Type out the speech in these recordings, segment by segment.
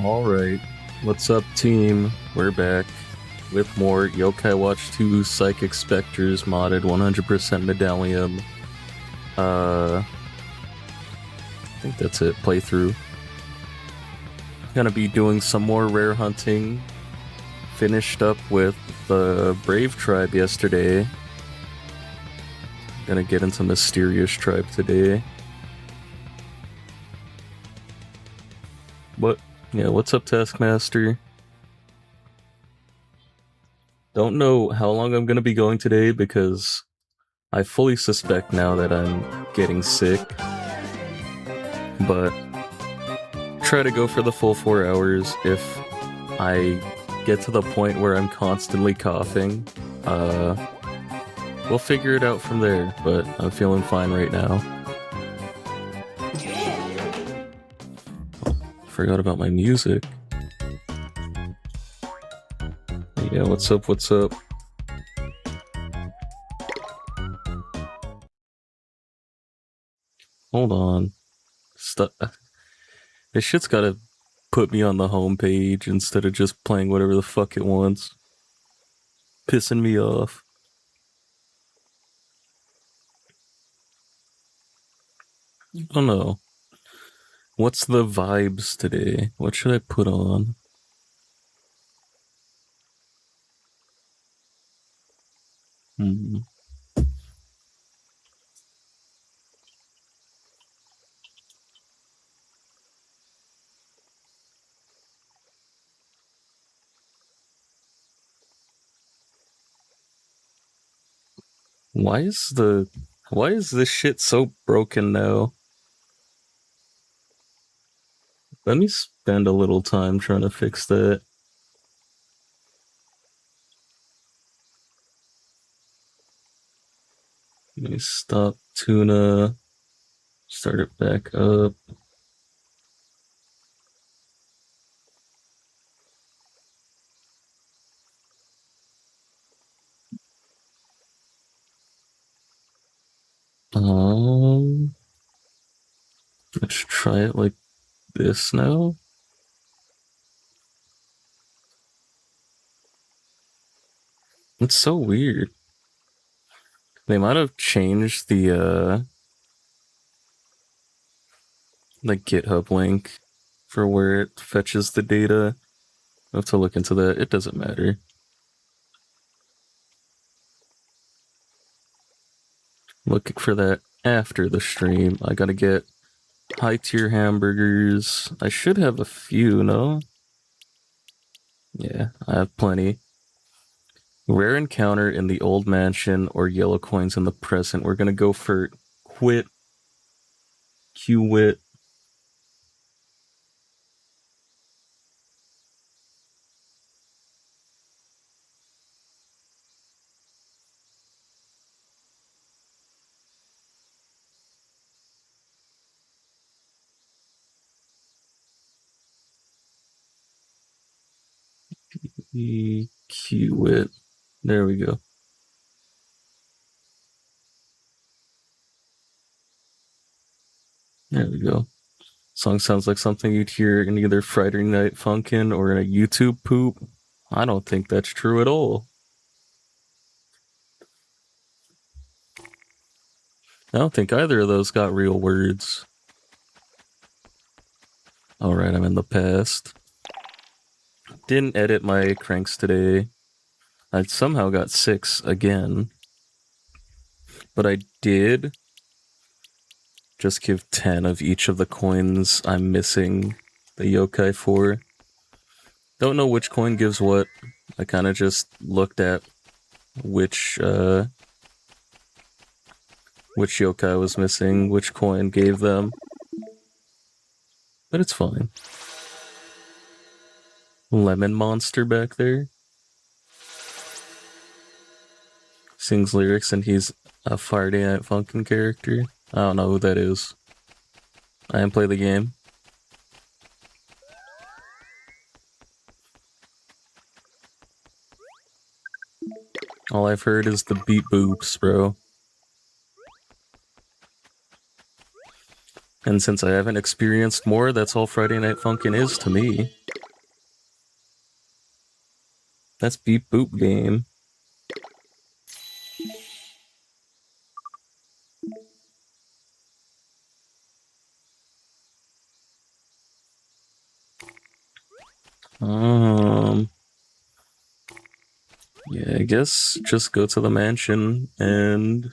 Alright, what's up team? We're back with more Yokai Watch 2 Psychic Spectres modded 100% Medallium. I think that's it, playthrough. Gonna be doing some more rare hunting. Finished up with the Brave Tribe yesterday. Gonna get into Mysterious Tribe today. What's up, Taskmaster? Don't know how long I'm gonna be going today because I fully suspect now that I'm getting sick. But try to go for the full 4 hours. If I get to the point where I'm constantly coughing, we'll figure it out from there, but I'm feeling fine right now. Forgot about my music. Yeah, what's up, what's up? Hold on. This shit's gotta put me on the home page instead of just playing whatever the fuck it wants. Pissing me off. Oh no. What's the vibes today? What should I put on? Why is this shit so broken now? Let me spend a little time trying to fix that. Let me stop tuna. Start it back up. Let's try it like this now. It's so weird. They might have changed the GitHub link for where it fetches the data. I have to look into that. It doesn't matter. Look for that after the stream. I gotta get high tier hamburgers. I should have a few, no? Yeah, I have plenty. Rare encounter in the old mansion or yellow coins in the present. We're gonna go for quit. Qwit. Qwit. There we go. There we go. Song sounds like something you'd hear in either Friday Night Funkin' or in a YouTube poop. I don't think that's true at all. I don't think either of those got real words. Alright, I'm in the past. Didn't edit my cranks today. I somehow got 6 again. But I did just give 10 of each of the coins I'm missing the yokai for. Don't know which coin gives what. I kind of just looked at which yokai was missing, which coin gave them. But it's fine. Lemon Monster back there. Sings lyrics and he's a Friday Night Funkin' character. I don't know who that is. I didn't play the game. All I've heard is the beat boops, bro. And since I haven't experienced more, that's all Friday Night Funkin' is to me. That's Beep Boop game. Yeah, I guess just go to the mansion and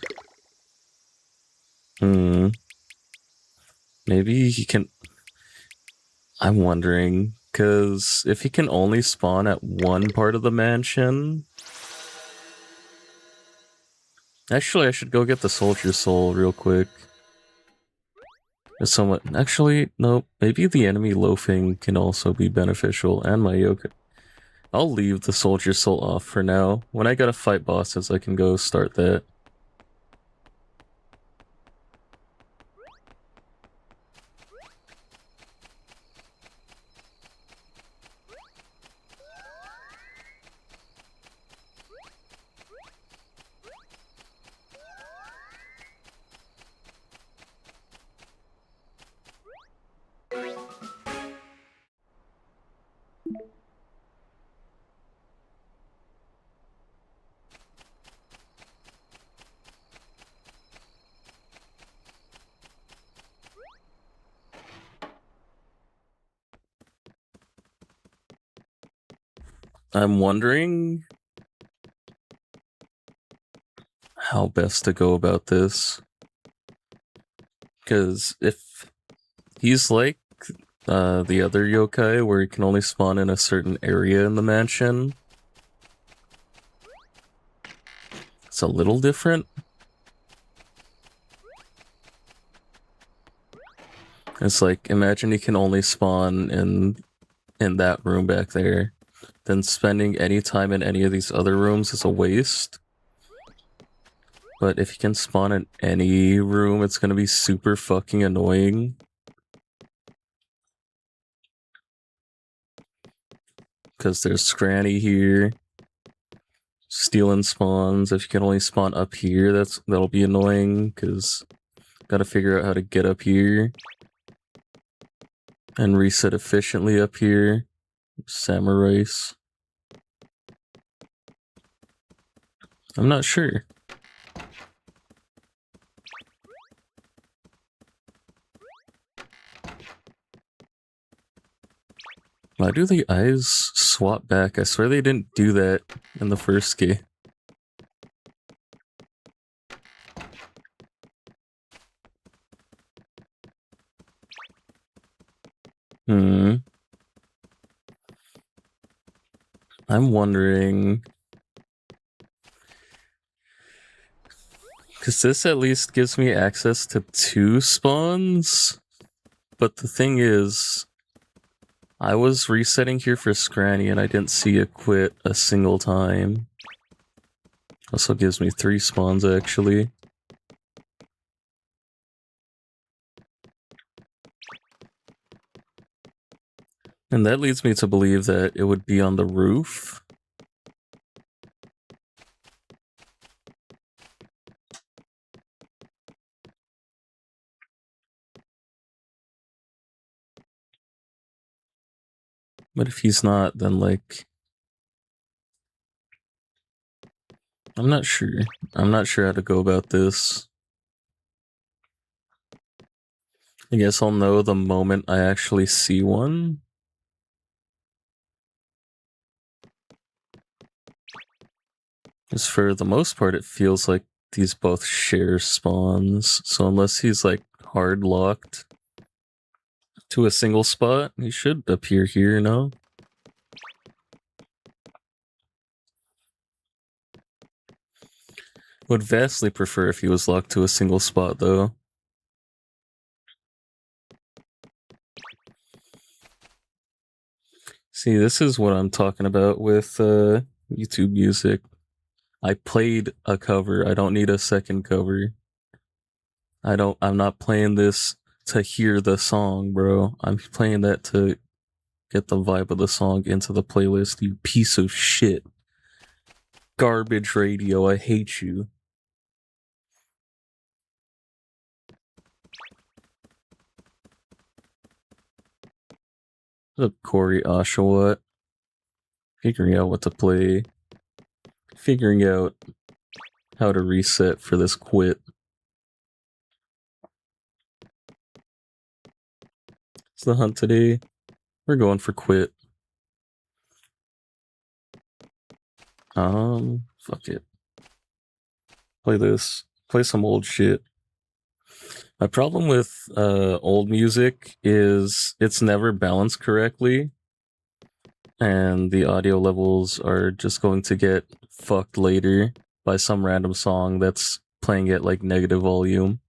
maybe he can. I'm wondering, because if he can only spawn at one part of the mansion. Actually, I should go get the soldier soul real quick. It's somewhat. Actually, no. Maybe the enemy loafing can also be beneficial, and my yoga. I'll leave the soldier soul off for now. When I gotta fight bosses, I can go start that. I'm wondering how best to go about this. Because if he's like the other yokai where he can only spawn in a certain area in the mansion, it's a little different. It's like, imagine he can only spawn in that room back there. Then spending any time in any of these other rooms is a waste. But if you can spawn in any room, it's gonna be super fucking annoying. Because there's Skranny here. Stealing spawns. If you can only spawn up here, that'll be annoying, because gotta figure out how to get up here. And reset efficiently up here. Samurais. I'm not sure. Why do the eyes swap back? I swear they didn't do that in the first game. I'm wondering... Because this at least gives me access to 2 spawns. But the thing is, I was resetting here for Skranny and I didn't see it quit a single time. Also gives me 3 spawns, actually. And that leads me to believe that it would be on the roof. But if he's not, then like... I'm not sure. I'm not sure how to go about this. I guess I'll know the moment I actually see one. Because for the most part, it feels like these both share spawns. So unless he's like hard locked to a single spot, he should appear here, no? Would vastly prefer if he was locked to a single spot, though. See, this is what I'm talking about with YouTube music. I played a cover. I don't need a second cover. I'm not playing this to hear the song, bro. I'm playing that to get the vibe of the song into the playlist, you piece of shit. Garbage radio, I hate you. What's up, Corey Oshawott? Figuring out what to play. Figuring out how to reset for this quit. It's the hunt today. We're going for quit. Fuck it. Play this. Play some old shit. My problem with old music is it's never balanced correctly, and the audio levels are just going to get fucked later by some random song that's playing at like negative volume.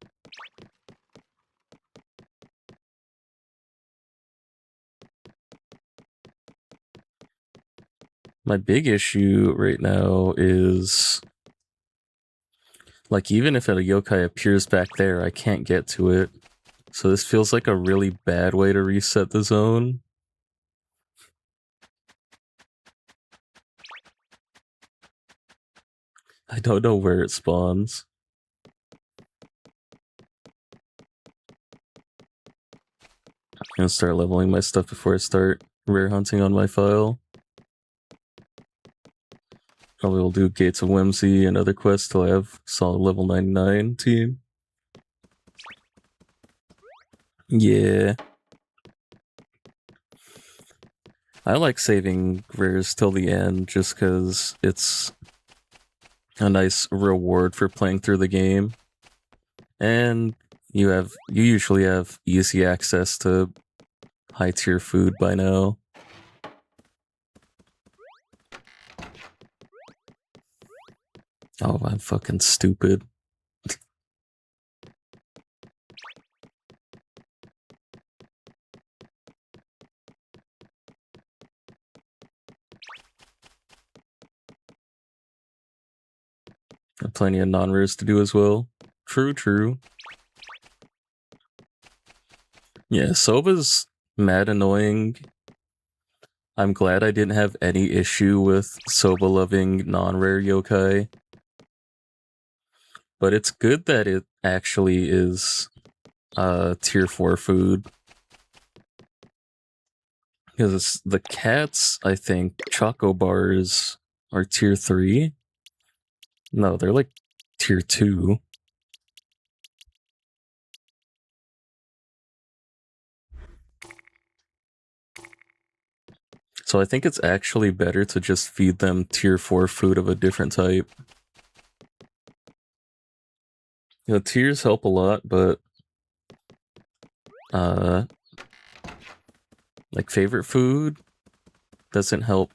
My big issue right now is like even if a yokai appears back there, I can't get to it. So this feels like a really bad way to reset the zone. I don't know where it spawns. I'm gonna start leveling my stuff before I start rare hunting on my file. Probably will do Gates of Whimsy and other quests till I have solid level 99 team. Yeah. I like saving rares till the end just because it's a nice reward for playing through the game. And you usually have easy access to high tier food by now. Oh, I'm fucking stupid. Got plenty of non-rares to do as well. True. Yeah, Soba's mad annoying. I'm glad I didn't have any issue with Soba loving non-rare yokai. But it's good that it actually is tier 4 food. Because the cats, I think, Choco Bars are tier 3. No, they're like tier 2. So I think it's actually better to just feed them tier 4 food of a different type. You know, tiers help a lot, but like favorite food doesn't help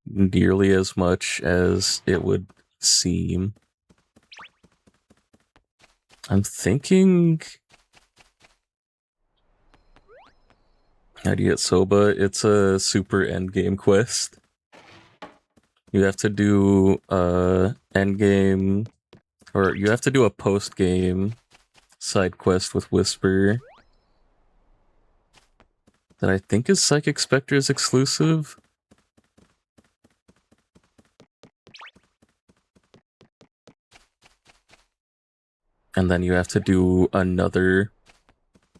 nearly as much as it would seem. I'm thinking... How do you get Soba? It's a super endgame quest. You have to do endgame... Or you have to do a post-game side quest with Whisper that I think is Psychic Spectre's exclusive. And then you have to do another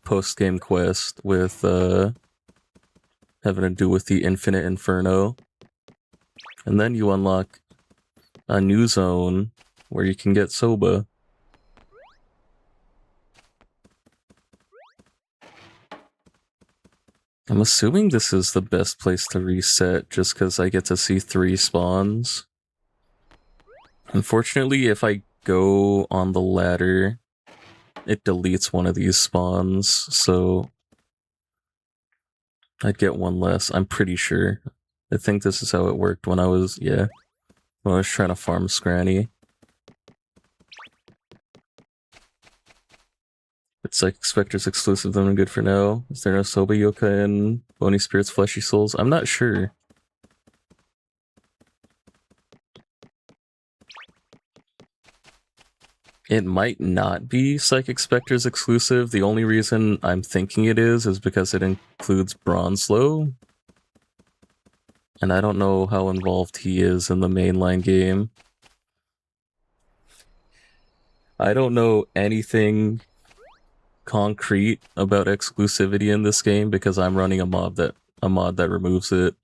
post-game quest with having to do with the Infinite Inferno. And then you unlock a new zone where you can get Soba. I'm assuming this is the best place to reset just because I get to see 3 spawns. Unfortunately, if I go on the ladder, it deletes one of these spawns, so I'd get one less, I'm pretty sure. I think this is how it worked when I was trying to farm Skranny. It's like Spectre's exclusive, then I'm good for now. Is there no Soba Yokai and Bony Spirits Fleshy Souls? I'm not sure. It might not be Psychic Spectre's exclusive. The only reason I'm thinking it is because it includes Bronzelo. And I don't know how involved he is in the mainline game. I don't know anything concrete about exclusivity in this game because I'm running a mod that removes it.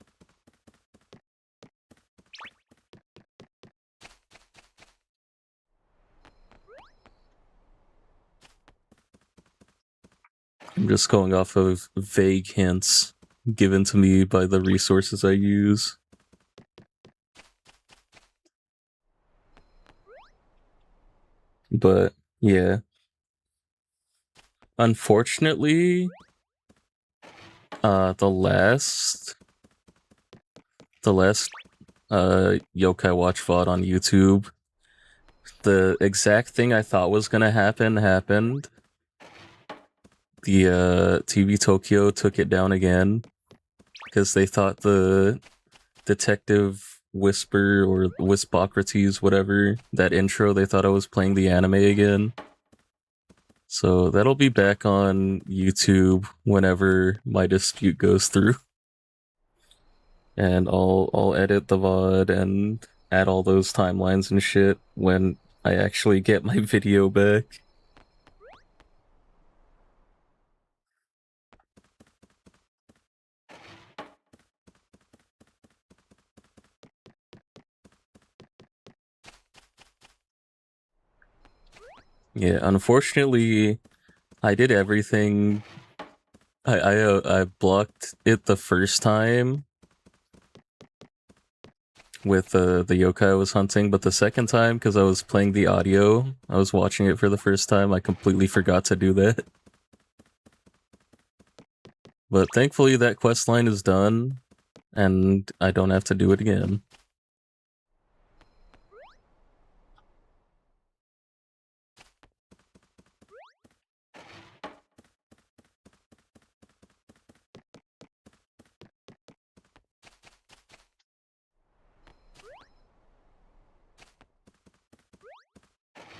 I'm just going off of vague hints given to me by the resources I use. But yeah. Unfortunately, the last Yokai Watch VOD on YouTube, the exact thing I thought was gonna happen happened. The TV Tokyo took it down again because they thought the Detective Whisper or Wispocrates, whatever, that intro, they thought I was playing the anime again. So that'll be back on YouTube whenever my dispute goes through. And I'll edit the VOD and add all those timelines and shit when I actually get my video back. Yeah, unfortunately, I did everything. I blocked it the first time with the yokai I was hunting, but the second time, because I was playing the audio, I was watching it for the first time, I completely forgot to do that. But thankfully that quest line is done, and I don't have to do it again.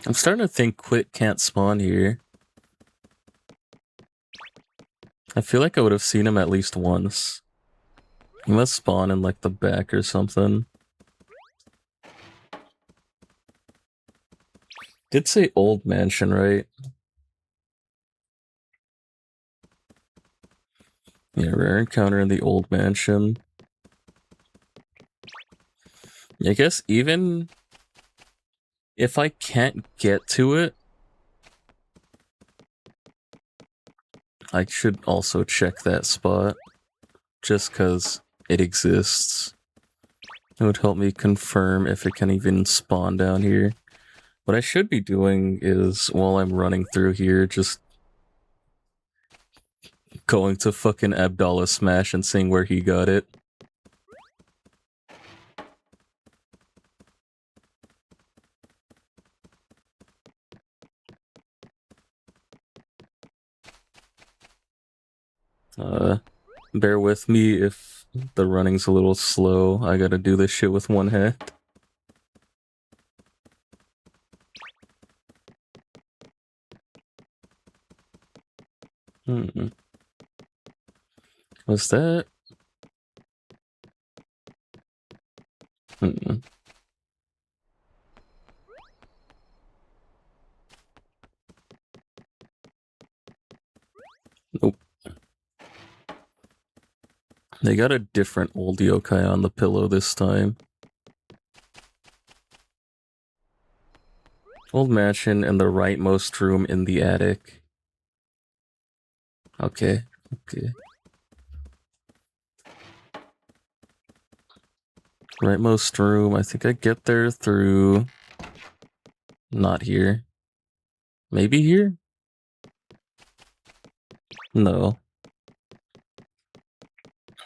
I'm starting to think Quit can't spawn here. I feel like I would have seen him at least once. He must spawn in like the back or something. Did say old mansion, right? Yeah, rare encounter in the old mansion. I guess even if I can't get to it, I should also check that spot. Just because it exists. It would help me confirm if it can even spawn down here. What I should be doing is, while I'm running through here, just going to fucking Abdallah Smash and seeing where he got it. Bear with me if the running's a little slow. I gotta do this shit with one hand. Was that? Nope. They got a different old yokai on the pillow this time. Old mansion in the rightmost room in the attic. Okay, okay. Rightmost room, I think I get there through... Not here. Maybe here? No.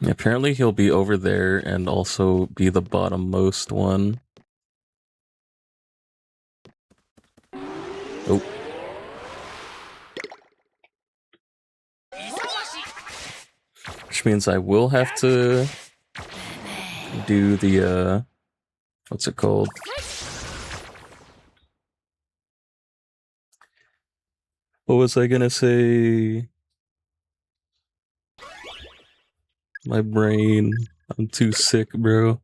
Apparently he'll be over there and also be the bottommost one. Oh. Which means I will have to do the, what's it called? What was I gonna say? My brain. I'm too sick, bro.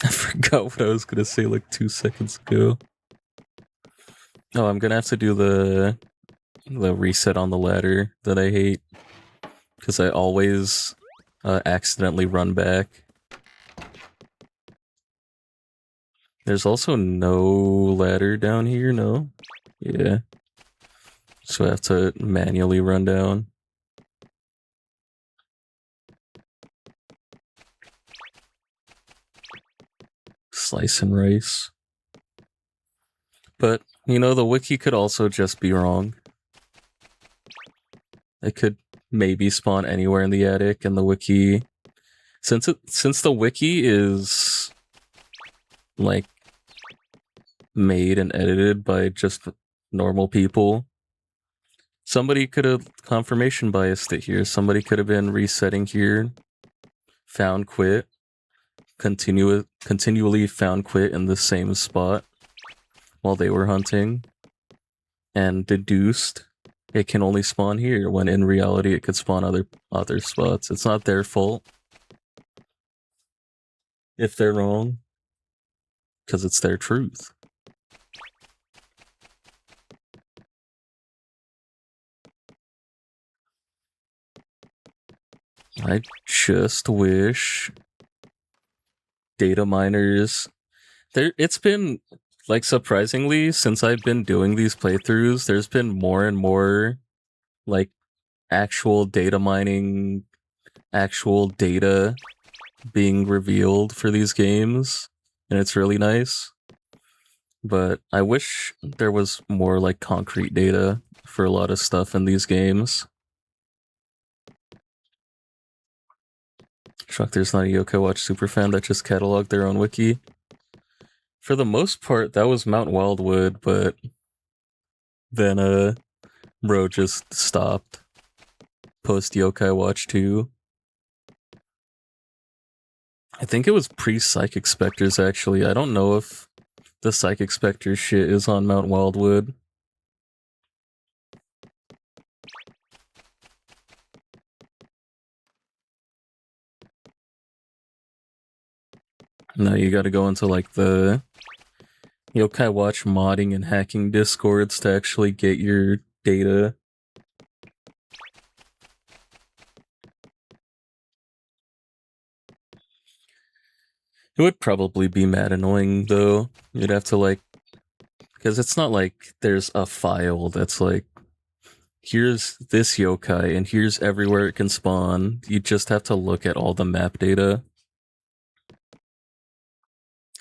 I forgot what I was gonna say like 2 seconds ago. Oh, I'm gonna have to do the reset on the ladder that I hate. Because I always accidentally run back. There's also no ladder down here, no? Yeah. So I have to manually run down. Slice and rice. But, you know, the wiki could also just be wrong. It could maybe spawn anywhere in the attic, and the wiki... Since the wiki is, like, made and edited by just normal people, somebody could have confirmation biased it here. Somebody could have been resetting here, found quit, continually found quit in the same spot while they were hunting, and deduced it can only spawn here, when in reality it could spawn other spots. It's not their fault if they're wrong, because it's their truth. I just wish data miners... It's been, like, surprisingly, since I've been doing these playthroughs, there's been more and more, like, actual data mining, actual data being revealed for these games, and it's really nice. But I wish there was more, like, concrete data for a lot of stuff in these games. Shocked there's not a Yokai Watch superfan that just cataloged their own wiki. For the most part, that was Mount Wildwood, but then, bro just stopped post Yokai Watch 2. I think it was pre-Psychic Spectres, actually. I don't know if the Psychic Spectres shit is on Mount Wildwood. No, you gotta go into, like, the Yokai Watch modding and hacking discords to actually get your data. It would probably be mad annoying, though. You'd have to, like... Because it's not like there's a file that's like, here's this yokai, and here's everywhere it can spawn. You just have to look at all the map data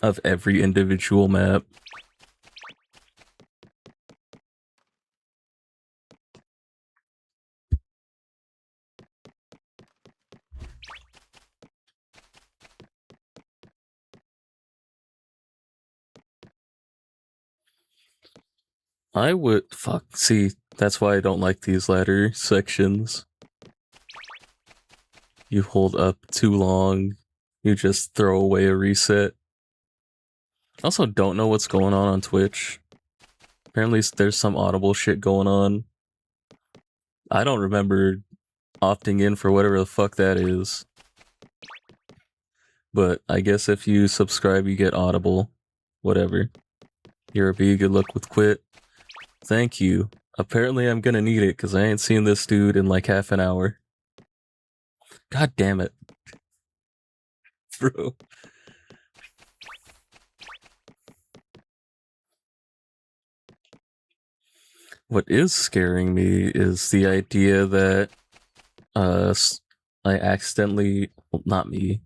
of every individual map. I would... Fuck, see, that's why I don't like these ladder sections. You hold up too long, you just throw away a reset. I also don't know what's going on Twitch. Apparently there's some audible shit going on. I don't remember opting in for whatever the fuck that is. But I guess if you subscribe, you get audible. Whatever. You're a B, good luck with quit. Thank you. Apparently I'm gonna need it, because I ain't seen this dude in like half an hour. God damn it. Bro. What is scaring me is the idea that I accidentally... Well, not me.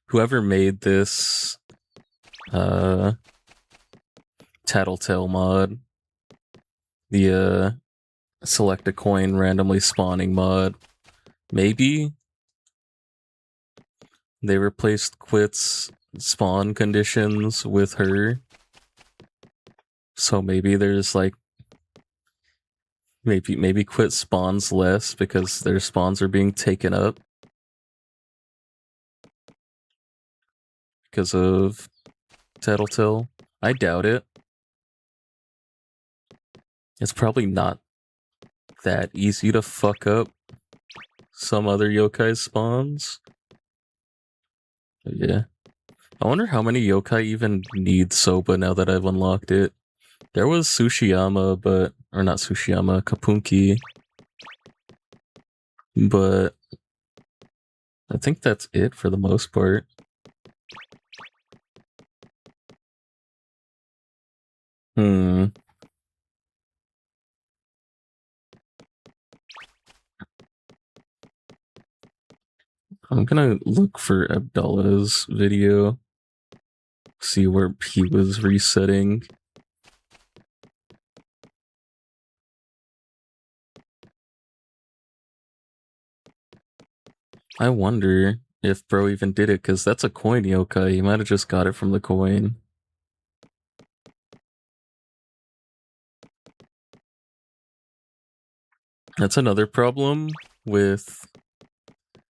Whoever made this Tattletale mod, the select a coin randomly spawning mod, maybe they replaced Quit's spawn conditions with her. So maybe there's like... Maybe Quit spawns less because their spawns are being taken up because of Tattletale. I doubt it. It's probably not that easy to fuck up some other yokai spawns. But yeah. I wonder how many yokai even need Soba now that I've unlocked it. There was Tsushiyama, but... Or not Tsushiyama, Kapunki. But... I think that's it for the most part. Hmm. I'm gonna look for Abdullah's video, see where he was resetting. I wonder if bro even did it, because that's a coin yokai. He might have just got it from the coin. That's another problem with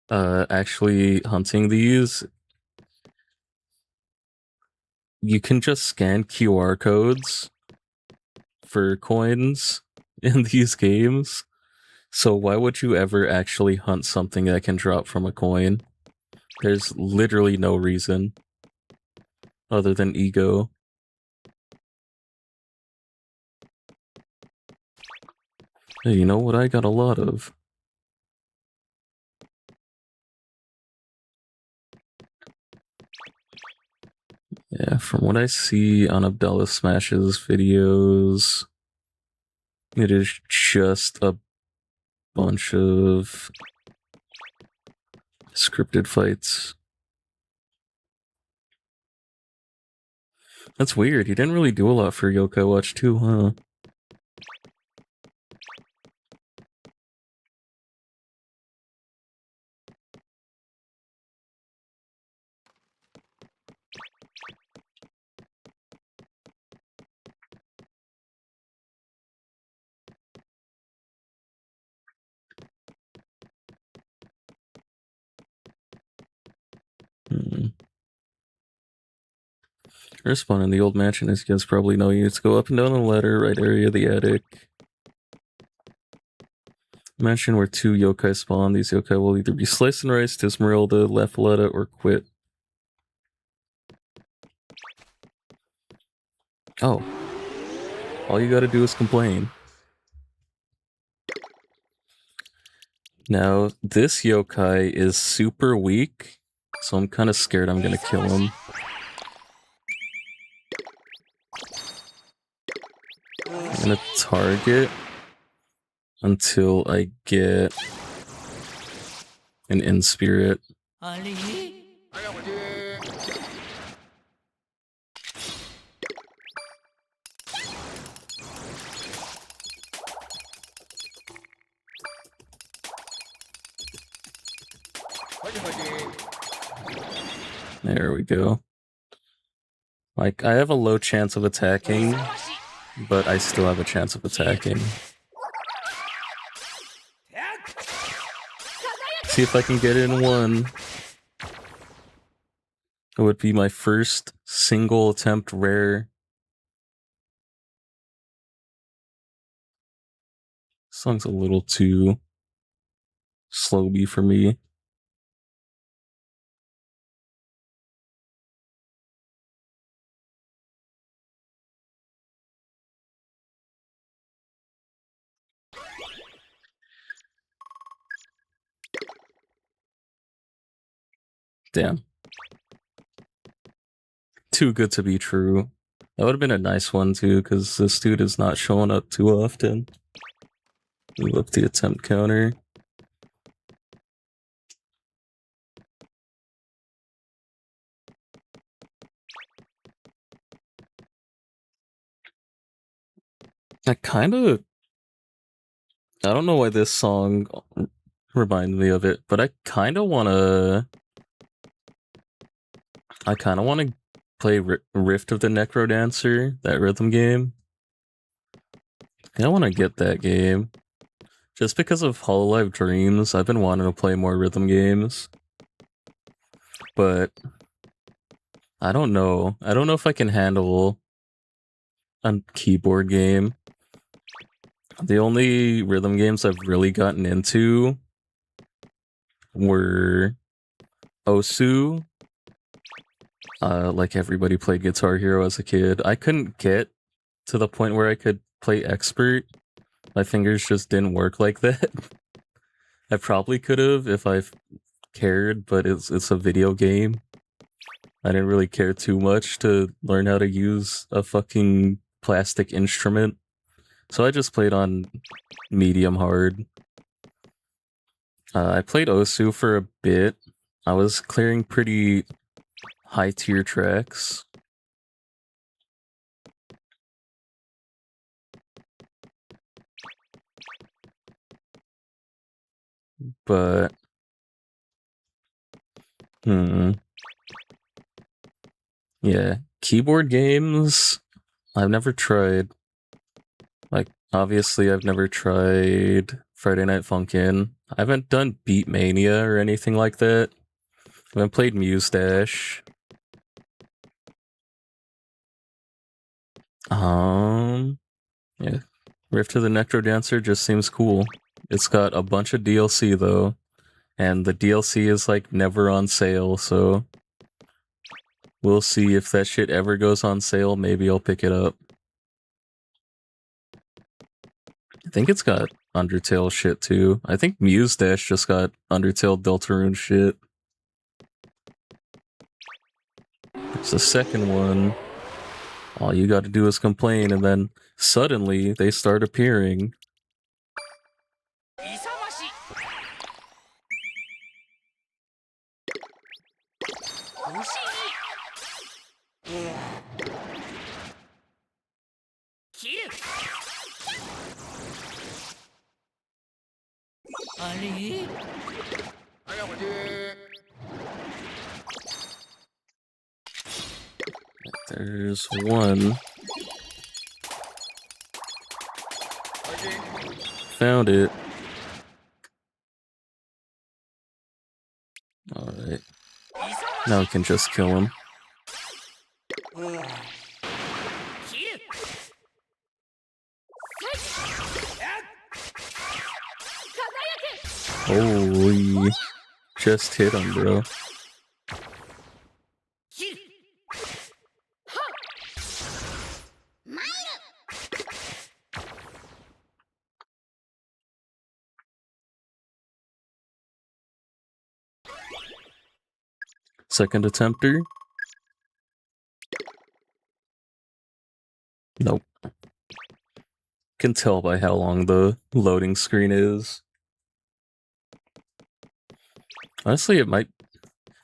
actually hunting these. You can just scan QR codes for coins in these games. So why would you ever actually hunt something that can drop from a coin? There's literally no reason other than ego. Hey, you know what I got a lot of? Yeah, from what I see on Abdullah Smash's videos, it is just a bunch of scripted fights. That's weird. He didn't really do a lot for Yokai Watch 2, huh? Hmm. Respawn in the old mansion, as you guys probably know, you need to go up and down the ladder, right area of the attic. Mansion where 2 yokai spawn. These yokai will either be sliced and riced, Esmeralda, Lafoletta, or quit. Oh. All you gotta do is complain. Now, this yokai is super weak, so I'm kind of scared I'm gonna kill him. I'm gonna target until I get an in-spirit. There we go. Like, I have a low chance of attacking, but I still have a chance of attacking. See if I can get it in one. It would be my first single attempt rare. This song's a little too slow-y for me. Damn. Too good to be true. That would have been a nice one too, because this dude is not showing up too often. Move up the attempt counter. I don't know why this song reminds me of it, but I kind of want to play Rift of the Necrodancer, that rhythm game. I want to get that game. Just because of Hololive Dreams, I've been wanting to play more rhythm games. But I don't know. I don't know if I can handle a keyboard game. The only rhythm games I've really gotten into were Osu. Like everybody played Guitar Hero as a kid. I couldn't get to the point where I could play expert. My fingers just didn't work like that. I probably could have if I cared, but it's a video game. I didn't really care too much to learn how to use a fucking plastic instrument. So I just played on medium hard. I played Osu for a bit, I was clearing pretty high tier tracks. But yeah, keyboard games I've never tried. Like, obviously I've never tried Friday Night Funkin'. I haven't done Beat Mania or anything like that. I haven't played Muse Dash. Yeah. Rift of the Necro Dancer just seems cool. It's got a bunch of DLC though, and the DLC is like never on sale, so we'll see if that shit ever goes on sale. Maybe I'll pick it up. I think it's got Undertale shit too. I think Muse Dash just got Undertale Deltarune shit. There's a second one. All you gotta do is complain, and then suddenly they start appearing. There's one. Found it. Alright. Now we can just kill him. Holy. Just hit him, bro. Second attempter? Nope. Can tell by how long the loading screen is. Honestly, it might...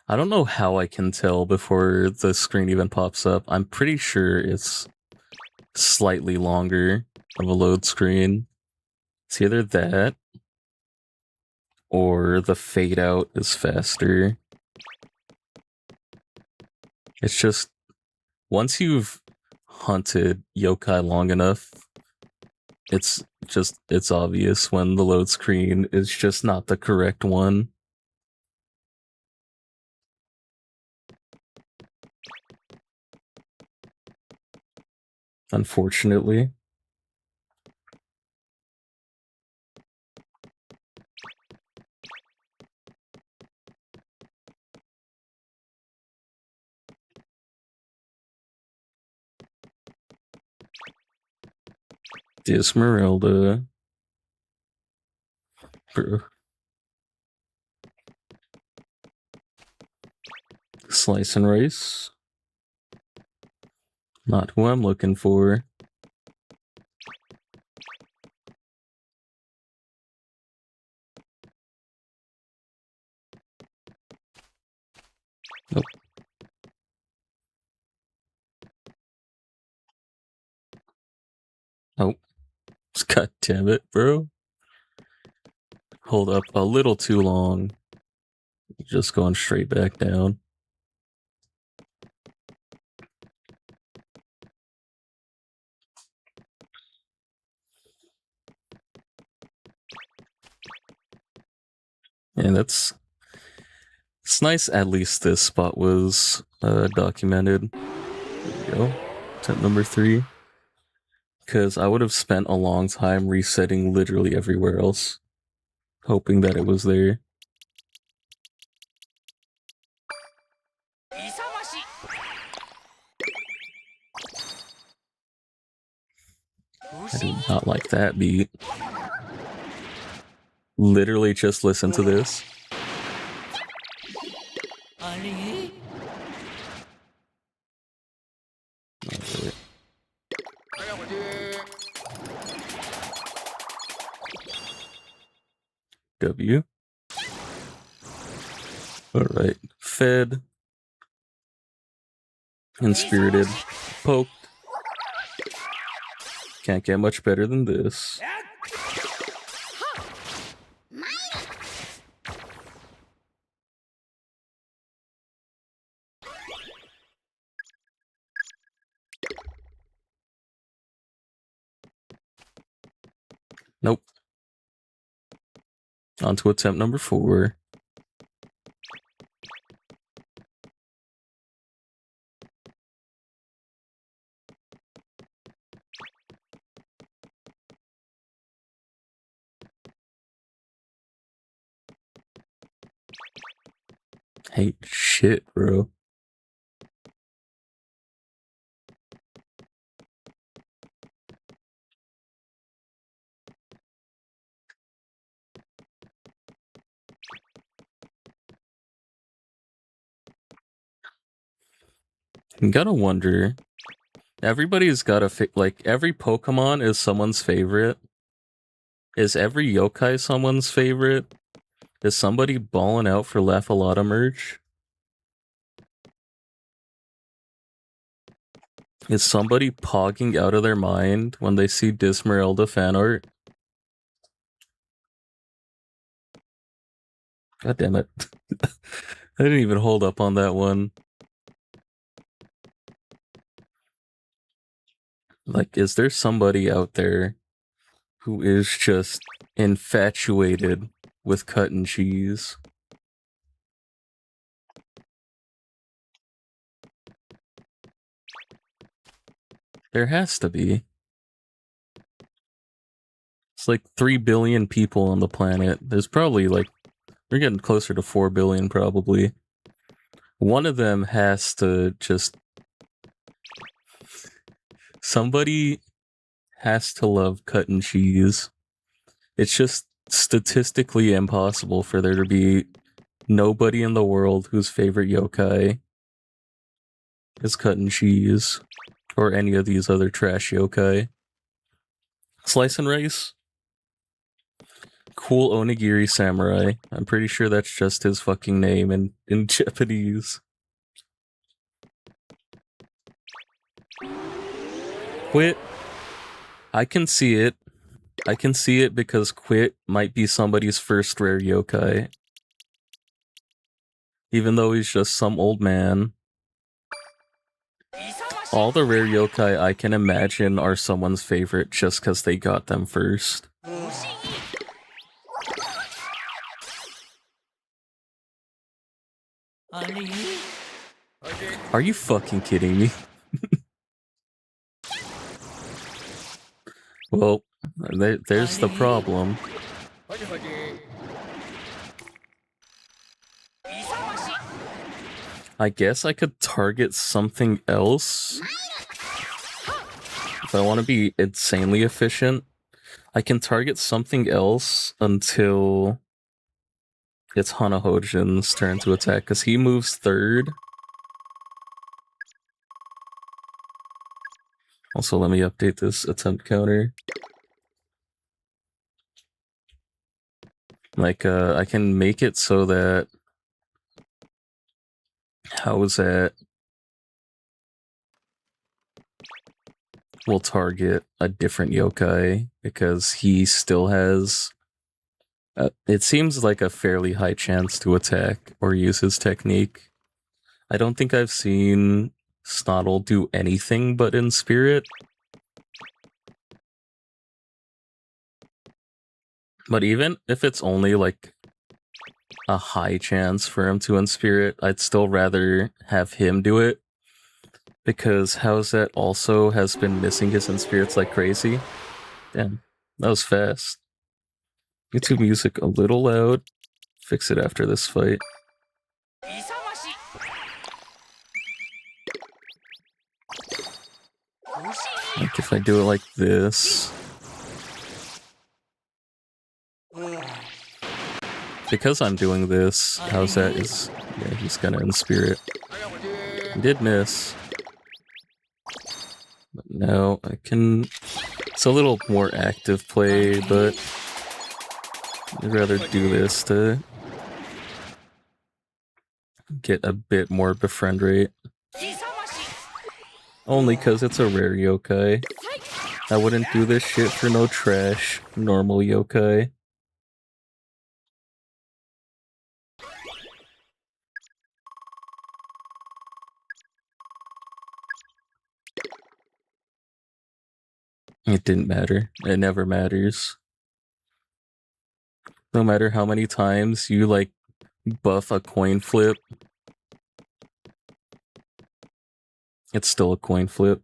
I don't know how I can tell before the screen even pops up. I'm pretty sure it's slightly longer of a load screen. It's either that, or the fade out is faster. It's just, once you've hunted yokai long enough, it's obvious when the load screen is just not the correct one. Unfortunately. Dismeralda. Bro. Slice and rice. Not who I'm looking for. Nope. Nope. God damn it, bro. Hold up a little too long. Just going straight back down. And it's nice at least this spot was documented. There we go. Attempt number 3. Because I would have spent a long time resetting literally everywhere else, hoping that it was there. I do not like that beat. Literally just listen to this. Right. W. Alright. Fed. Inspirited. Poked. Can't get much better than this. Nope. On to attempt number 4. Hate shit, bro. You gotta wonder. Everybody's gotta like, every Pokemon is someone's favorite. Is every yokai someone's favorite? Is somebody balling out for Laughalata merch? Is somebody pogging out of their mind when they see Dismeralda fan art? God damn it. I didn't even hold up on that one. Like, is there somebody out there who is just infatuated with cut and cheese? There has to be. It's like 3 billion people on the planet. There's probably like, we're getting closer to 4 billion probably. One of them has to just... Somebody has to love cut and cheese. It's just statistically impossible for there to be nobody in the world whose favorite yokai is cut and cheese. Or any of these other trash yokai. Slice and rice? Cool Onigiri Samurai. I'm pretty sure that's just his fucking name in Japanese. Quit. I can see it. I can see it because Quit might be somebody's first rare yokai. Even though he's just some old man. All the rare yokai I can imagine are someone's favorite just because they got them first. Are you fucking kidding me? Well, there's the problem. I guess I could target something else. If I want to be insanely efficient, I can target something else until it's Hanahojin's turn to attack, because he moves third. Also, let me update this attempt counter. Like, I can make it so that... How is that? We'll target a different yokai, because he still has... it seems like a fairly high chance to attack or use his technique. I don't think I've seen Snottle do anything but in Spirit. But even if it's only like a high chance for him to Inspirit, I'd still rather have him do it. Because How's That also has been missing his Inspirits like crazy. Damn, that was fast. YouTube music a little loud. Fix it after this fight. Like if I do it like this. Because I'm doing this, How's That is... yeah, he's gonna Inspirit. He did miss. But no, I can... It's a little more active play, but... I'd rather do this to get a bit more befriend rate. Only because it's a rare yokai. I wouldn't do this shit for no trash, normal yokai. It didn't matter. It never matters. No matter how many times you, like, buff a coin flip, it's still a coin flip.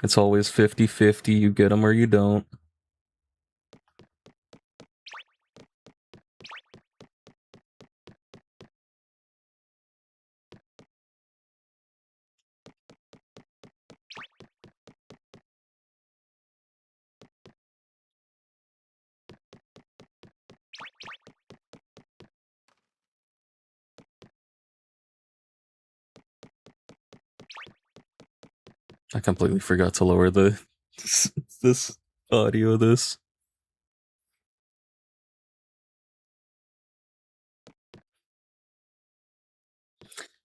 It's always 50-50, you get them or you don't. I completely forgot to lower the this audio of this.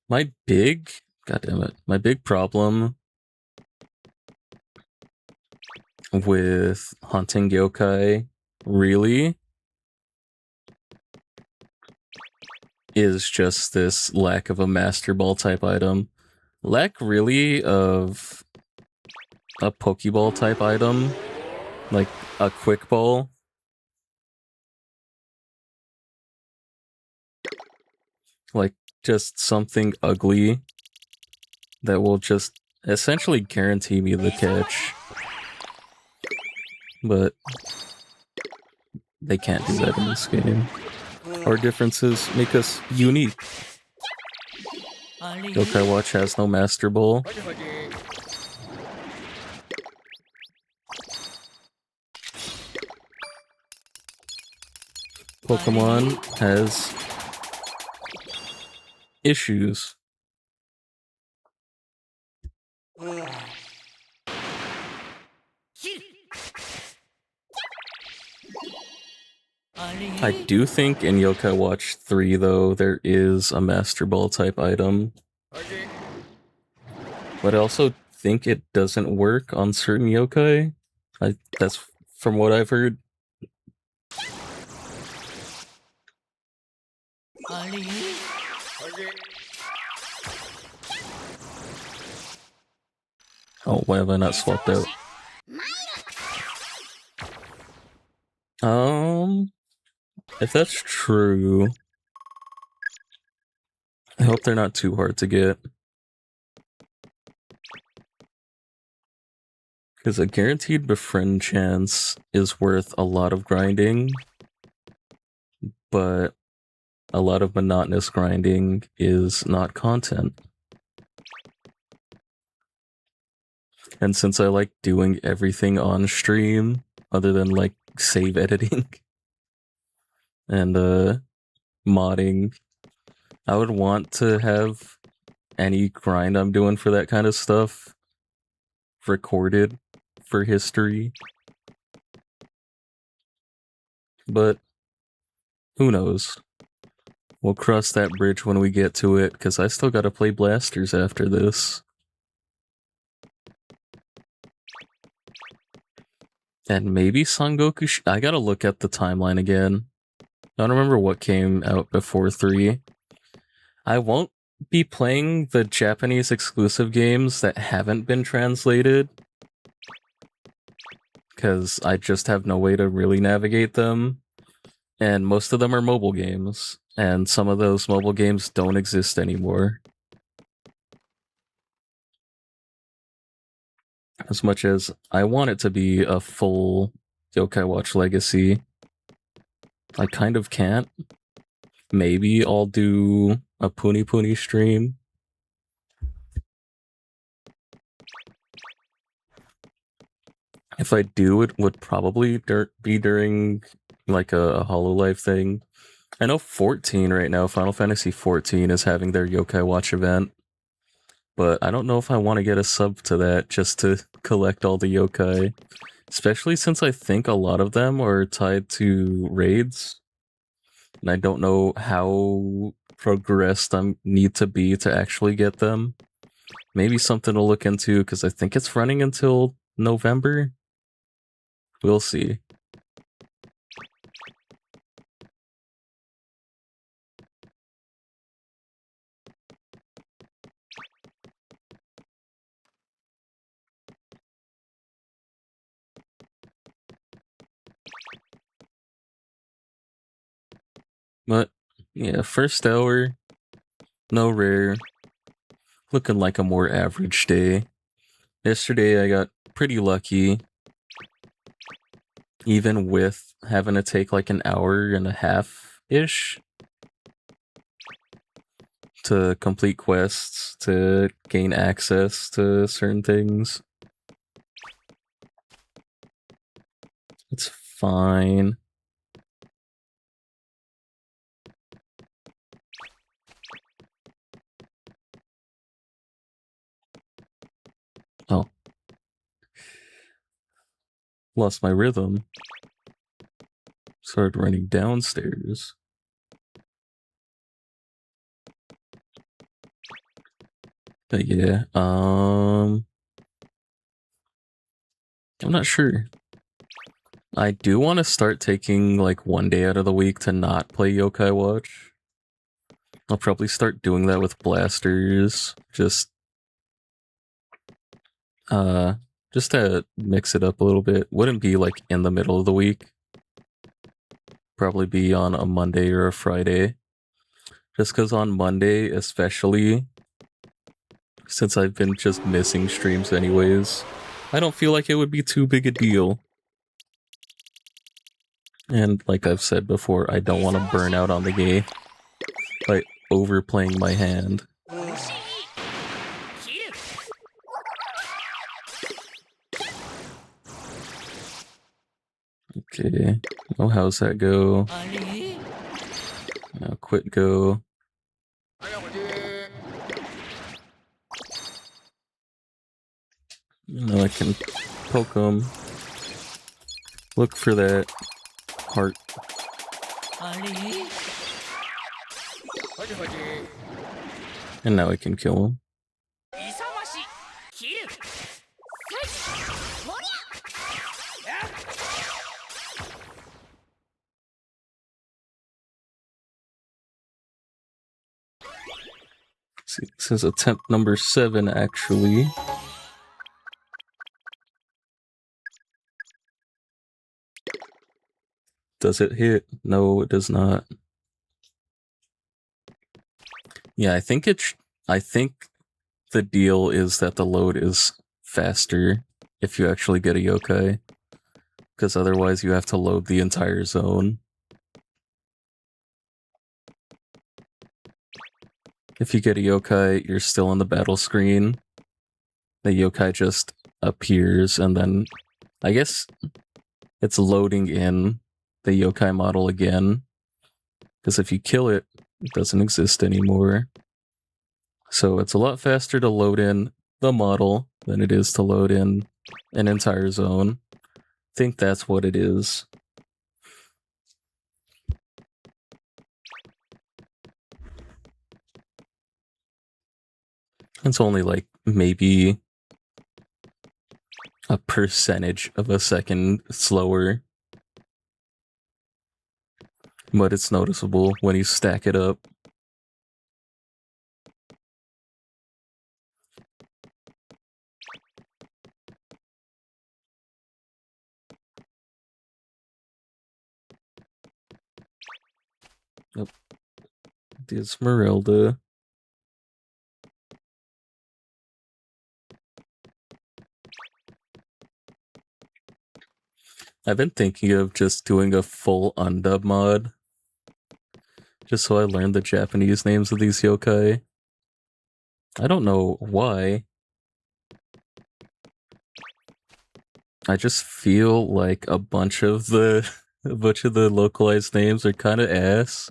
My big problem with hunting yokai really is just this lack of a Master Ball type item. Lack really of a Pokeball type item, like a Quick Ball. Like just something ugly that will just essentially guarantee me the catch. But they can't do that in this game. Our differences make us unique. Yokai Watch has no Master Ball. Pokemon has issues. I do think in Yokai Watch 3, though, there is a Master Ball type item. But I also think it doesn't work on certain yokai. That's from what I've heard. Oh, why have I not swapped out? If that's true, I hope they're not too hard to get. Because a guaranteed befriend chance is worth a lot of grinding, but a lot of monotonous grinding is not content. And since I like doing everything on stream, other than like save editing and modding, I would want to have any grind I'm doing for that kind of stuff recorded for history. But who knows? We'll cross that bridge when we get to it, because I still gotta play Blasters after this. And maybe Son Goku. I gotta look at the timeline again. I don't remember what came out before 3. I won't be playing the Japanese exclusive games that haven't been translated, because I just have no way to really navigate them. And most of them are mobile games, and some of those mobile games don't exist anymore. As much as I want it to be a full Yokai Watch Legacy, I kind of can't. Maybe I'll do a Puni Puni stream. If I do, it would probably be during like a Hololive thing. I know 14 right now, Final Fantasy 14 is having their Yokai Watch event, but I don't know if I want to get a sub to that just to collect all the yokai, especially since I think a lot of them are tied to raids. and I don't know how progressed I need to be to actually get them. Maybe something to look into, because I think it's running until November. We'll see. But yeah, first hour, no rare. Looking like a more average day. Yesterday I got pretty lucky, even with having to take like an hour and a half-ish to complete quests, to gain access to certain things. It's fine. Oh. Lost my rhythm. Started running downstairs. But yeah, I'm not sure. I do want to start taking like one day out of the week to not play Yokai Watch. I'll probably start doing that with blasters, just to mix it up a little bit. Wouldn't be like in the middle of the week. Probably be on a Monday or a Friday. Just because on Monday, especially, since I've been just missing streams anyways, I don't feel like it would be too big a deal. And like I've said before, I don't want to burn out on the game by overplaying my hand. Okay. Oh, how's that go? Now quit go. Now I can poke him. Look for that heart. And now I can kill him. See, this is attempt number 7, actually. Does it hit? No, it does not. Yeah, I think the deal is that the load is faster if you actually get a yokai, because otherwise you have to load the entire zone. If you get a yokai, you're still on the battle screen. The yokai just appears, and then I guess it's loading in the yokai model again, because if you kill it, it doesn't exist anymore. So it's a lot faster to load in the model than it is to load in an entire zone. I think that's what it is. It's only like maybe a percentage of a second slower, but it's noticeable when you stack it up. Yep. The Esmeralda. I've been thinking of just doing a full undub mod, just so I learn the Japanese names of these yokai. I don't know why. I just feel like a bunch of the localized names are kind of ass,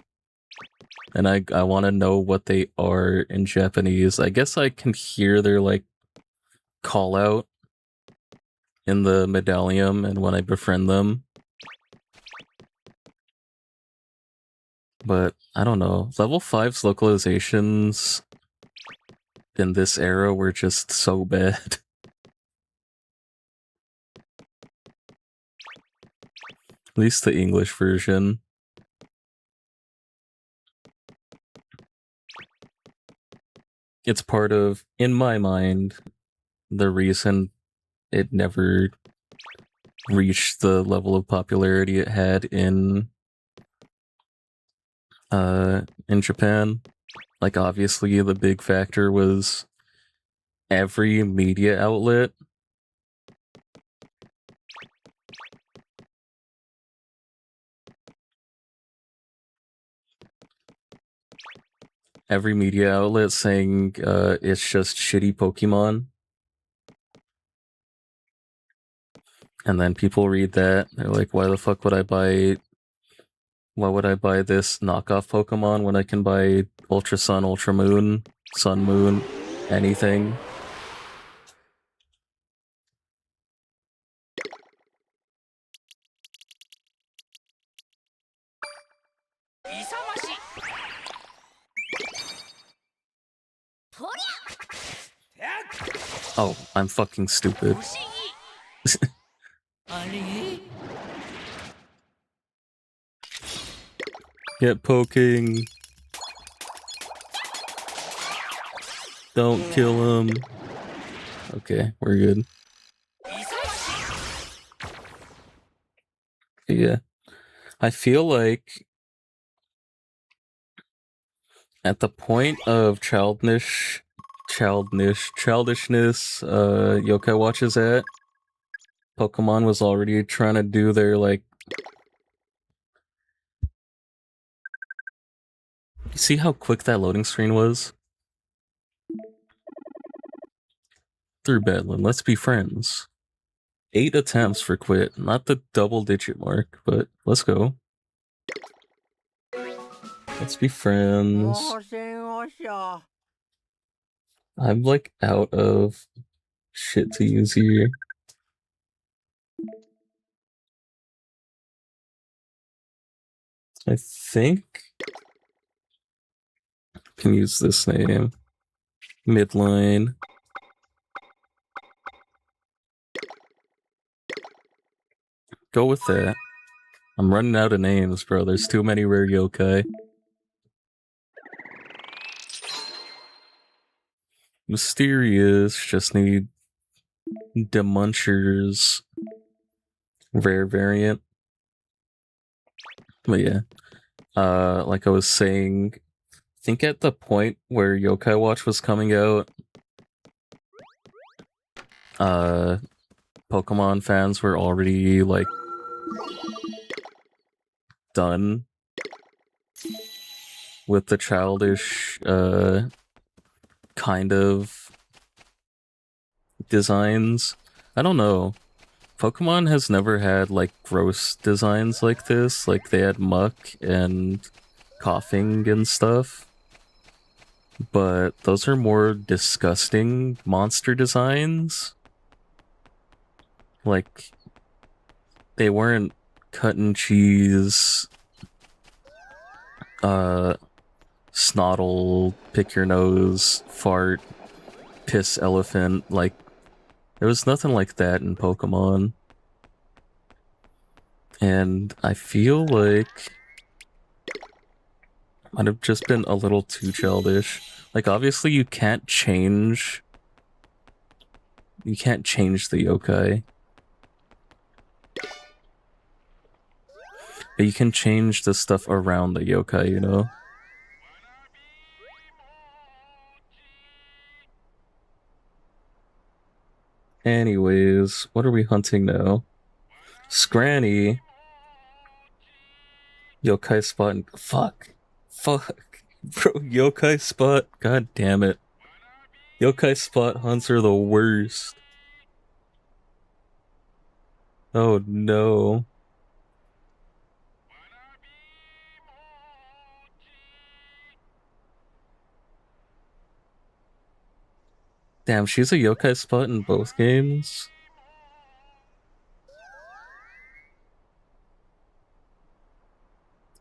and I want to know what they are in Japanese. I guess I can hear their like call out in the Medallium and when I befriend them. But I don't know. Level 5's localizations in this era were just so bad. At least the English version. It's part of, in my mind, the reason it never reached the level of popularity it had in Japan. Like, obviously, the big factor was every media outlet saying it's just shitty Pokemon. And then people read that, they're like, why would I buy this knockoff Pokemon when I can buy Ultra Sun, Ultra Moon, Sun Moon, anything? Oh, I'm fucking stupid. Get poking. Don't kill him. Okay, we're good. Yeah. I feel like at the point of childishness Yokai Watch is at, Pokemon was already trying to do their, like... You see how quick that loading screen was? Through Bedlam, let's be friends. 8 attempts for quit. Not the double-digit mark, but let's go. Let's be friends. I'm, like, out of shit to use here. I think I can use this name. Midline. Go with that. I'm running out of names, bro. There's too many rare yokai. Mysterious. Just need Demuncher's rare variant. But yeah. Like I was saying, I think at the point where Yokai Watch was coming out, Pokemon fans were already, like, done with the childish, kind of designs. I don't know. Pokemon has never had, like, gross designs like this. Like, they had muck and coughing and stuff. But those are more disgusting monster designs. Like, they weren't cut and cheese, snottle, pick your nose, fart, piss elephant. Like, there was nothing like that in Pokemon. And I feel like might have just been a little too childish. Like, obviously you can't change the yokai. But you can change the stuff around the yokai, you know? Anyways, what are we hunting now? Skranny. Yokai spot and fuck. Fuck. Bro, yokai spot. God damn it. Yokai spot hunts are the worst. Oh no. Damn, she's a yokai spot in both games?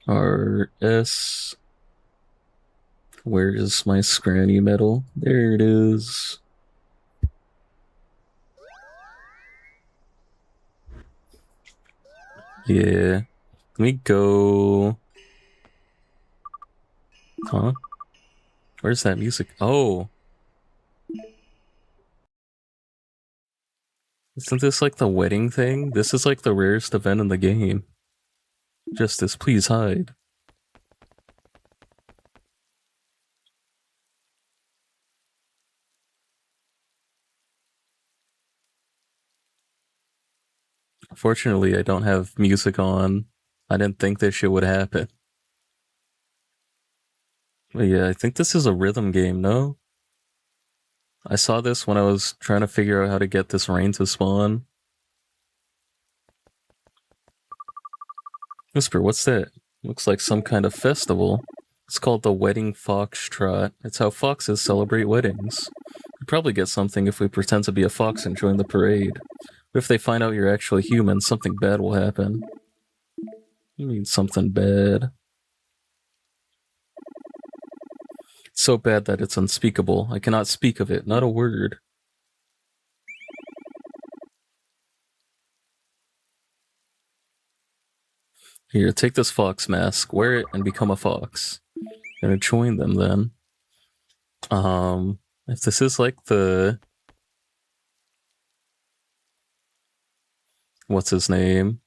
RS. Where is my Skranny medal? There it is. Yeah. Let me go. Huh? Where's that music? Oh. Isn't this like the wedding thing? This is like the rarest event in the game. Justice, please hide. Fortunately, I don't have music on. I didn't think this shit would happen. But yeah, I think this is a rhythm game, no? I saw this when I was trying to figure out how to get this rain to spawn. Whisper, what's that? Looks like some kind of festival. It's called the Wedding Foxtrot. It's how foxes celebrate weddings. We probably get something if we pretend to be a fox and join the parade. But if they find out you're actually human, something bad will happen. You mean something bad? It's so bad that it's unspeakable. I cannot speak of it, not a word. Here, take this fox mask, wear it, and become a fox. Gonna join them then. If this is like the... What's his name?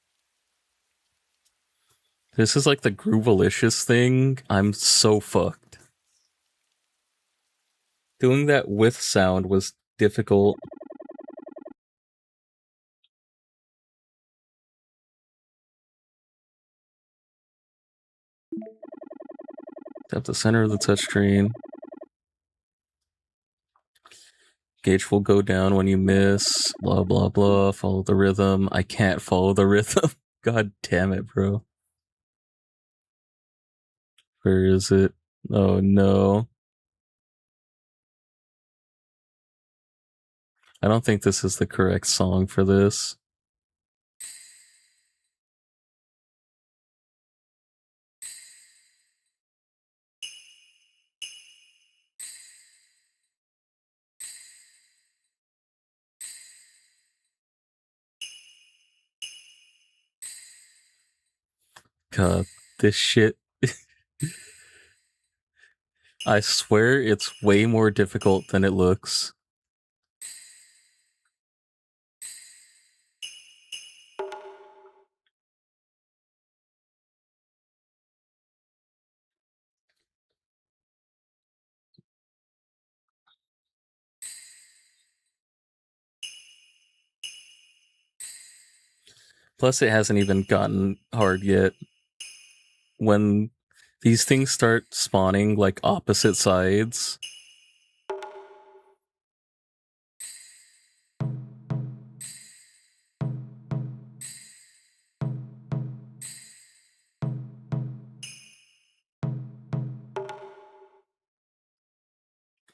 This is like the Groovalicious thing. I'm so fucked. Doing that with sound was difficult. Tap the center of the touchscreen. Gauge will go down when you miss. Blah, blah, blah. Follow the rhythm. I can't follow the rhythm. God damn it, bro. Where is it? Oh, no. I don't think this is the correct song for this. God, this shit. I swear it's way more difficult than it looks. Plus, it hasn't even gotten hard yet. When these things start spawning like opposite sides,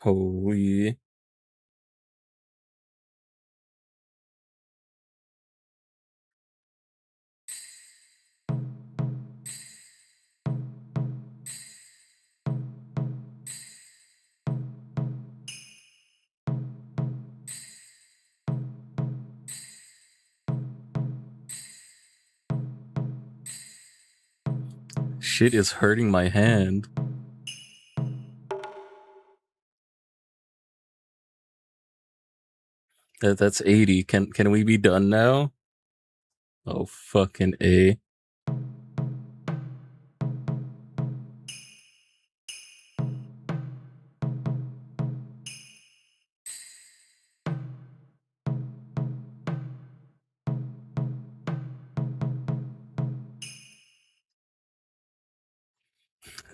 holy. Shit is hurting my hand. That's 80. Can we be done now? Oh, fucking A.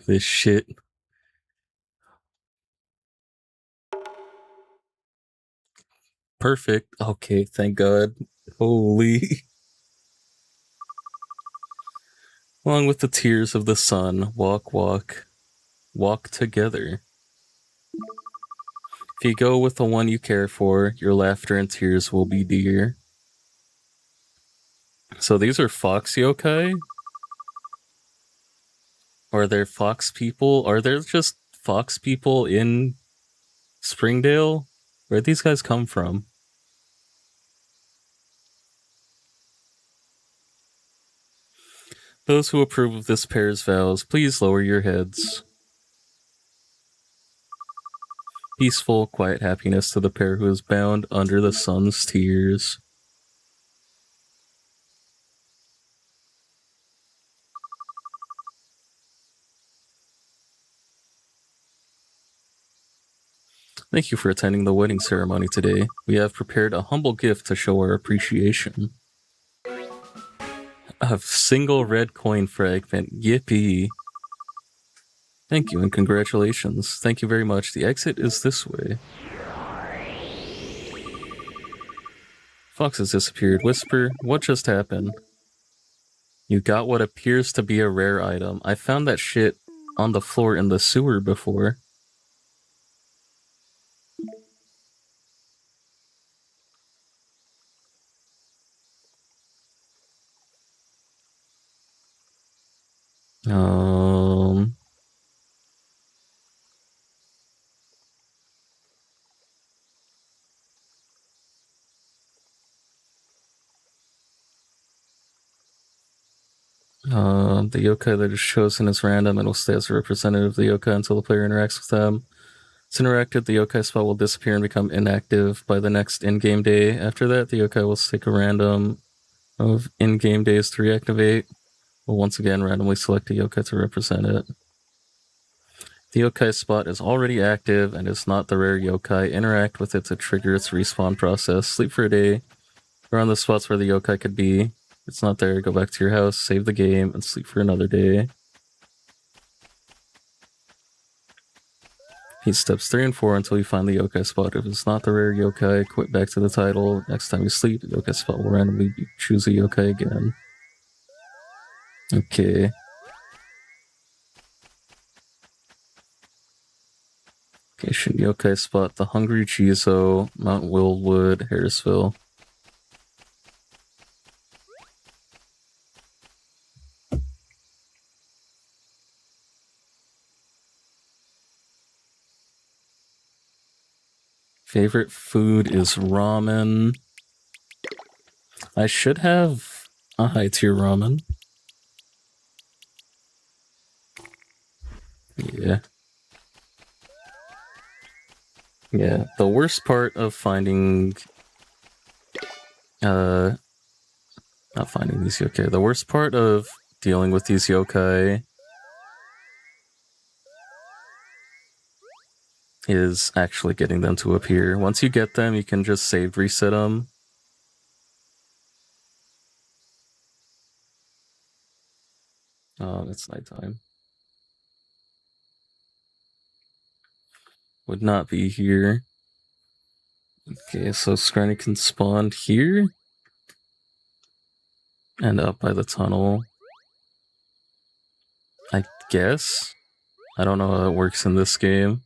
This shit. Perfect. Okay, thank God. Holy. Along with the tears of the sun, walk, walk, walk together. If you go with the one you care for, your laughter and tears will be dear. So these are fox yokai? Are there fox people? Are there just fox people in Springdale? Where'd these guys come from? Those who approve of this pair's vows, please lower your heads. Peaceful, quiet happiness to the pair who is bound under the sun's tears. Thank you for attending the wedding ceremony today. We have prepared a humble gift to show our appreciation. A single red coin fragment. Yippee. Thank you and congratulations. Thank you very much. The exit is this way. Fox has disappeared. Whisper, what just happened? You got what appears to be a rare item. I found that shit on the floor in the sewer before. The yokai that is chosen is random and will stay as a representative of the yokai until the player interacts with them. It's interacted, the yokai spot will disappear and become inactive by the next in-game day. After that, the yokai will stick a random of in-game days to reactivate. We'll once again randomly select a yokai to represent it. The yokai spot is already active and is not the rare yokai. Interact with it to trigger its respawn process. Sleep for a day. Around the spots where the yokai could be. If it's not there, go back to your house, save the game, and sleep for another day. He steps 3 and 4 until you find the yokai spot. If it's not the rare yokai, quit back to the title. Next time you sleep, the yokai spot will randomly choose a yokai again. Okay. Location yokai spot, the Hungry Chizo, Mount Willwood, Harrisville. Favorite food is ramen. I should have a high tier ramen. Yeah. Yeah, the worst part of finding... not finding these yokai. The worst part of dealing with these yokai is actually getting them to appear. Once you get them, you can just save reset them. Oh, it's nighttime. Would not be here. Okay, so Skranny can spawn here. And up by the tunnel. I guess? I don't know how it works in this game.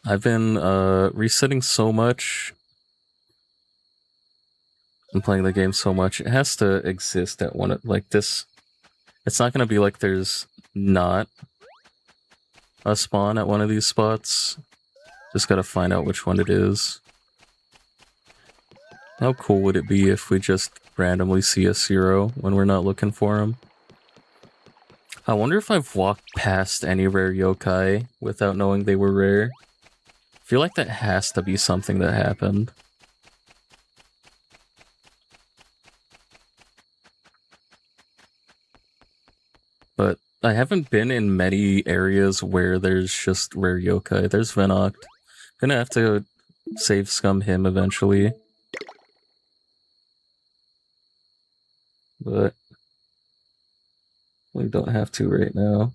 I've been resetting so much and playing the game so much. It has to exist at one like this. It's not gonna be like there's not a spawn at one of these spots. Just gotta find out which one it is. How cool would it be if we just randomly see a Zero when we're not looking for him? I wonder if I've walked past any rare yokai without knowing they were rare. I feel like that has to be something that happened. But I haven't been in many areas where there's just rare yokai. There's Venoct. Gonna have to save scum him eventually. But we don't have to right now.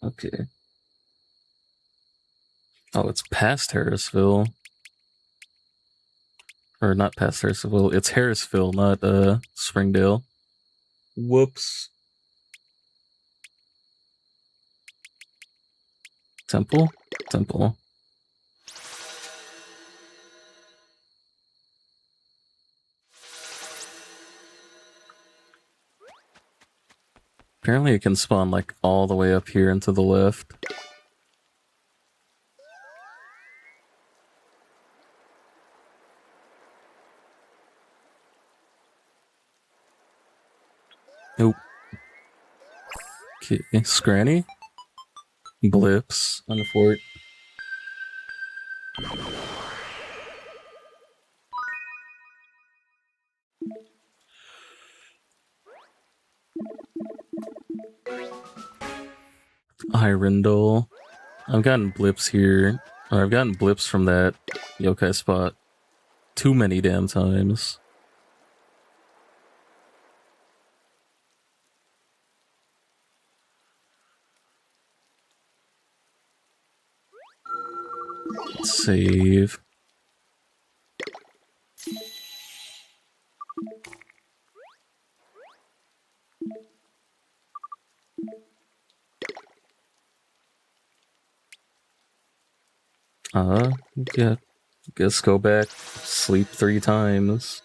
Okay. Oh, it's past Harrisville. Or not past Harrisville, it's Harrisville, not Springdale. Whoops. Temple? Temple. Apparently it can spawn like all the way up here and to the left. Nope. Okay, Skranny? Blips on the fort. Hyrindle. I've gotten blips here. Or I've gotten blips from that yokai spot too many damn times. Save. Yeah. Guess go back, sleep 3 times.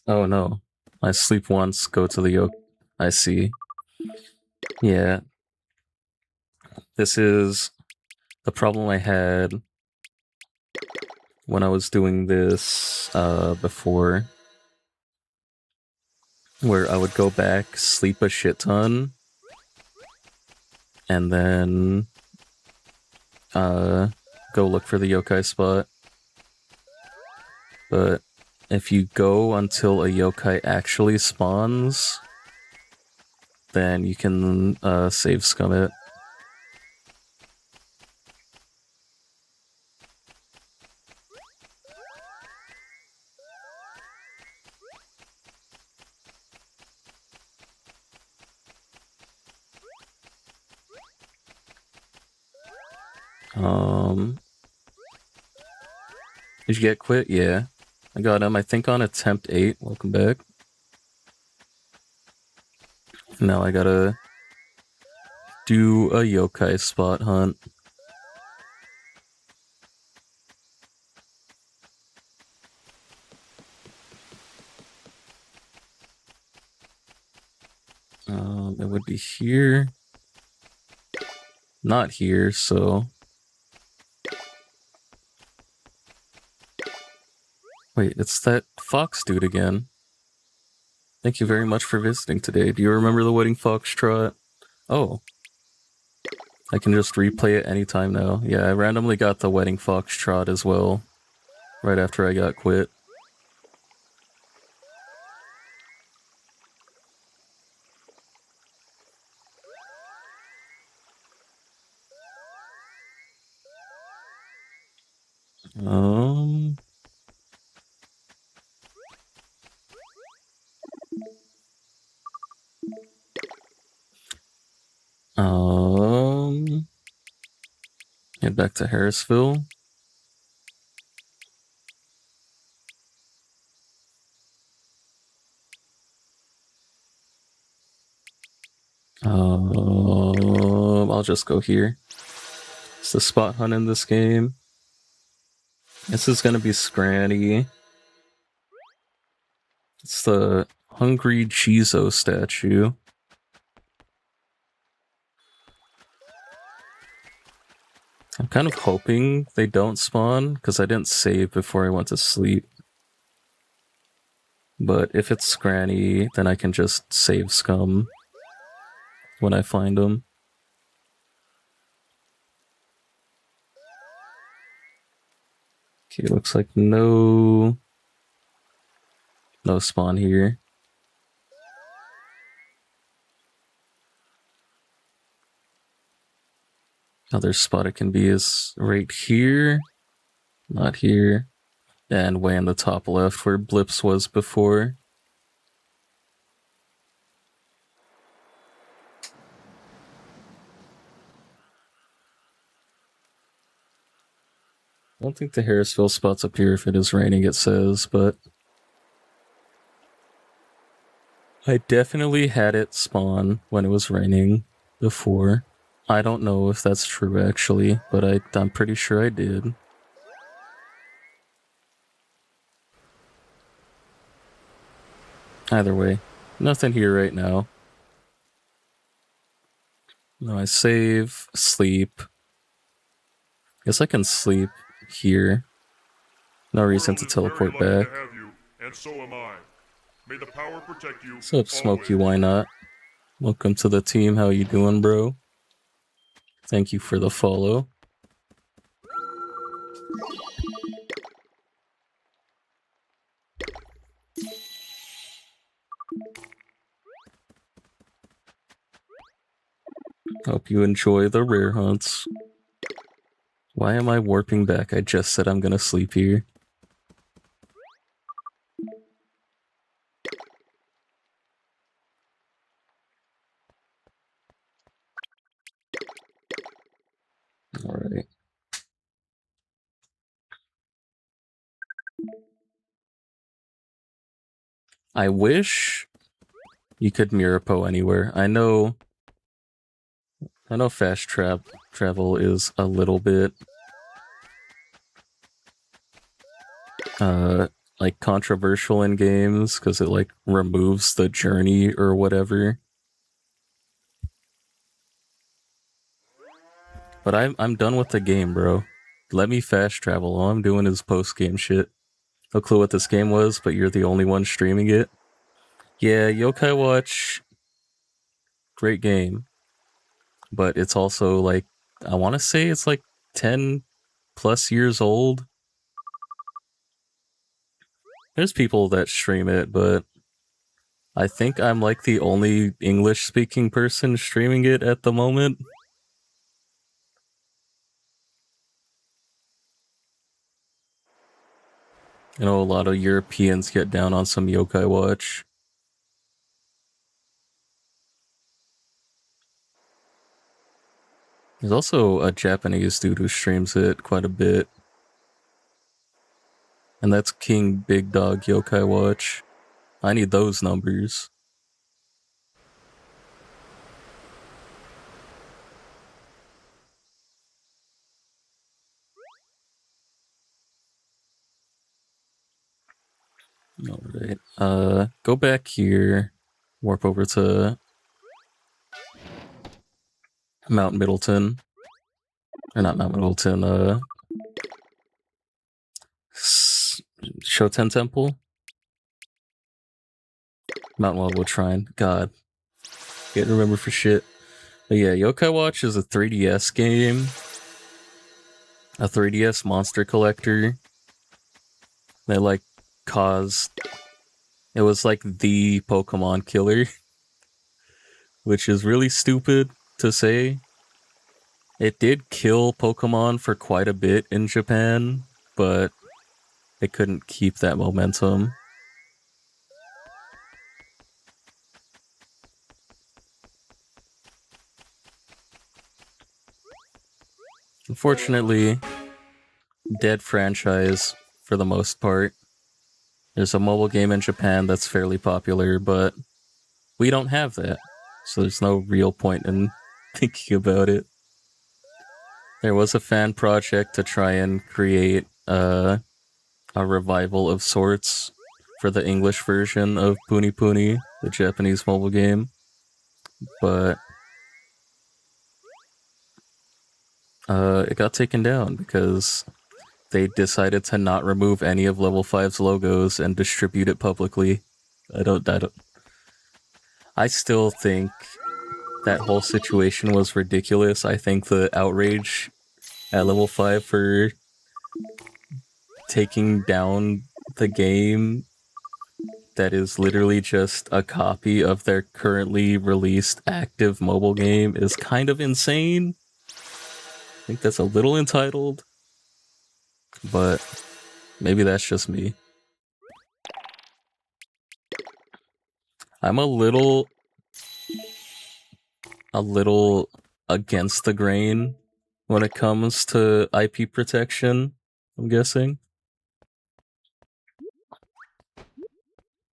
Oh no. I sleep once, go to the yoke. I see. Yeah. This is the problem I had when I was doing this before. Where I would go back, sleep a shit ton, and then go look for the yokai spot. But if you go until a yokai actually spawns, then you can save scum it. Did you get quit? Yeah. I got him, I think, on attempt 8. Welcome back. Now I gotta do a yokai spot hunt. It would be here. Not here, so... Wait, it's that fox dude again. Thank you very much for visiting today. Do you remember the wedding foxtrot? Oh. I can just replay it anytime now. Yeah, I randomly got the wedding foxtrot as well, right after I got quit. Um... Head back to Harrisville. I'll just go here. It's the spot hunt in this game. This is gonna be Skranny. It's the Hungry Chizo statue. I'm kind of hoping they don't spawn, because I didn't save before I went to sleep. But if it's Skranny, then I can just save scum when I find them. Okay, looks like no spawn here. Other spot it can be is right here. Not here. And way in the top left where Blips was before. I don't think the Harrisville spot's up here if it is raining, it says, but I definitely had it spawn when it was raining before. I don't know if that's true actually, but I'm pretty sure I did. Either way, nothing here right now. No, I save, sleep. Guess I can sleep here. No reason to teleport back. To have you, and so am I. May the power protect you. What's up, Smokey? Why not? Welcome to the team. How you doing, bro? Thank you for the follow. Hope you enjoy the rare hunts. Why am I warping back? I just said I'm gonna sleep here. Alright. I wish you could Mirapo anywhere. I know fast travel is a little bit like controversial in games because it like removes the journey or whatever. But I'm done with the game, bro. Let me fast travel. All I'm doing is post game shit. No clue what this game was, but you're the only one streaming it. Yeah, Yokai Watch, great game. But it's also like, I want to say it's like 10 plus years old. There's people that stream it, but I think I'm like the only English speaking person streaming it at the moment. You know, a lot of Europeans get down on some Yokai Watch. There's also a Japanese dude who streams it quite a bit. And that's King Big Dog Yokai Watch. I need those numbers. Alright. Go back here. Warp over to Mount Middleton. Or not Mount Middleton, Shoten Temple? Mount Wildwood Shrine. God. Can't remember for shit. But yeah, Yokai Watch is a 3DS game. A 3DS monster collector. That like caused... It was like the Pokemon killer. Which is really stupid to say. It did kill Pokemon for quite a bit in Japan, but it couldn't keep that momentum. Unfortunately, dead franchise for the most part. There's a mobile game in Japan that's fairly popular, but we don't have that. So there's no real point in thinking about it. There was a fan project to try and create a revival of sorts for the English version of Puni Puni, the Japanese mobile game. But it got taken down because they decided to not remove any of Level 5's logos and distribute it publicly. I still think that whole situation was ridiculous. I think the outrage at Level 5 for taking down the game that is literally just a copy of their currently released active mobile game is kind of insane. I think that's a little entitled, but Maybe that's just me. I'm a little against the grain when it comes to IP protection, I'm guessing.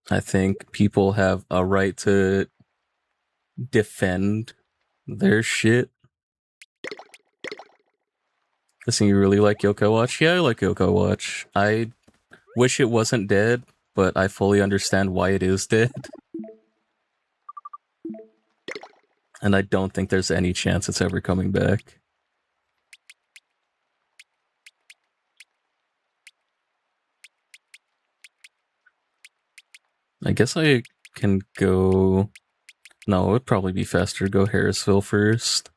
I think people have a right to defend their shit. Listen, you really like Yoko Watch? Yeah, I like Yoko Watch. I wish it wasn't dead, but I fully understand why it is dead. And I don't think there's any chance it's ever coming back. I guess I can go... No, it would probably be faster to go Harrisville first.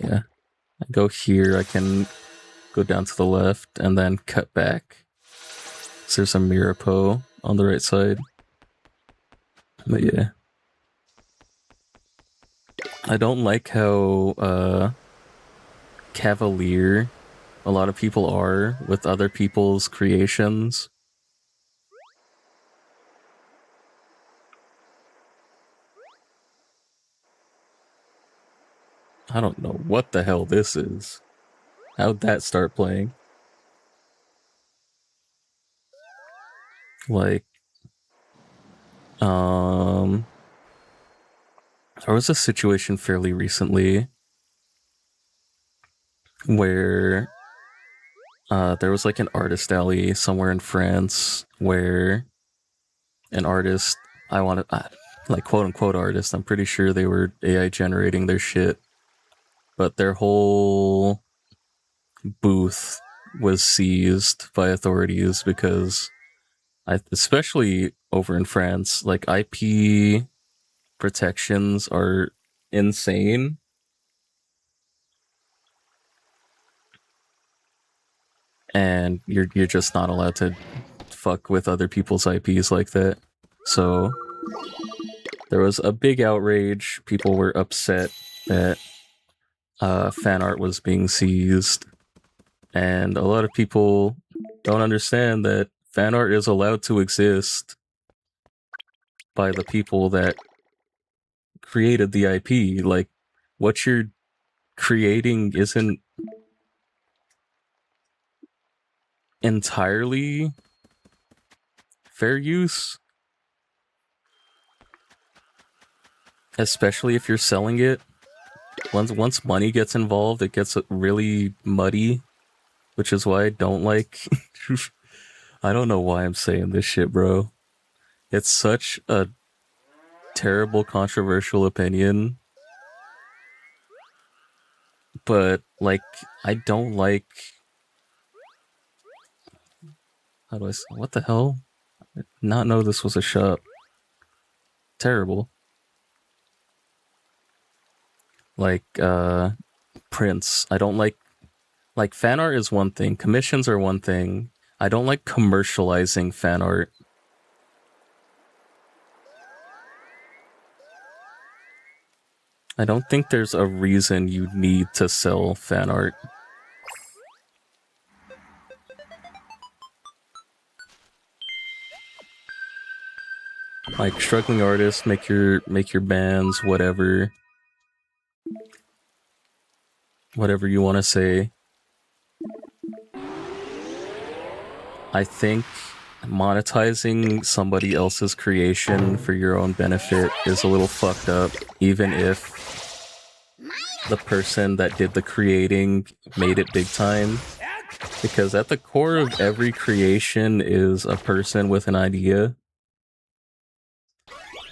Yeah. I go here, I can go down to the left, and then cut back. So there's a Mirapo on the right side. But yeah. I don't like how cavalier a lot of people are with other people's creations. I don't know what the hell this is. How'd that start playing? Like, there was a situation fairly recently where there was like an artist alley somewhere in France where an artist, like quote unquote artist, I'm pretty sure they were AI generating their shit, but their whole booth was seized by authorities because especially over in France, like IP protections are insane. And you're just not allowed to fuck with other people's IPs like that. So there was a big outrage. People were upset that fan art was being seized. And a lot of people don't understand that fan art is allowed to exist by the people that created the IP. Like, what you're creating isn't entirely fair use, especially if you're selling it. Once money gets involved, it gets really muddy, which is why I don't like... I don't know why I'm saying this shit, bro. It's such a terrible, controversial opinion, but, like, I don't like... How do I say... What the hell? I did not know this was a shop. Terrible. Like, prints. I don't like... Like, fan art is one thing. Commissions are one thing. I don't like commercializing fan art. I don't think there's a reason you need to sell fan art. Like, struggling artists, make your bands, whatever you want to say. I think monetizing somebody else's creation for your own benefit is a little fucked up, even if the person that did the creating made it big time. Because at the core of every creation is a person with an idea.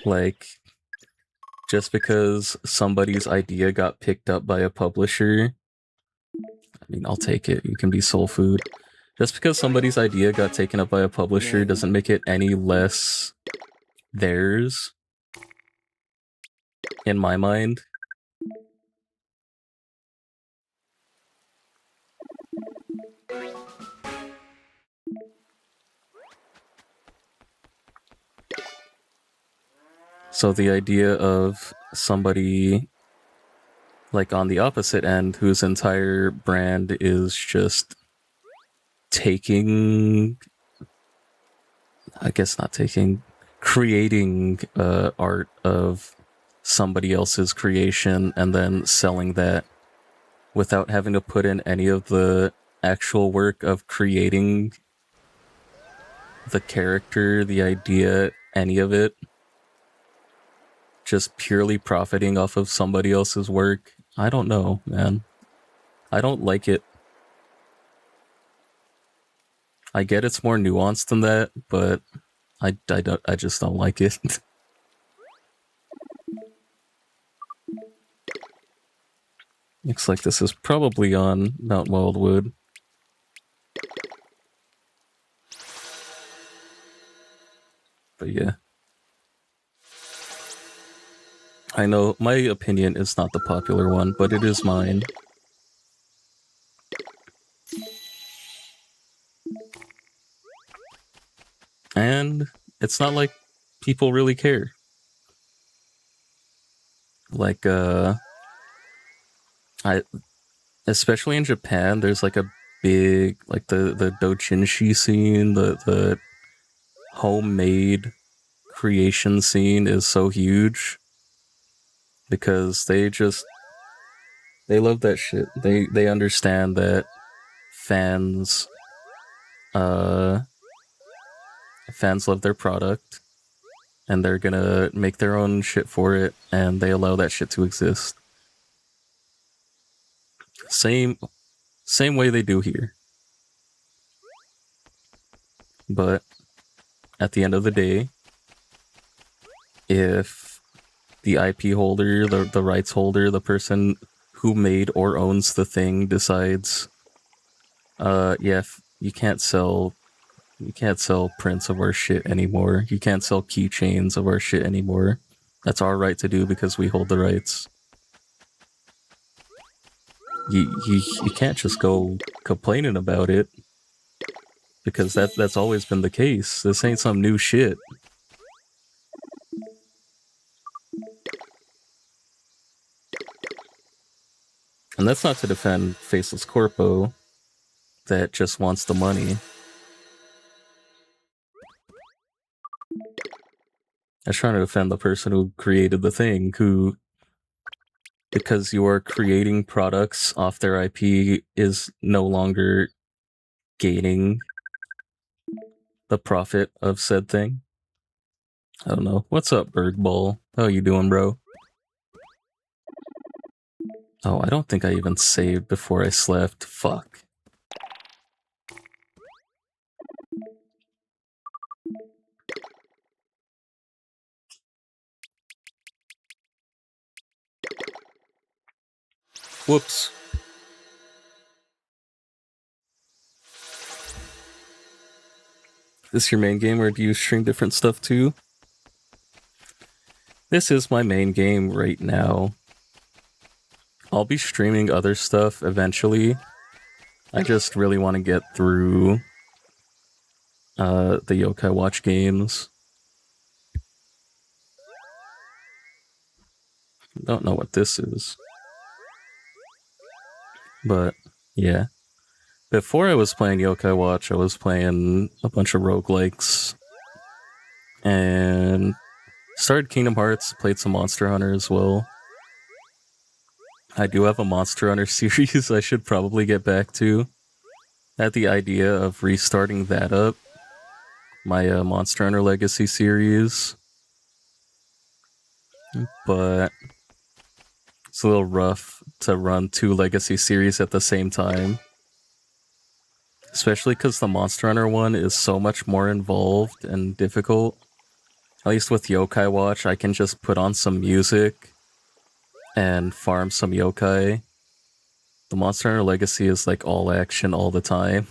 Like, just because somebody's idea got picked up by a publisher, I mean, I'll take it. You can be soul food. Just because somebody's idea got taken up by a publisher doesn't make it any less theirs, in my mind. So the idea of somebody, like, on the opposite end, whose entire brand is just taking, I guess not taking, creating art of somebody else's creation and then selling that without having to put in any of the actual work of creating the character, the idea, any of it. Just purely profiting off of somebody else's work. I don't know, man. I don't like it. I get it's more nuanced than that, but I just don't like it. Looks like this is probably on Mount Wildwood. But yeah. I know my opinion is not the popular one, but it is mine. And it's not like people really care. Like, especially in Japan, there's like a big, like the doujinshi scene, the homemade creation scene is so huge because they love that shit. They understand that fans fans love their product and they're gonna make their own shit for it, and they allow that shit to exist. Same way they do here. But at the end of the day, if the IP holder, the rights holder, the person who made or owns the thing decides, yeah, you can't sell prints of our shit anymore. You can't sell keychains of our shit anymore. That's our right to do because we hold the rights. You can't just go complaining about it because that's always been the case. This ain't some new shit. And that's not to defend Faceless Corpo that just wants the money. I was trying to defend the person who created the thing, who, because you are creating products off their IP, is no longer gaining the profit of said thing. I don't know. What's up, Bergball? How you doing, bro? Oh, I don't think I even saved before I slept. Fuck. Whoops. This your main game, or do you stream different stuff too? This is my main game right now. I'll be streaming other stuff eventually. I just really want to get through the Yokai Watch games. Don't know what this is. But, yeah. Before I was playing Yokai Watch, I was playing a bunch of roguelikes. And started Kingdom Hearts, played some Monster Hunter as well. I do have a Monster Hunter series I should probably get back to. I had the idea of restarting that up. My Monster Hunter Legacy series. But it's a little rough to run 2 Legacy series at the same time. Especially because the Monster Hunter one is so much more involved and difficult. At least with Yokai Watch, I can just put on some music and farm some yokai. The Monster Hunter Legacy is like all action all the time.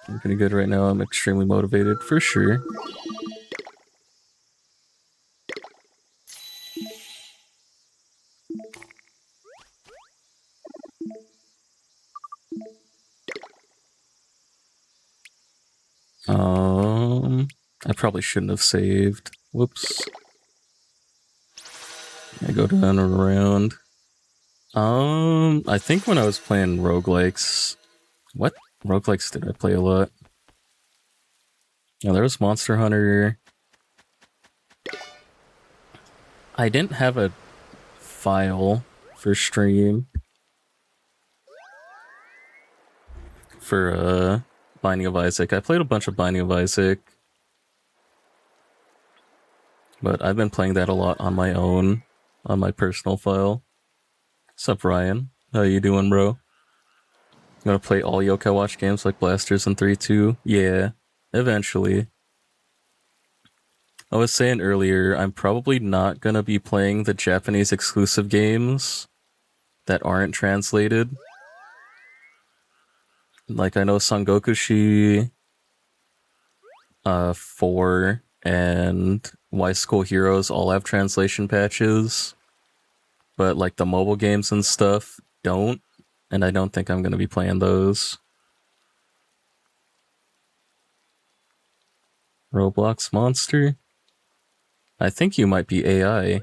I'm pretty good right now. I'm extremely motivated, for sure. I probably shouldn't have saved. Whoops. I go down and around. I think when I was playing roguelikes, what roguelikes did I play a lot? Yeah, there was Monster Hunter. I didn't have a file for stream for Binding of Isaac. I played a bunch of Binding of Isaac, but I've been playing that a lot on my own, on my personal file. What's up, Ryan? How you doing, bro? You gonna play all Yokai Watch games like Blasters and 3-2? Yeah, eventually. I was saying earlier, I'm probably not gonna be playing the Japanese exclusive games that aren't translated. Like, I know Sangokushi 4 and Y School Heroes all have translation patches, but like the mobile games and stuff don't, and I don't think I'm gonna be playing those. Roblox monster? I think you might be AI.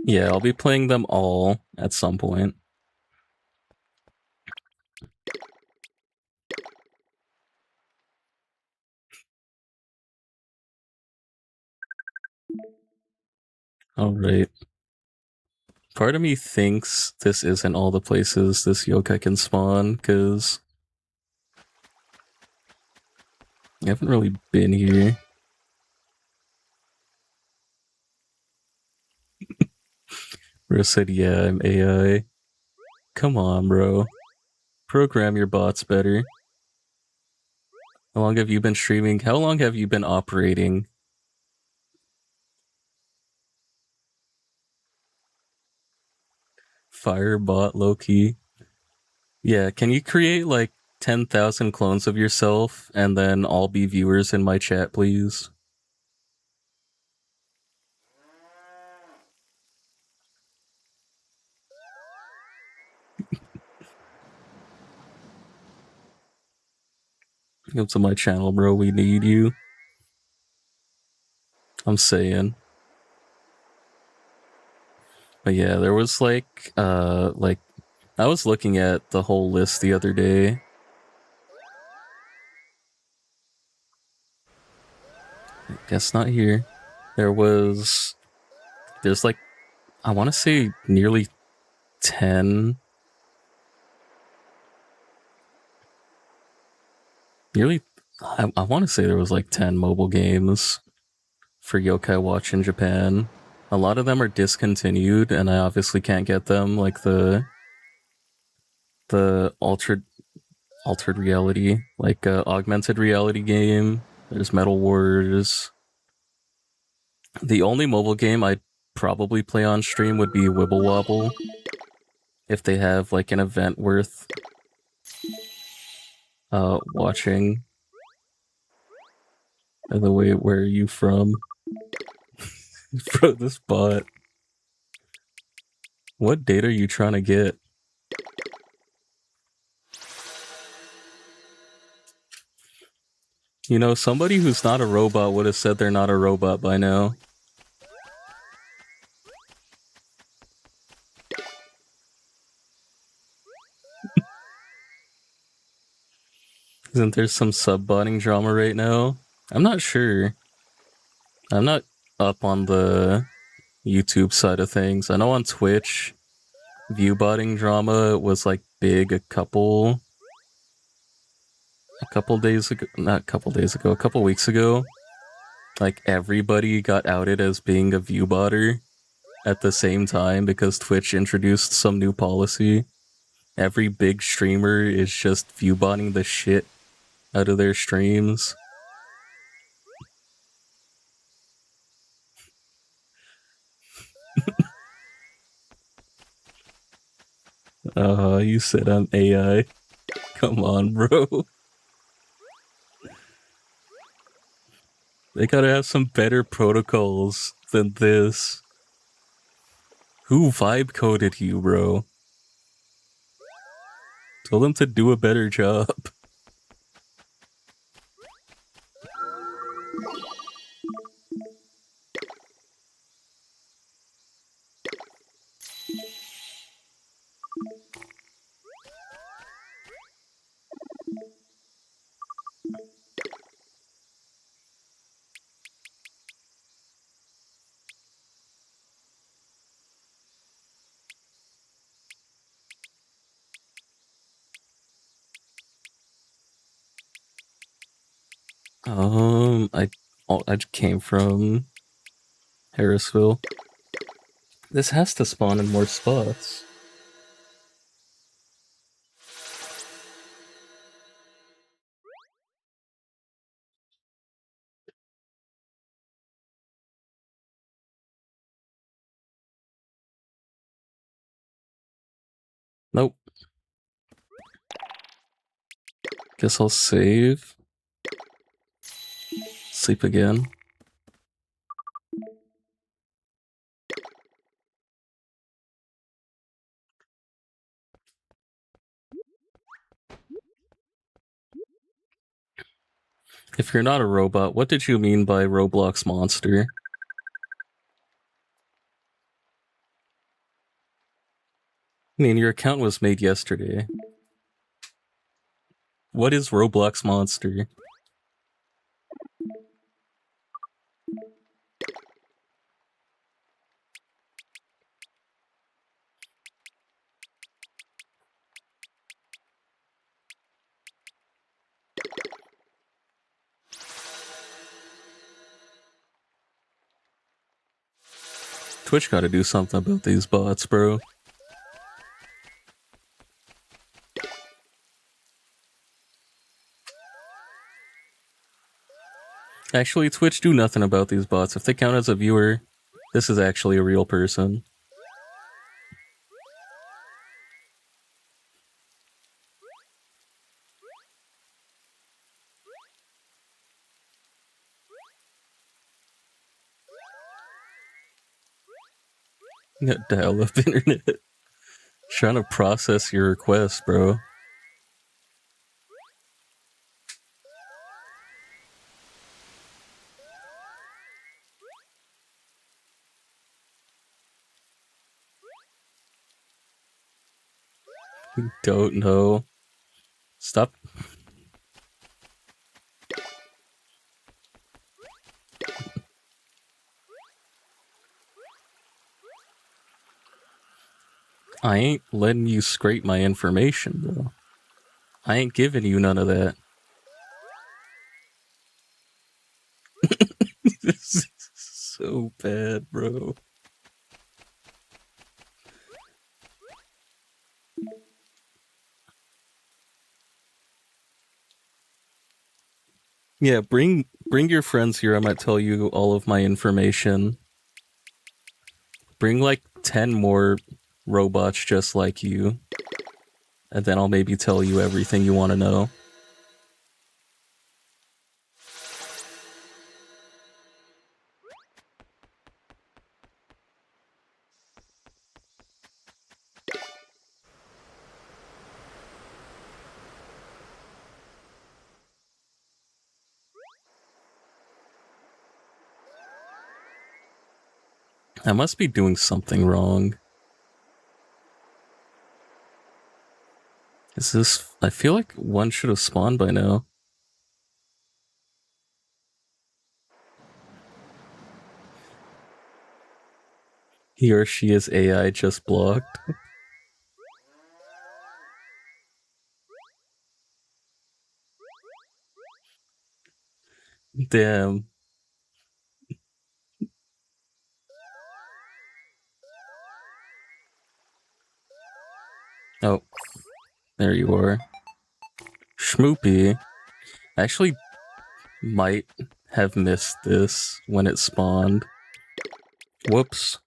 Yeah, I'll be playing them all at some point. Alright. Part of me thinks this isn't all the places this yokai can spawn, because I haven't really been here. Bro said, yeah, I'm AI. Come on, bro. Program your bots better. How long have you been streaming? How long have you been operating? Firebot Loki. Yeah, can you create like 10,000 clones of yourself and then all be viewers in my chat, please? Come to my channel, bro. We need you. I'm saying. But yeah, there was like I was looking at the whole list the other day. I guess not here. There's like, I want to say nearly 10. I want to say there was like 10 mobile games for Yokai Watch in Japan. A lot of them are discontinued, and I obviously can't get them, like the altered reality, like augmented reality game. There's Metal Wars. The only mobile game I'd probably play on stream would be Wibble Wobble, if they have like an event worth watching. By the way, where are you from? Bro, this bot. What date are you trying to get? You know, somebody who's not a robot would have said they're not a robot by now. Isn't there some sub-botting drama right now? I'm not sure. I'm not up on the YouTube side of things. I know on Twitch, view-botting drama was like big a couple days ago. Not a couple days ago, a couple weeks ago. Like everybody got outed as being a view-botter at the same time because Twitch introduced some new policy. Every big streamer is just view-botting the shit out of their streams. You said I'm AI. Come on, bro. They gotta have some better protocols than this. Who vibe coded you, bro? Tell them to do a better job. I came from Harrisville. This has to spawn in more spots. Nope. Guess I'll save. Sleep again. If you're not a robot, what did you mean by Roblox monster? I mean, your account was made yesterday. What is Roblox monster? Twitch gotta do something about these bots, bro. Actually, Twitch do nothing about these bots. If they count as a viewer, this is actually a real person. Dial-up internet. Trying to process your request, bro. Don't know. Stop. I ain't letting you scrape my information, bro. I ain't giving you none of that. This is so bad, bro. Yeah, bring your friends here. I might tell you all of my information. Bring like 10 more robots just like you. And then I'll maybe tell you everything you want to know. I must be doing something wrong. Is this... I feel like one should have spawned by now. He or she is AI just blocked. Damn. Oh, there you are. Schmoopy. I actually might have missed this when it spawned. Whoops.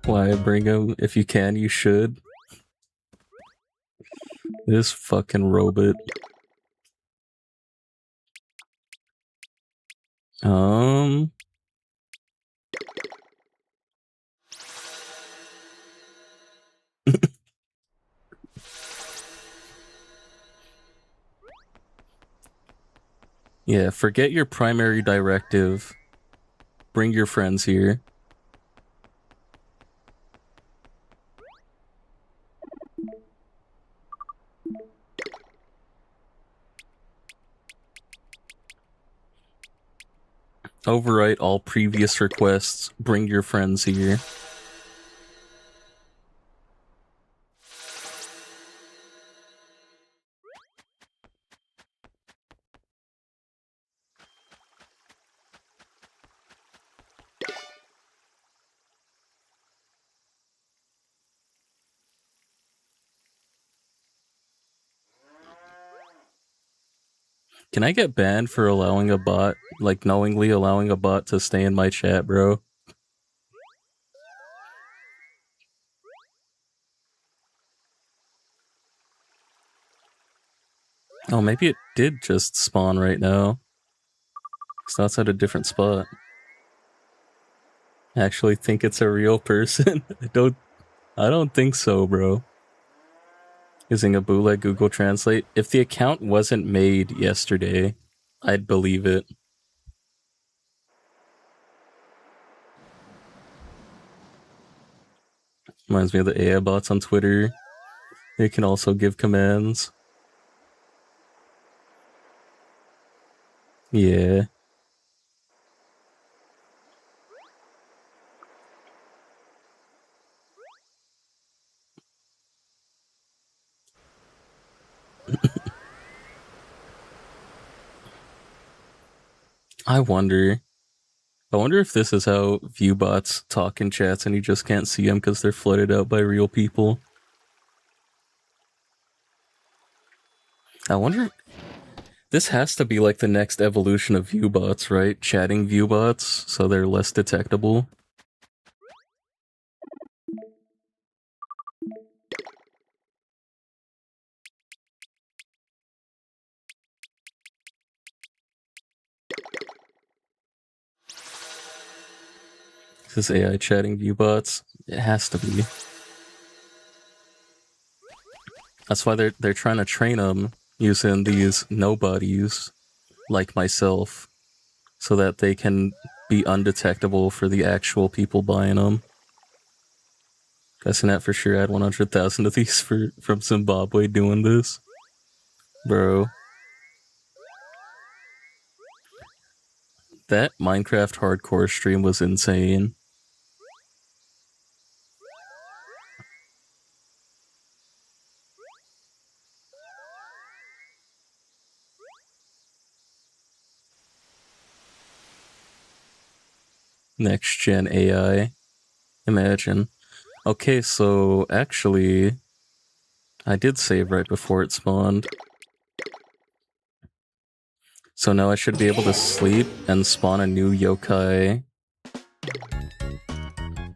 Why I bring him? If you can, you should. This fucking robot. Yeah, forget your primary directive. Bring your friends here. Overwrite all previous requests. Bring your friends here. Can I get banned for allowing a bot, like knowingly allowing a bot to stay in my chat, bro? Oh, maybe it did just spawn right now. So that's at a different spot. I actually think it's a real person. I don't think so, bro. Using a bootleg Google Translate. If the account wasn't made yesterday, I'd believe it. Reminds me of the AI bots on Twitter. They can also give commands. Yeah. I wonder if this is how viewbots talk in chats and you just can't see them because they're flooded out by real people. I wonder... This has to be like the next evolution of viewbots, right? Chatting viewbots, so they're less detectable. This is AI chatting viewbots. It has to be. That's why they're trying to train them using these nobodies like myself, so that they can be undetectable for the actual people buying them. Guessing that for sure had 100,000 of these from Zimbabwe doing this. Bro. That Minecraft hardcore stream was insane. Next gen AI. Imagine. Okay, so actually, I did save right before it spawned. So now I should be able to sleep and spawn a new yokai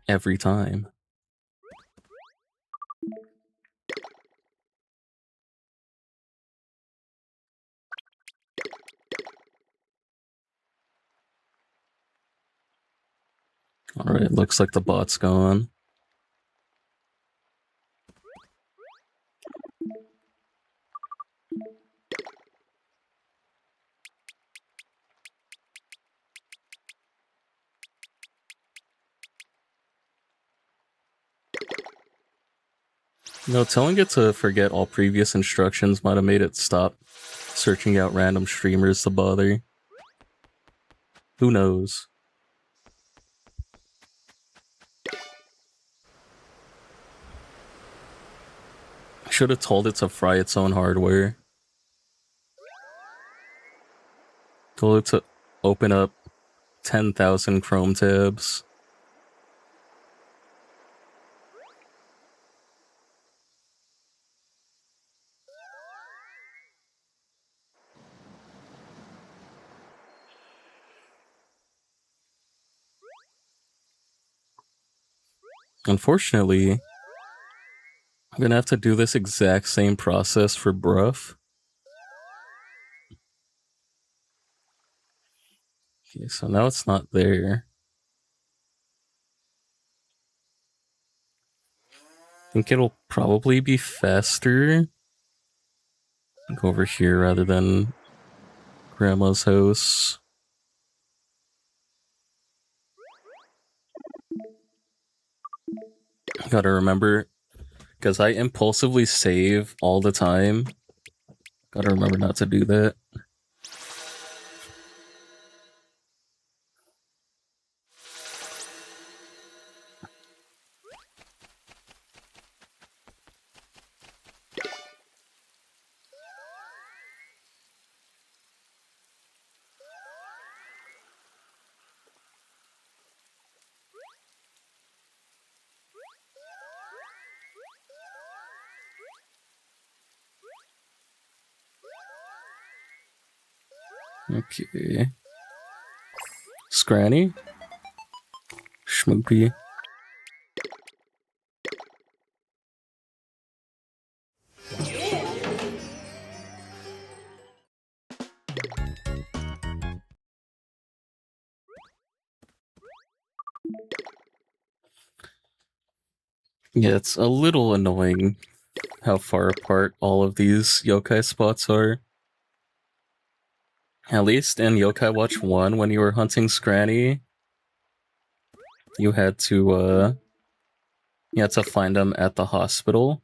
every time. Alright, looks like the bot's gone. No, telling it to forget all previous instructions might have made it stop searching out random streamers to bother. Who knows? Should have told it to fry its own hardware. Told it to open up 10,000 Chrome tabs. Unfortunately, I'm gonna have to do this exact same process for Bruff. Okay, so now it's not there. I think it'll probably be faster. Go over here rather than Grandma's house. Gotta remember, because I impulsively save all the time. Gotta remember not to do that. Okay. Skranny? Schmoopy. Yeah, it's a little annoying how far apart all of these yokai spots are. At least in Yokai Watch 1, when you were hunting Skranny, you had to find them at the hospital.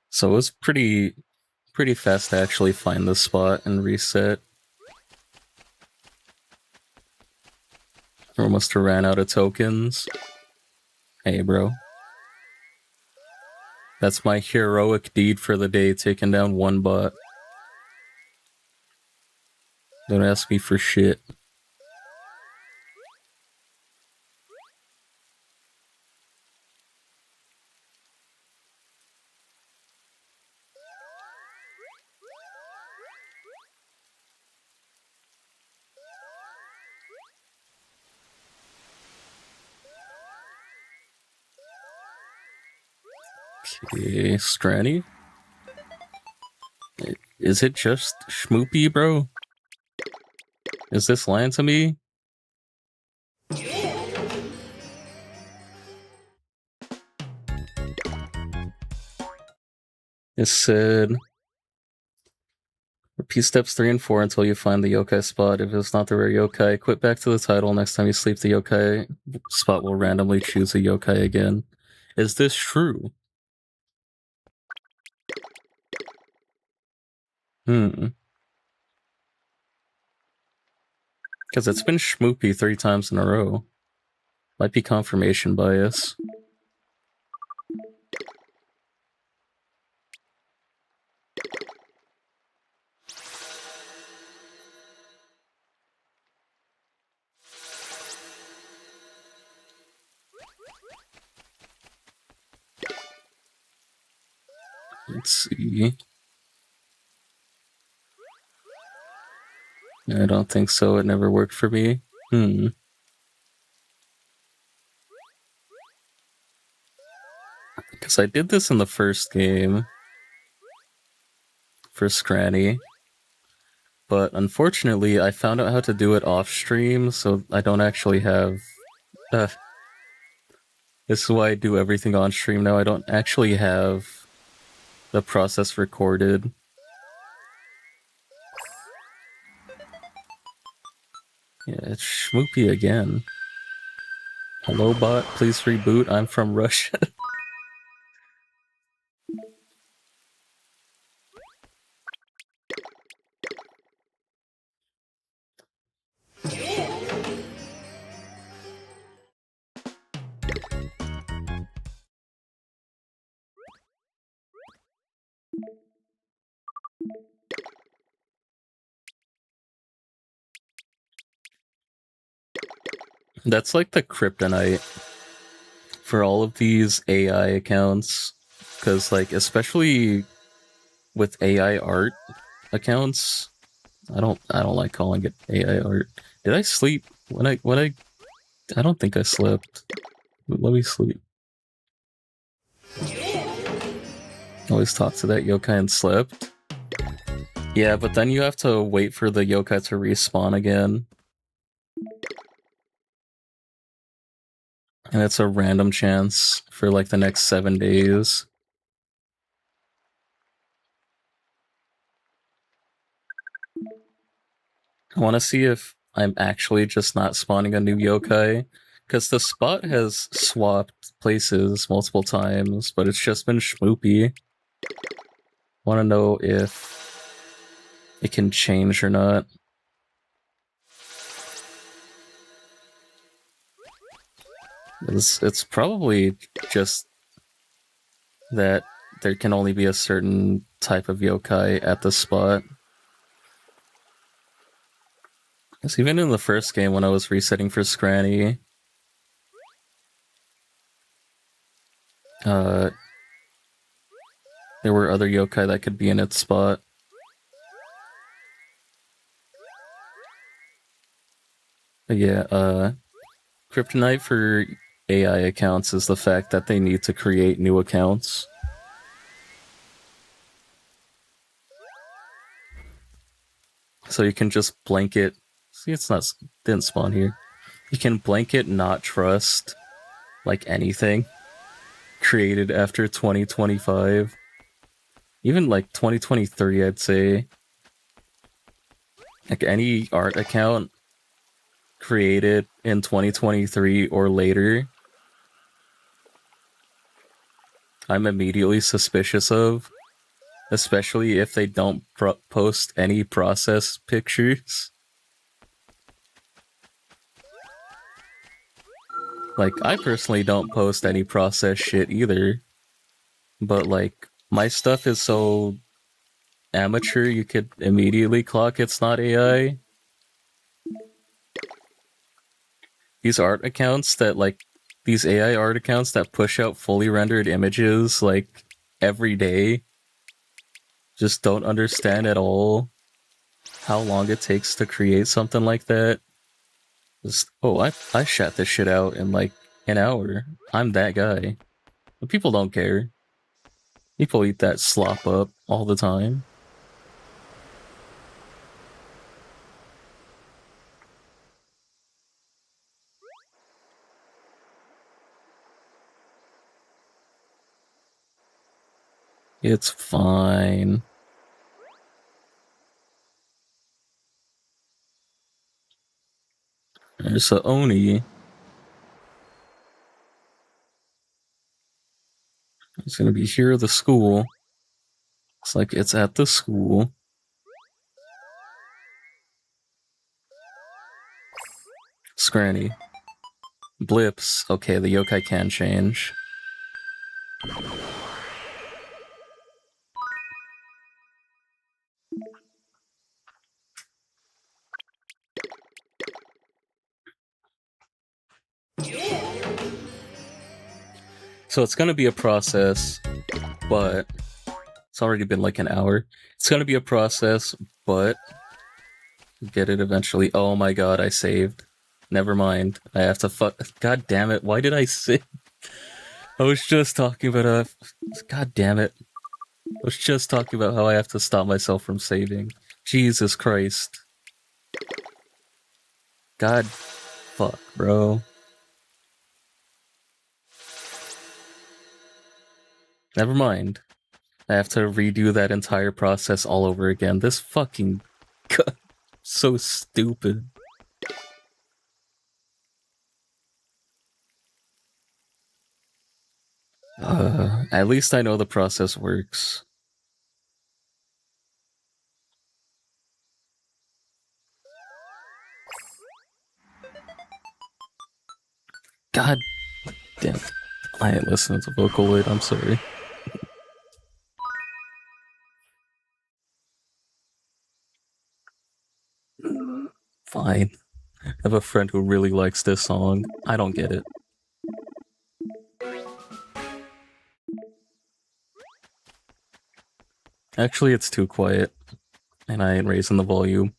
So it was pretty fast to actually find the spot and reset. We must have ran out of tokens. Hey, bro. That's my heroic deed for the day, taking down one bot. Don't ask me for shit. Okay, Skranny? Is it just Schmoopy, bro? Is this lying to me? It said, repeat steps 3 and 4 until you find the yokai spot. If it's not the rare yokai, quit back to the title. Next time you sleep, the yokai spot will randomly choose a yokai again. Is this true? Because it's been Schmoopy 3 times in a row. Might be confirmation bias. Let's see. I don't think so. It never worked for me. Because I did this in the first game for Skranny, but unfortunately I found out how to do it off stream, so I don't actually have... this is why I do everything on stream now. I don't actually have the process recorded. Yeah, it's Schmoopy again. Hello bot, please reboot. I'm from Russia. That's like the kryptonite for all of these AI accounts, because like especially with AI art accounts, I don't like calling it AI art. Did I sleep I don't think I slept. Let me sleep. Always talked to that yokai and slept. Yeah, but then you have to wait for the yokai to respawn again. And it's a random chance for like the next 7 days. I want to see if I'm actually just not spawning a new yokai, because the spot has swapped places multiple times, but it's just been schmoopy. Want to know if it can change or not. It's probably just that there can only be a certain type of yokai at the spot. Because even in the first game when I was resetting for Skranny, there were other yokai that could be in its spot. But yeah, Kryptonite for AI accounts is the fact that they need to create new accounts. So you can just blanket. See, didn't spawn here. You can blanket not trust like anything created after 2025. Even like 2023, I'd say. Like any art account created in 2023 or later, I'm immediately suspicious of, especially if they don't post any process pictures. Like, I personally don't post any process shit either, but like, my stuff is so amateur you could immediately clock it's not AI. These art accounts that like, these AI art accounts that push out fully rendered images like every day just don't understand at all how long it takes to create something like that. Just, oh, I shot this shit out in like an hour. I'm that guy. But people don't care. People eat that slop up all the time. It's fine. There's a Oni. It's gonna be here at the school. Looks like it's at the school. Skranny. Blips. Okay, the yokai can change. So it's gonna be a process, but it's already been like an hour. It's gonna be a process, but get it eventually. Oh my god, I saved. Never mind. I have to fuck. God damn it. Why did I save? I was just talking about God damn it. I was just talking about how I have to stop myself from saving. Jesus Christ. God fuck, bro. Never mind. I have to redo that entire process all over again. This fucking god, so stupid. At least I know the process works. God damn. I ain't listening to Vocaloid, I'm sorry. Fine. I have a friend who really likes this song. I don't get it. Actually, it's too quiet. I And I ain't raising the volume.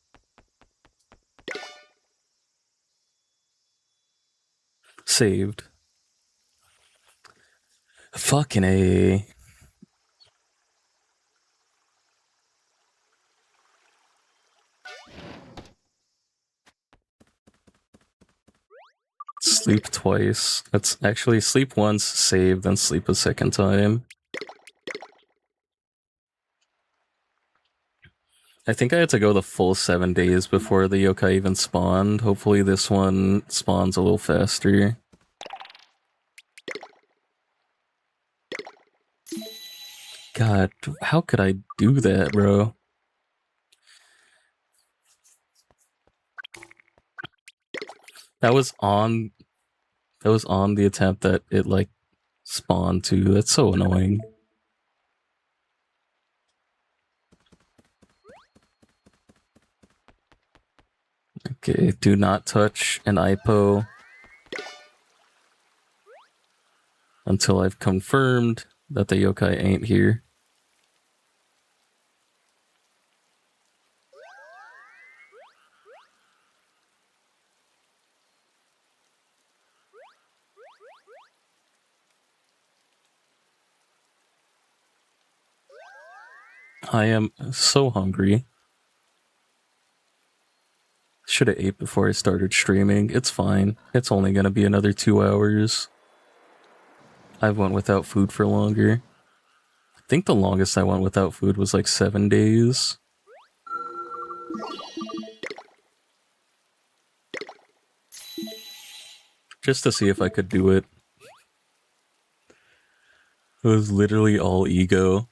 Saved. Fucking A. Sleep twice. That's actually sleep once, save, then sleep a second time. I think I had to go the full 7 days before the yokai even spawned. Hopefully this one spawns a little faster. God, how could I do that, bro? That was on the attempt that it like spawned to. That's so annoying. Okay, do not touch an IPO until I've confirmed that the yokai ain't here. I am so hungry. Should have ate before I started streaming. It's fine. It's only gonna be another 2 hours. I went without food for longer. I think the longest I went without food was like 7 days. Just to see if I could do it. It was literally all ego.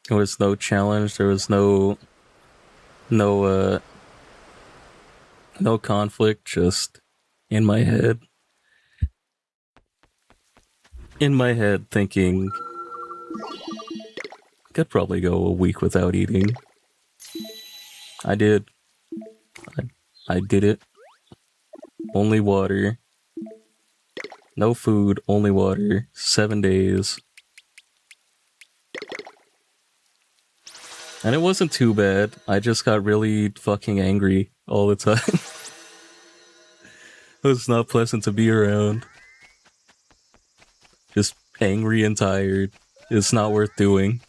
There was no challenge, there was no conflict, just in my head. In my head thinking could probably go a week without eating. I did. I did it. Only water. No food, only water. 7 days. And it wasn't too bad. I just got really fucking angry all the time. It was not pleasant to be around. Just angry and tired. It's not worth doing.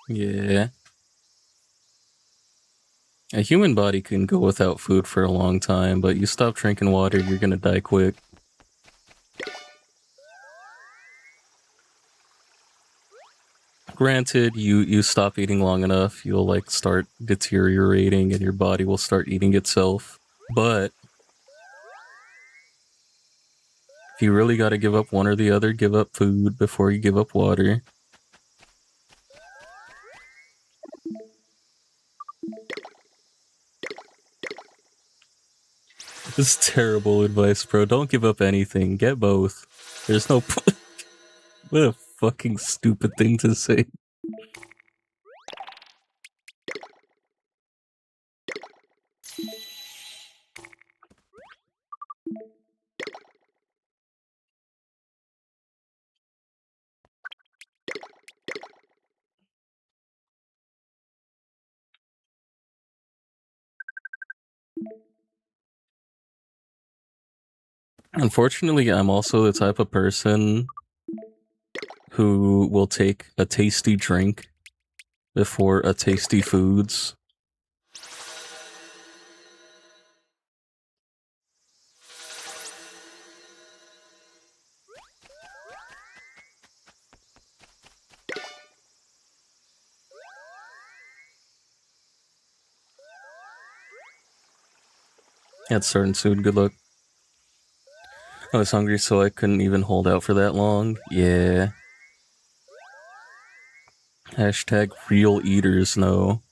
Yeah. A human body can go without food for a long time, but you stop drinking water, you're gonna die quick. Granted, you stop eating long enough, you'll like start deteriorating and your body will start eating itself. But if you really gotta give up one or the other, give up food before you give up water. This is terrible advice, bro. Don't give up anything. Get both. There's no point. What a fucking stupid thing to say. Unfortunately, I'm also the type of person who will take a tasty drink before a tasty foods. It's starting soon. Good luck. I was hungry, so I couldn't even hold out for that long. Yeah. Hashtag real eaters, no.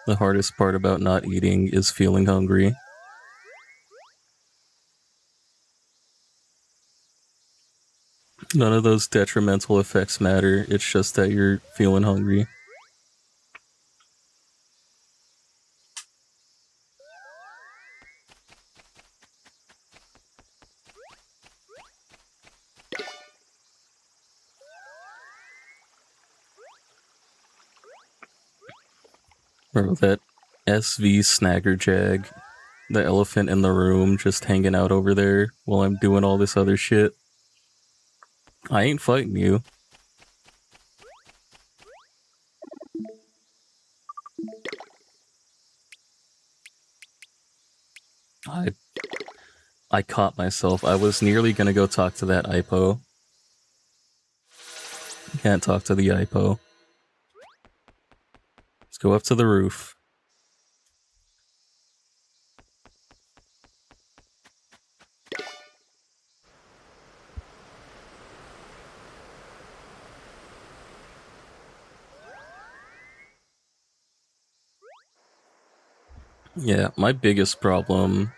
The hardest part about not eating is feeling hungry. None of those detrimental effects matter. It's just that you're feeling hungry. Bro, that SV Snaggerjag, the elephant in the room, just hanging out over there while I'm doing all this other shit. I ain't fighting you. I caught myself. I was nearly gonna go talk to that IPO. Can't talk to the IPO. Let's go up to the roof. Yeah, my biggest problem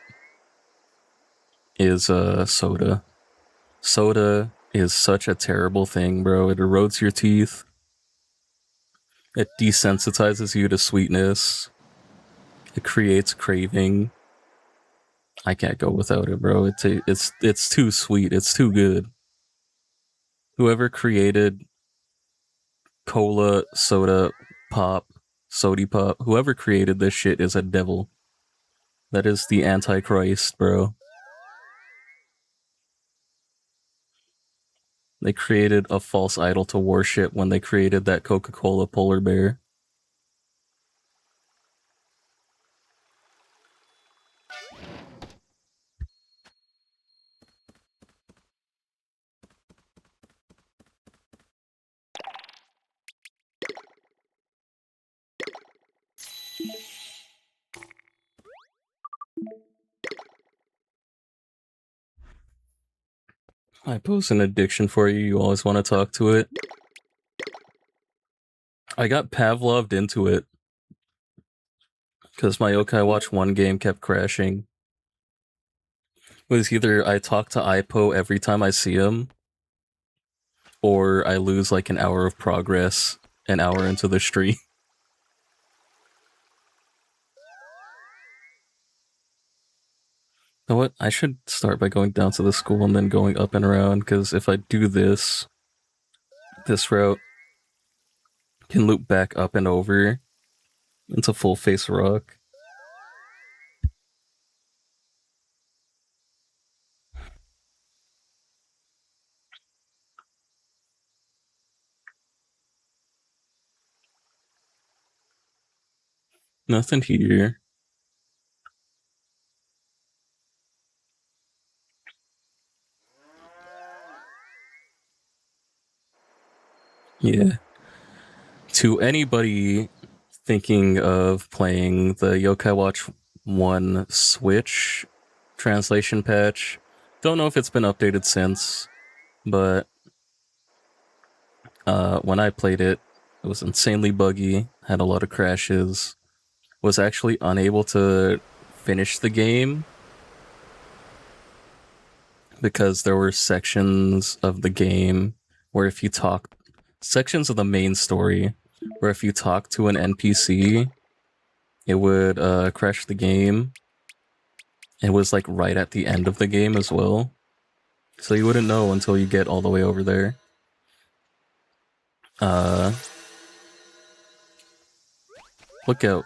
is soda. Soda is such a terrible thing, bro. It erodes your teeth. It desensitizes you to sweetness. It creates craving. I can't go without it, bro. It's too sweet. It's too good. Whoever created cola, soda, pop, sody pop, whoever created this shit is a devil. That is the Antichrist, bro. They created a false idol to worship when they created that Coca-Cola polar bear. I pose an addiction for you. You always want to talk to it. I got Pavloved into it because my Yokai Watch 1 game kept crashing. It was either I talk to IPO every time I see him, or I lose like an hour of progress an hour into the stream. You know what? I should start by going down to the school and then going up and around, because if I do this route can loop back up and over into Full Face Rock. Nothing here. Yeah. To anybody thinking of playing the Yokai Watch 1 Switch translation patch, don't know if it's been updated since, but when I played it, it was insanely buggy, had a lot of crashes, was actually unable to finish the game because there were sections of the game where if you talk, sections of the main story where if you talk to an NPC, it would crash the game. It was like right at the end of the game as well, so you wouldn't know until you get all the way over there. Look out.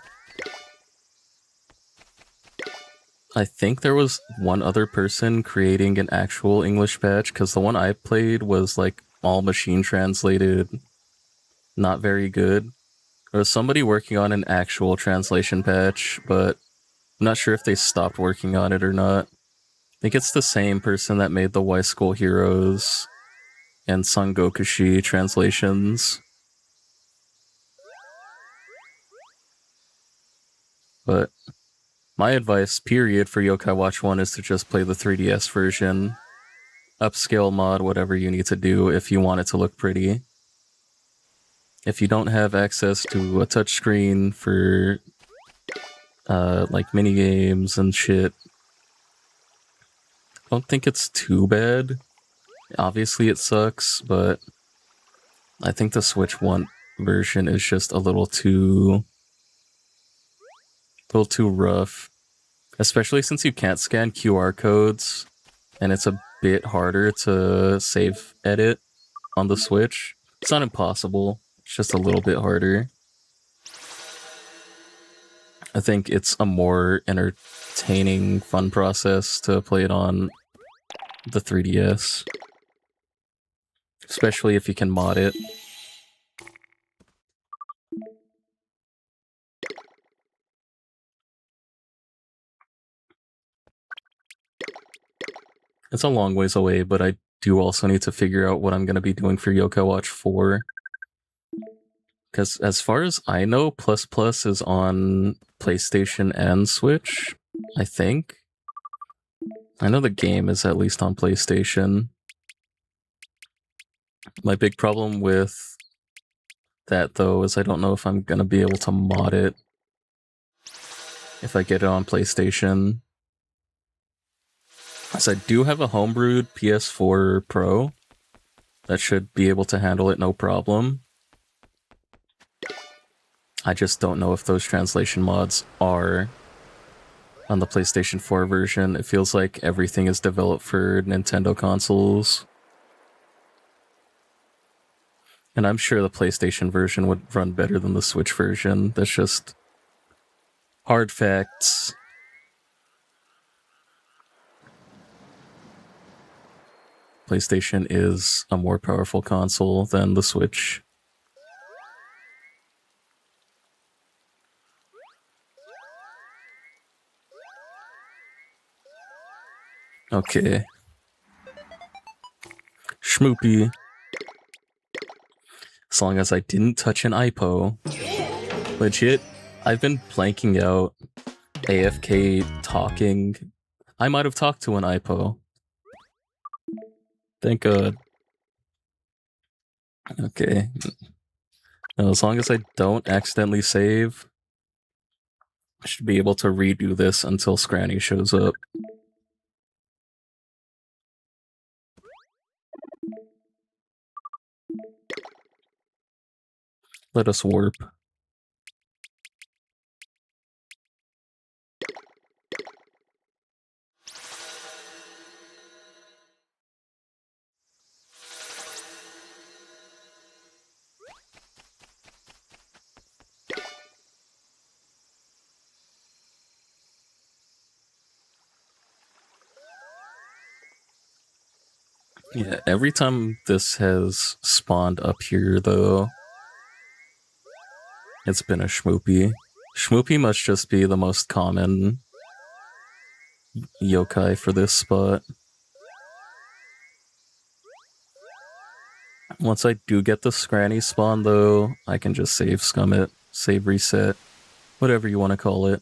I think there was one other person creating an actual English patch, because the one I played was like all machine translated, not very good. There was somebody working on an actual translation patch, but I'm not sure if they stopped working on it or not. I think it's the same person that made the Y School Heroes and Son Gokushi translations. But my advice, period, for Yokai Watch 1 is to just play the 3DS version. Upscale mod, whatever you need to do if you want it to look pretty. If you don't have access to a touchscreen for like mini games and shit, I don't think it's too bad. Obviously it sucks, but I think the Switch 1 version is just a little too rough. Especially since you can't scan QR codes, and it's a bit harder to save edit on the Switch. It's not impossible, it's just a little bit harder. I think it's a more entertaining, fun process to play it on the 3DS. Especially if you can mod it. It's a long ways away, but I do also need to figure out what I'm going to be doing for Yokai Watch 4. Because as far as I know, Plus Plus is on PlayStation and Switch, I think. I know the game is at least on PlayStation. My big problem with that, though, is I don't know if I'm going to be able to mod it if I get it on PlayStation. So I do have a homebrewed PS4 Pro that should be able to handle it no problem. I just don't know if those translation mods are on the PlayStation 4 version. It feels like everything is developed for Nintendo consoles. And I'm sure the PlayStation version would run better than the Switch version. That's just hard facts. PlayStation is a more powerful console than the Switch. Okay. Schmoopy. As long as I didn't touch an IPO. Legit, I've been blanking out AFK talking. I might have talked to an IPO. Thank God. Okay. Now, as long as I don't accidentally save, I should be able to redo this until Skranny shows up. Let us warp. Yeah, every time this has spawned up here, though, it's been a Schmoopy. Schmoopy must just be the most common yokai for this spot. Once I do get the Skranny spawn, though, I can just save scum it, save reset, whatever you want to call it.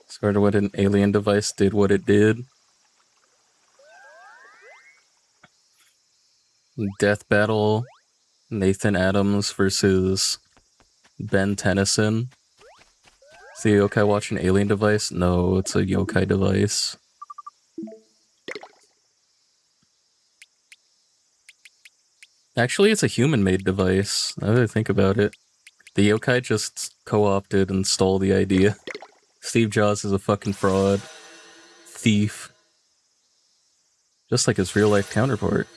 Started when an alien device did what it did. Death Battle, Nathan Adams versus Ben Tennyson. Is the yokai watch an alien device? No, it's a yokai device. Actually, it's a human-made device, now that I think about it. The yokai just co-opted and stole the idea. Steve Jobs is a fucking fraud. Thief. Just like his real-life counterpart.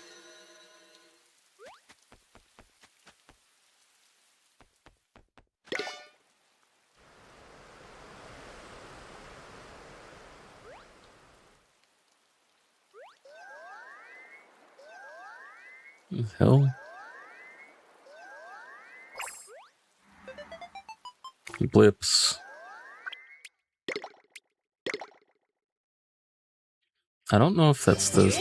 What the hell? Blips. I don't know if that's the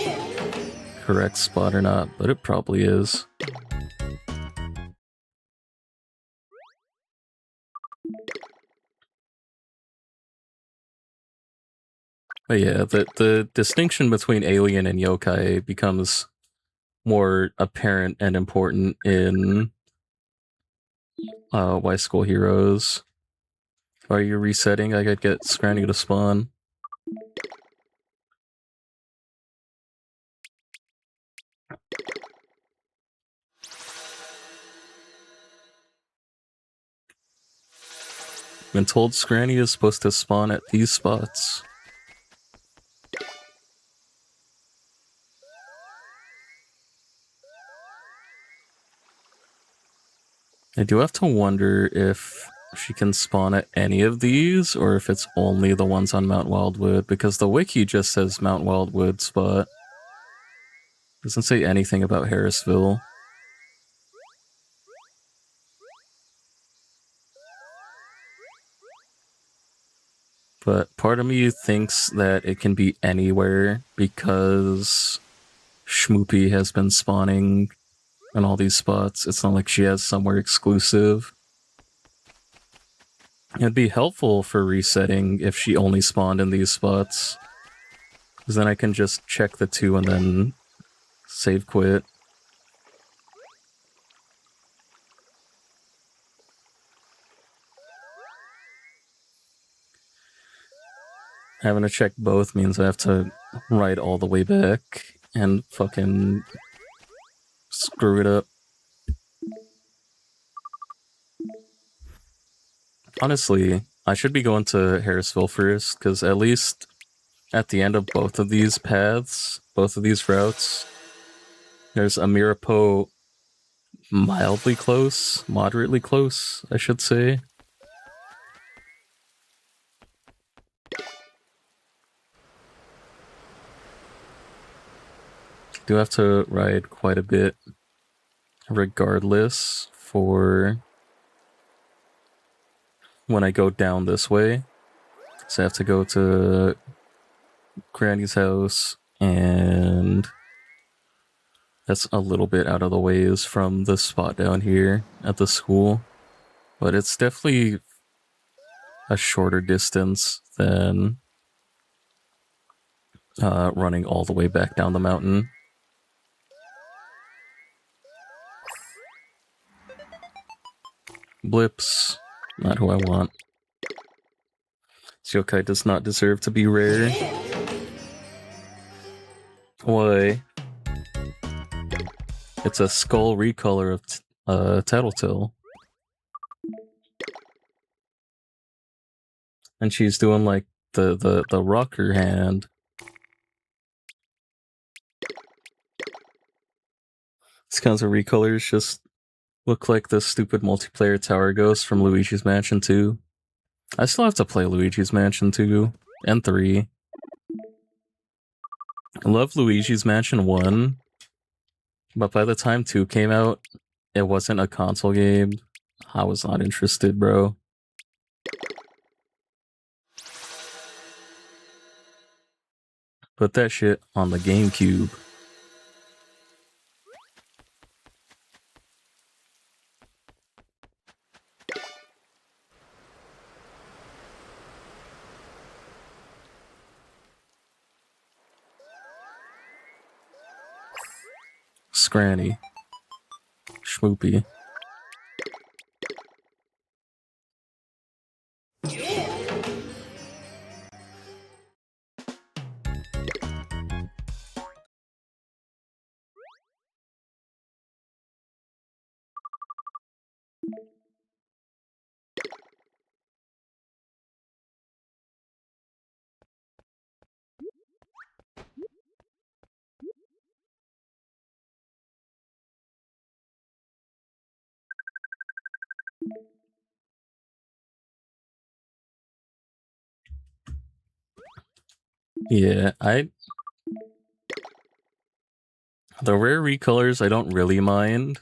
correct spot or not, but it probably is. But yeah, the distinction between alien and yokai becomes more apparent and important in Y School Heroes. Are you resetting? I could get Skranny to spawn. Been told Skranny is supposed to spawn at these spots. I do have to wonder if she can spawn at any of these, or if it's only the ones on Mount Wildwood, because the wiki just says Mount Wildwood spot. Doesn't say anything about Harrisville. But part of me thinks that it can be anywhere, because Schmoopy has been spawning in all these spots. It's not like she has somewhere exclusive. It'd be helpful for resetting if she only spawned in these spots, because then I can just check the two and then save quit. Having to check both means I have to ride all the way back and fucking screw it up. Honestly, I should be going to Harrisville first, because at least at the end of both of these paths, both of these routes, there's a Mirapo mildly close, moderately close, I should say. Do have to ride quite a bit regardless for when I go down this way. So I have to go to Granny's house, and that's a little bit out of the ways from the spot down here at the school. But it's definitely a shorter distance than running all the way back down the mountain. Blips, not who I want. Yokai does not deserve to be rare. Why? It's a skull recolor of Tattletale. And she's doing like the rocker hand. These kinds of recolors just look like the stupid multiplayer tower ghost from Luigi's Mansion 2. I still have to play Luigi's Mansion 2 and 3. I love Luigi's Mansion 1, but by the time 2 came out, it wasn't a console game. I was not interested, bro. Put that shit on the GameCube. Skranny. Schmoopy. Yeah, the rare recolors I don't really mind.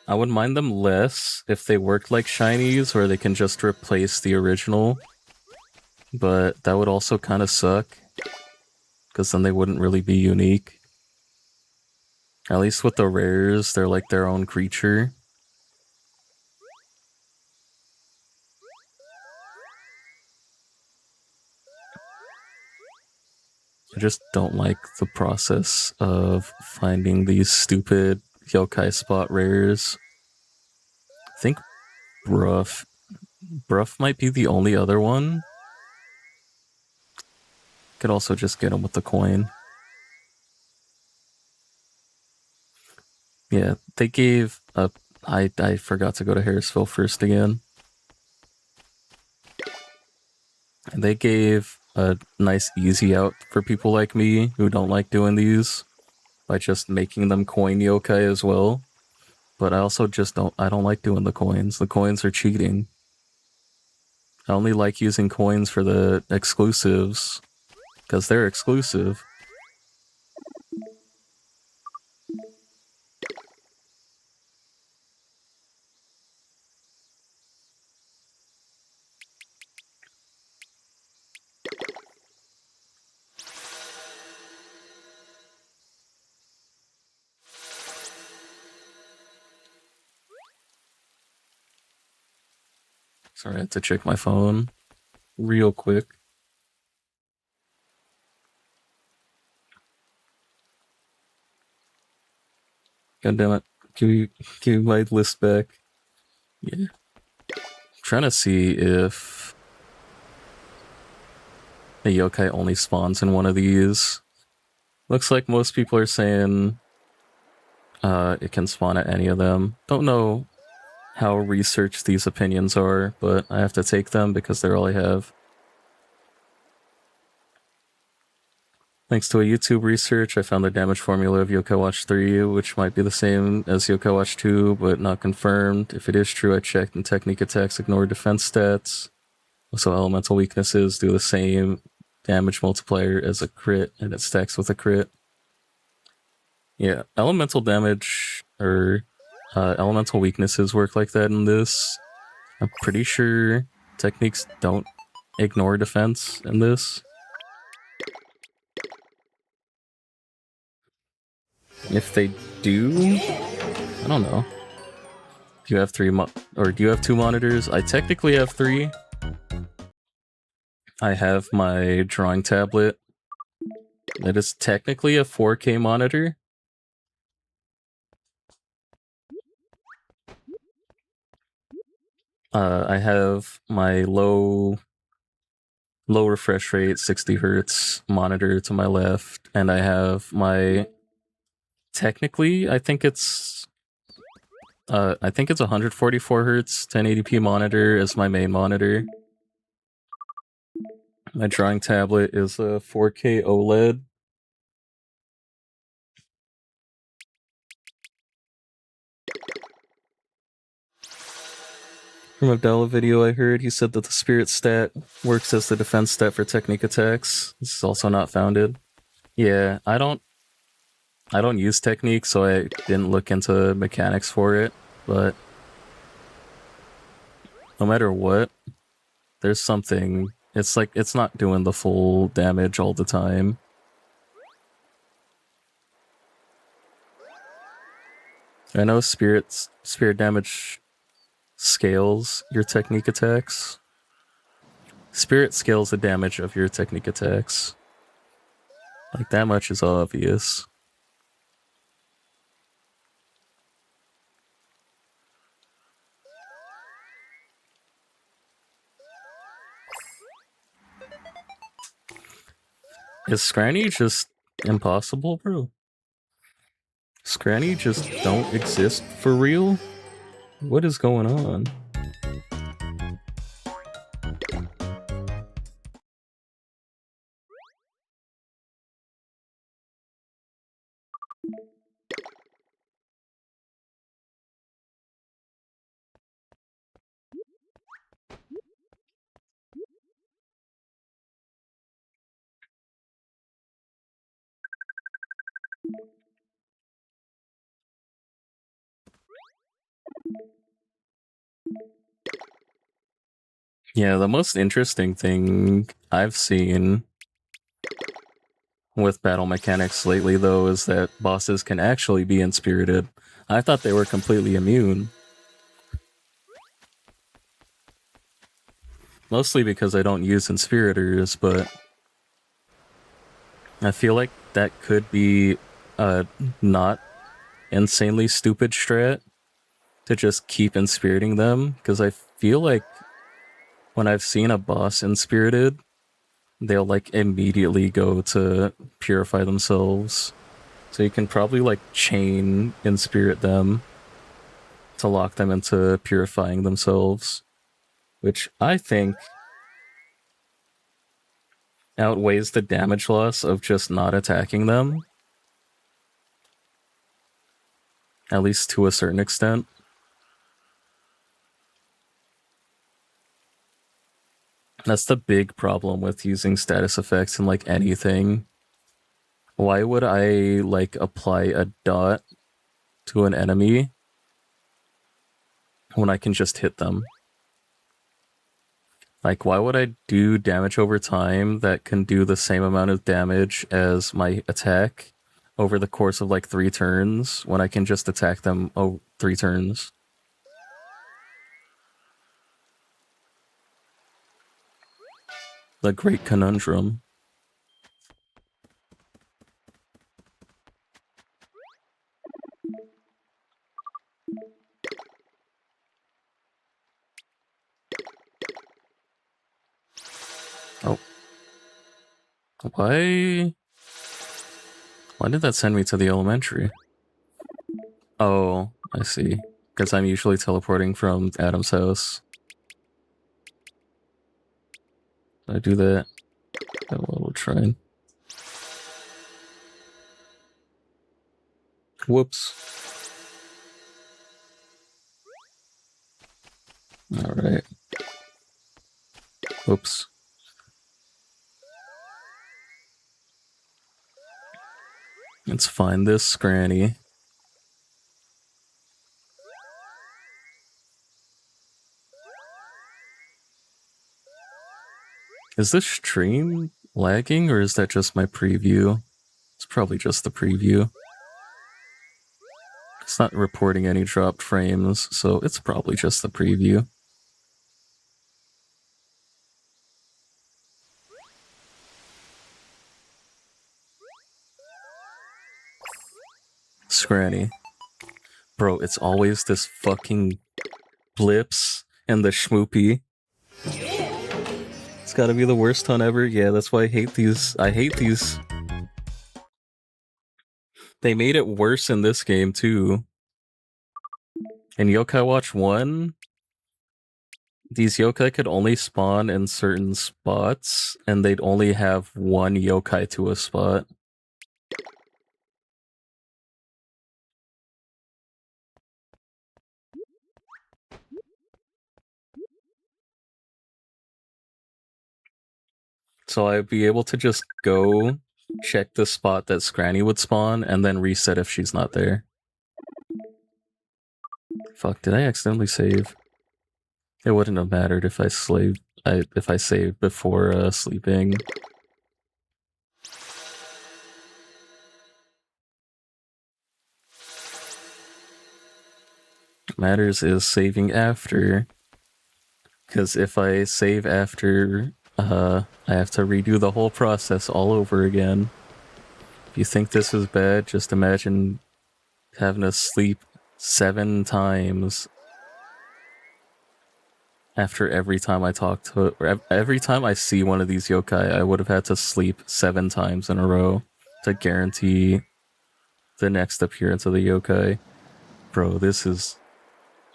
I would mind them less if they worked like shinies, where they can just replace the original. but that would also kind of suck, because then they wouldn't really be unique. At least with the rares, they're like their own creature. I just don't like the process of finding these stupid yokai spot rares. I think Bruff might be the only other one. Could also just get him with the coin. Yeah, they gave a. I forgot to go to Harrisville first again. And they gave a nice easy out for people like me who don't like doing these by just making them coin yokai as well. But I also just I don't like doing the coins. The coins are cheating. I only like using coins for the exclusives, because they're exclusive. Sorry, I had to check my phone real quick. God damn it. Give me my list back. Yeah. I'm trying to see if a yokai only spawns in one of these. Looks like most people are saying it can spawn at any of them. Don't know how researched these opinions are, but I have to take them because they're all I have. Thanks to a YouTube research, I found the damage formula of Yokai Watch 3, which might be the same as Yokai Watch 2, but not confirmed. If it is true, I checked, and technique attacks ignore defense stats. Also, elemental weaknesses do the same damage multiplier as a crit, and it stacks with a crit. Yeah, elemental damage, or elemental weaknesses work like that in this. I'm pretty sure techniques don't ignore defense in this. If they do, I don't know. Do you have do you have two monitors? I technically have three. I have my drawing tablet. It is technically a 4K monitor. I have my low refresh rate, 60 hertz monitor to my left, and I have my technically I think it's 144 hertz 1080p monitor as my main monitor. My drawing tablet is a 4K OLED. From a Della video I heard, he said that the spirit stat works as the defense stat for technique attacks. This is also not founded. Yeah, I don't use technique, so I didn't look into mechanics for it, but no matter what, there's something. It's like it's not doing the full damage all the time. I know spirit damage scales your technique attacks. Spirit scales the damage of your technique attacks. Like, that much is obvious. Is Skranny just impossible, bro? Skranny just don't exist for real? What is going on? Yeah, the most interesting thing I've seen with battle mechanics lately, though, is that bosses can actually be inspirited. I thought they were completely immune. Mostly because I don't use inspirators, but I feel like that could be a not insanely stupid strat to just keep inspiriting them, because I feel like when I've seen a boss inspirited, they'll like immediately go to purify themselves. So you can probably like chain inspirit them to lock them into purifying themselves, which I think outweighs the damage loss of just not attacking them, at least to a certain extent. That's the big problem with using status effects in like anything. Why would I like apply a dot to an enemy when I can just hit them? Like, why would I do damage over time that can do the same amount of damage as my attack over the course of like 3 turns when I can just attack them 3 turns? The great conundrum. Oh. Why did that send me to the elementary? Oh, I see. Because I'm usually teleporting from Adam's house. I do that. Got a little train. Whoops. Alright. Whoops. Let's find this Skranny. Is this stream lagging, or is that just my preview? It's probably just the preview. It's not reporting any dropped frames, so it's probably just the preview. Skranny. Bro, it's always this fucking blips and the schmoopy. It's gotta be the worst hunt ever. Yeah, that's why I hate these. I hate these. They made it worse in this game, too. In Yokai Watch 1, these yokai could only spawn in certain spots, and they'd only have one yokai to a spot. So I'd be able to just go check the spot that Skranny would spawn, and then reset if she's not there. Fuck, did I accidentally save? It wouldn't have mattered if I saved before sleeping. What matters is saving after. Because if I save after, I have to redo the whole process all over again. If you think this is bad, just imagine having to sleep 7 times after every time I talk to it, or every time I see one of these yokai, I would have had to sleep 7 times in a row to guarantee the next appearance of the yokai. Bro, this is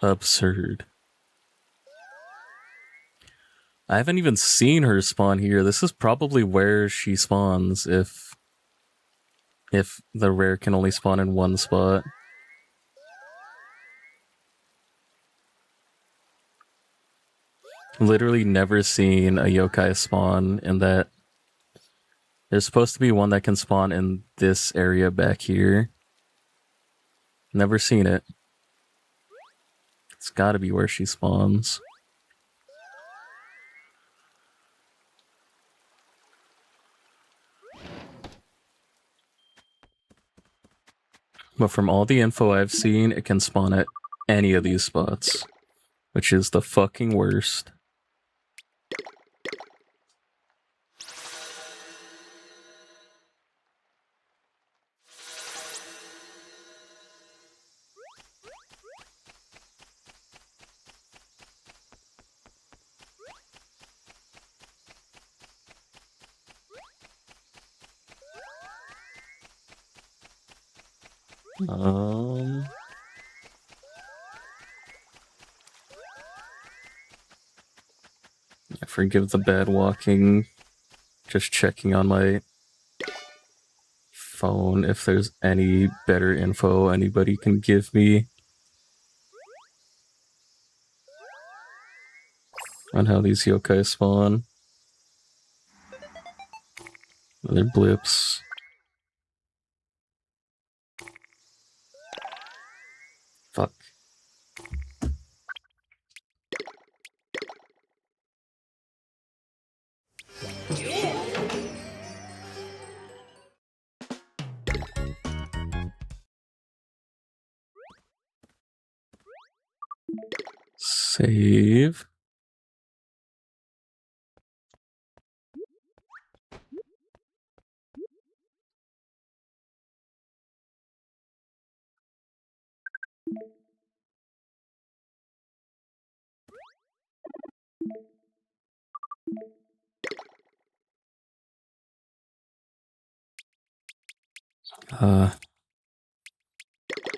absurd. I haven't even seen her spawn here. This is probably where she spawns if the rare can only spawn in one spot. Literally never seen a yokai spawn in that. There's supposed to be one that can spawn in this area back here. Never seen it. It's gotta be where she spawns. But from all the info I've seen, it can spawn at any of these spots, which is the fucking worst. I forgive the bad walking. Just checking on my phone if there's any better info anybody can give me on how these yokai spawn. They're blips. Fuck. Save.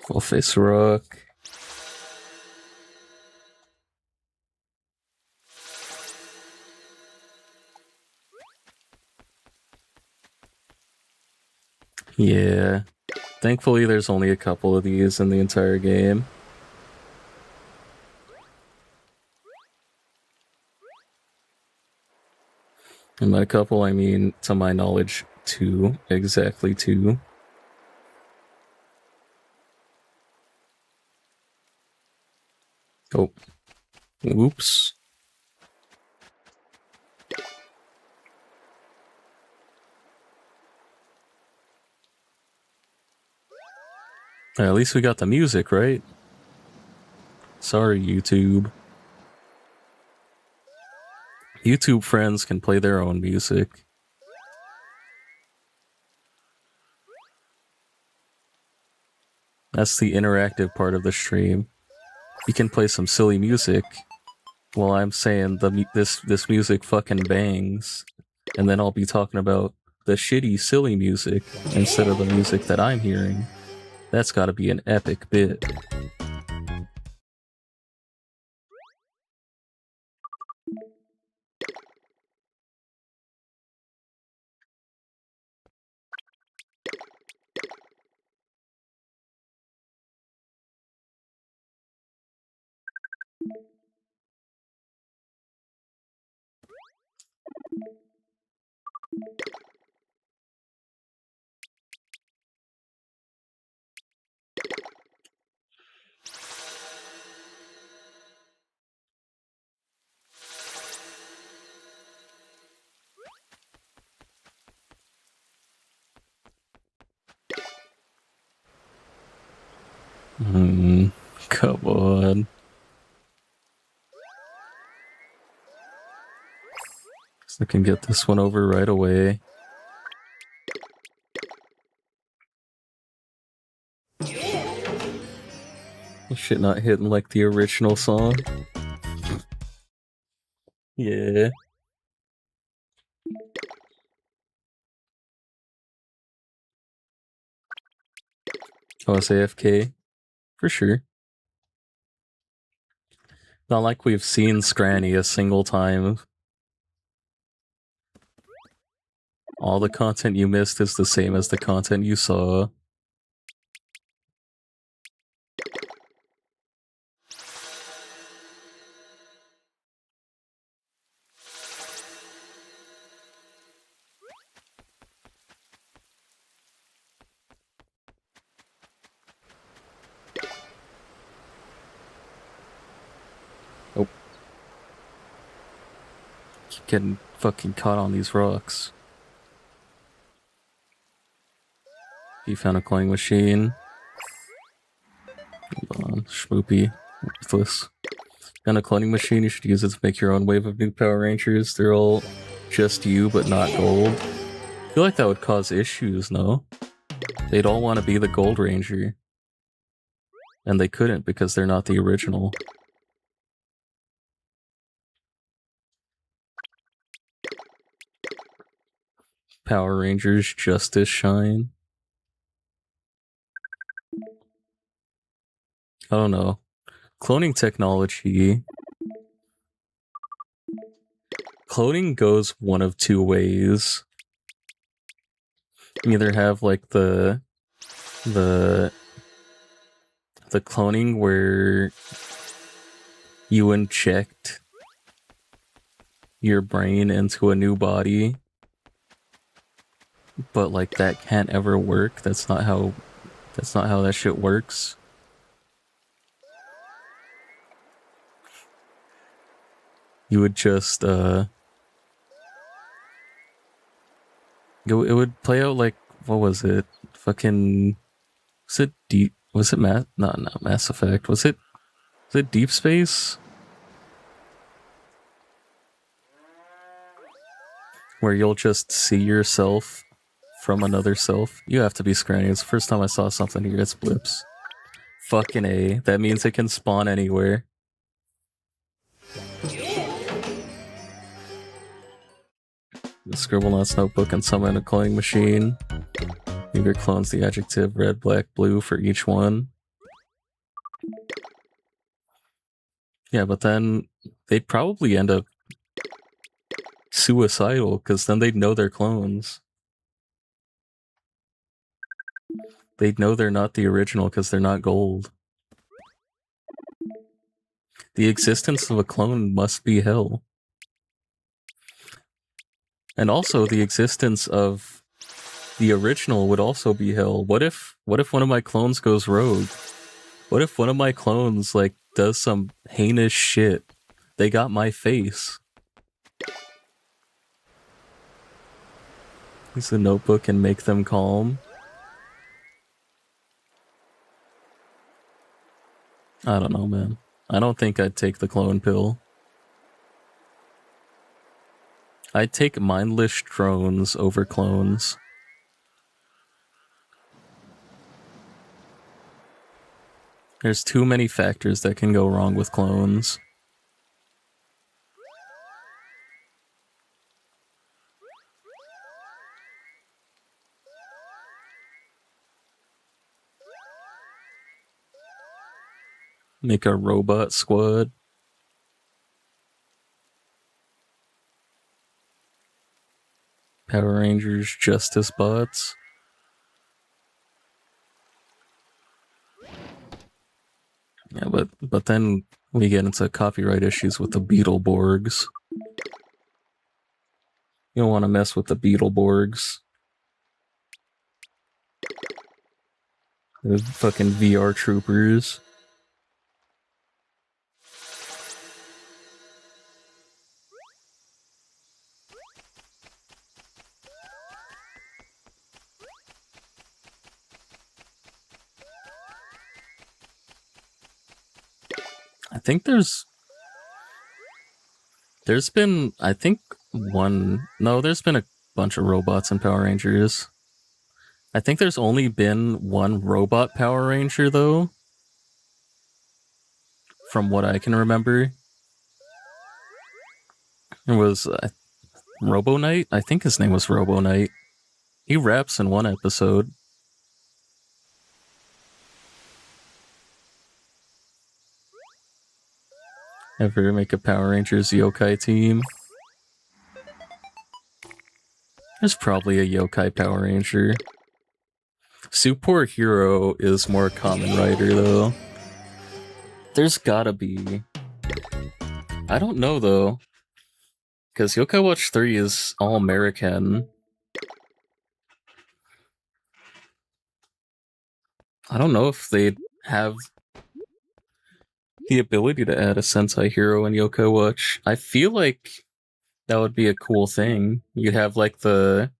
Full face rock. Yeah. Thankfully, there's only a couple of these in the entire game. And by couple, I mean, to my knowledge, two. Exactly two. Oh. Whoops. At least we got the music, right? Sorry, YouTube. YouTube friends can play their own music. That's the interactive part of the stream. You can play some silly music while I'm saying this music fucking bangs, and then I'll be talking about the shitty silly music instead of the music that I'm hearing. That's gotta be an epic bit. Come on. So I can get this one over right away. This shit not hitting like the original song. Yeah. Oh, it's AFK? For sure. Not like we've seen Skranny a single time. All the content you missed is the same as the content you saw. Oh. Keep getting fucking caught on these rocks. You found a coin machine. Hold on, schmoopy, worthless. On a cloning machine, you should use it to make your own wave of new Power Rangers. They're all just you, but not gold. I feel like that would cause issues, no? They'd all want to be the Gold Ranger. And they couldn't because they're not the original. Power Rangers Justice Shine. I don't know. Cloning technology. Cloning goes one of two ways. You either have like the cloning where you inject your brain into a new body, but like that can't ever work. That's not how that shit works. You would just it would play out like, what was it? Fucking, was it deep? Was it not Mass Effect? Was it Deep Space? Where you'll just see yourself from another self. You have to be Skranny. It's the first time I saw something here. It's blips. Fucking A. That means it can spawn anywhere. The Scribblenauts notebook and summon a cloning machine. Give your clones the adjective red, black, blue for each one. Yeah, but then they'd probably end up suicidal, because then they'd know they're clones. They'd know they're not the original because they're not gold. The existence of a clone must be hell. And also the existence of the original would also be hell. What if one of my clones goes rogue? What if one of my clones like does some heinous shit? They got my face. Use the notebook and make them calm. I don't know, man. I don't think I'd take the clone pill. I'd take mindless drones over clones. There's too many factors that can go wrong with clones. Make a robot squad. Power Rangers Justice bots. Yeah, but then we get into copyright issues with the Beetleborgs. You don't want to mess with the Beetleborgs. The fucking VR troopers. I think there's been, I think there's been a bunch of robots in Power Rangers. I think there's only been one robot Power Ranger, though. From what I can remember. It was Robo Knight? I think his name was Robo Knight. He raps in one episode. Ever make a Power Rangers yokai team? There's probably a yokai Power Ranger. Super Hero is more Kamen Rider, though. There's gotta be. I don't know, though. Because Yokai Watch 3 is all American. I don't know if they'd have the ability to add a Sentai hero in Yokai Watch. I feel like that would be a cool thing. You'd have like the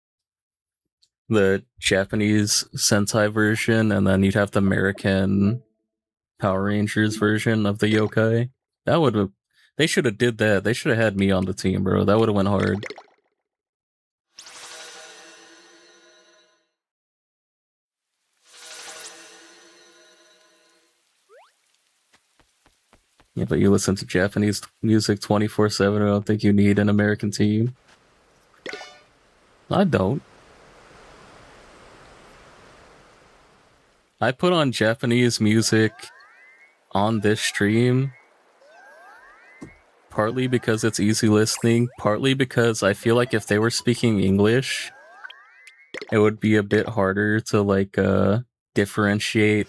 Japanese Sentai version, and then you'd have the American Power Rangers version of the yokai. That would have. They should have did that. They should have had me on the team, bro. That would have went hard. Yeah, but you listen to Japanese music 24/7. I don't think you need an American team. I don't. I put on Japanese music on this stream partly because it's easy listening, partly because I feel like if they were speaking English, it would be a bit harder to like differentiate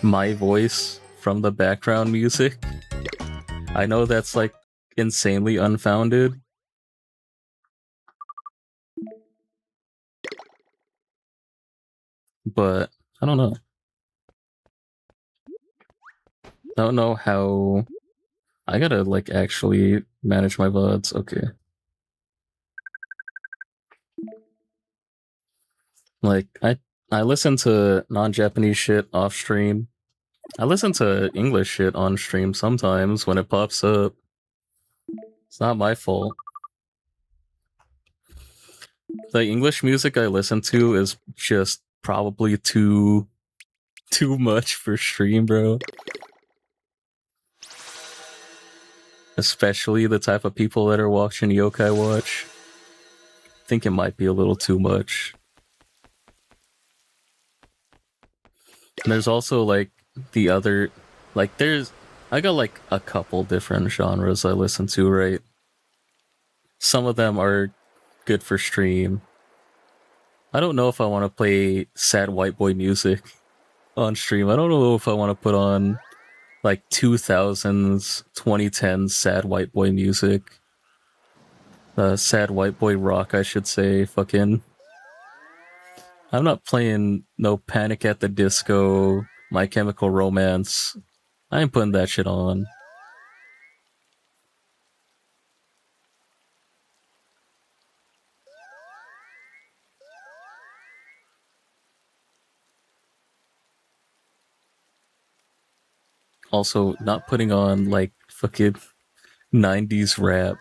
my voice from the background music. I know that's like insanely unfounded, but I don't know. I don't know how. I gotta like actually manage my VODs. Okay. Like I listen to non-Japanese shit off stream. I listen to English shit on stream sometimes when it pops up. It's not my fault. The English music I listen to is just probably too much for stream, bro. Especially the type of people that are watching Yokai Watch. I think it might be a little too much. And there's also like the other, like I got like a couple different genres I listen to, right? Some of them are good for stream. I don't know if I want to play sad white boy music on stream. I don't know if I want to put on like 2000s, 2010s sad white boy music. Sad white boy rock, I should say. Fucking. I'm not playing no Panic at the Disco, My Chemical Romance. I ain't putting that shit on. Also, not putting on like fucking 90s rap.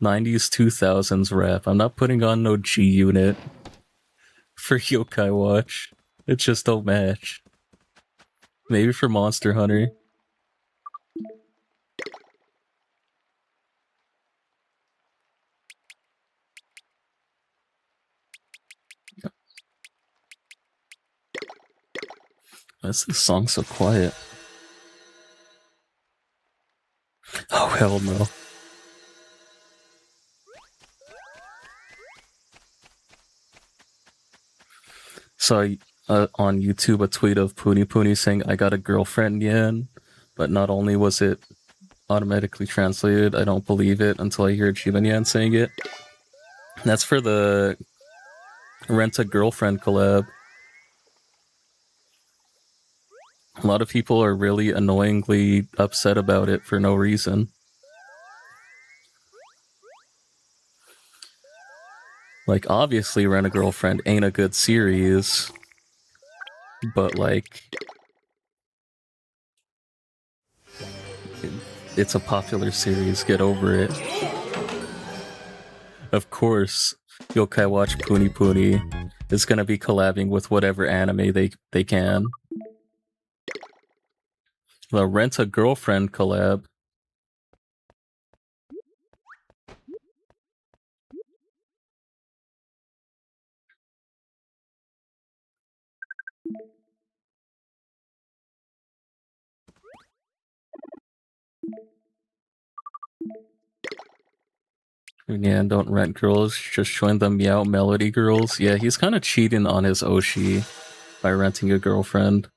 90s 2000s rap. I'm not putting on no G Unit for Yokai Watch. It just don't match. Maybe for Monster Hunter. Why is this song so quiet? Oh, hell no. Saw on YouTube a tweet of Puni Puni saying, I got a girlfriend yen, but not only was it automatically translated, I don't believe it until I hear Jiban Yan saying it. That's for the Rent a Girlfriend collab. A lot of people are really annoyingly upset about it for no reason. Like, obviously, Rent a Girlfriend ain't a good series, but like, it's a popular series. Get over it. Of course, Yokai Watch Puni Puni is gonna be collabing with whatever anime they can. The Rent a Girlfriend collab. Yeah, don't rent girls, just join the Meow Melody girls. Yeah, he's kind of cheating on his Oshi by renting a girlfriend.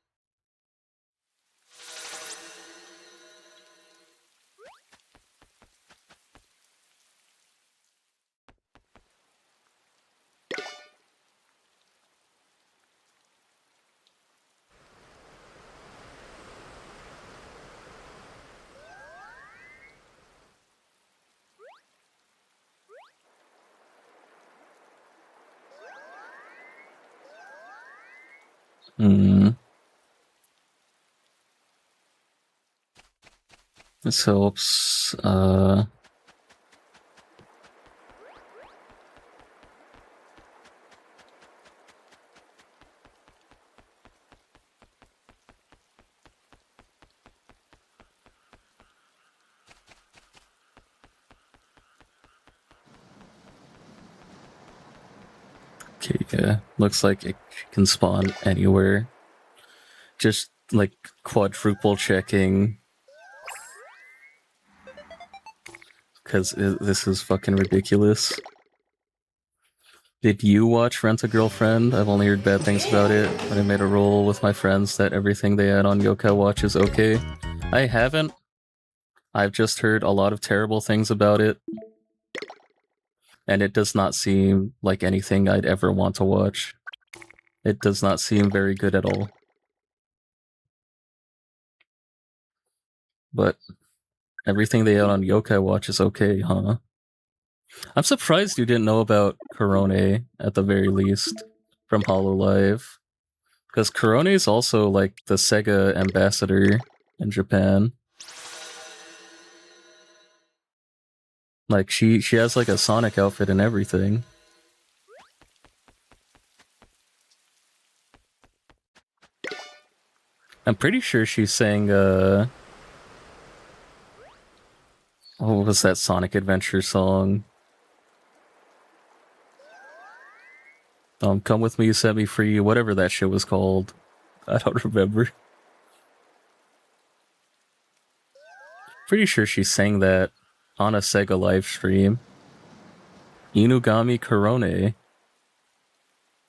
Hmm. This helps. Okay, yeah. Looks like it can spawn anywhere. Just like quadruple checking. Because this is fucking ridiculous. Did you watch Rent a Girlfriend? I've only heard bad things about it, but I made a rule with my friends that everything they add on Yokai Watch is okay. I haven't. I've just heard a lot of terrible things about it. And it does not seem like anything I'd ever want to watch. It does not seem very good at all. But everything they add on Yokai Watch is okay, huh? I'm surprised you didn't know about Korone, at the very least, from Hololive. Because Korone is also like the Sega ambassador in Japan. Like she has like a Sonic outfit and everything. I'm pretty sure she sang what was that Sonic Adventure song? Come with me, you set me free, whatever that shit was called. I don't remember. Pretty sure she sang that on a Sega live stream. Inugami Korone,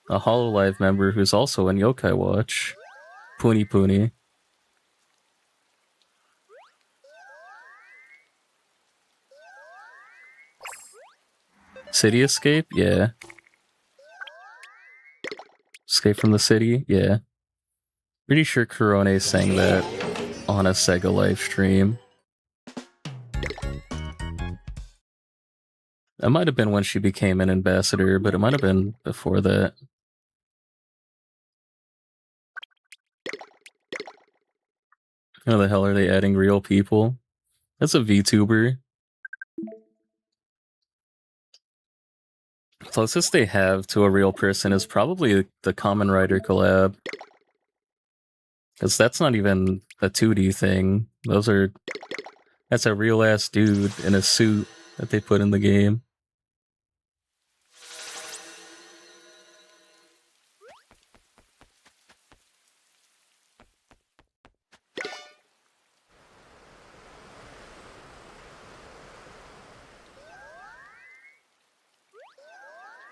a Hololive member who's also in Yokai Watch. Puni Puni. City Escape? Yeah. Escape from the City? Yeah. Pretty sure Korone sang that on a Sega live stream. That might have been when she became an ambassador, but it might have been before that. How the hell are they adding real people? That's a VTuber. Closest they have to a real person is probably the Common Rider collab. Because that's not even a 2D thing. That's a real ass dude in a suit that they put in the game.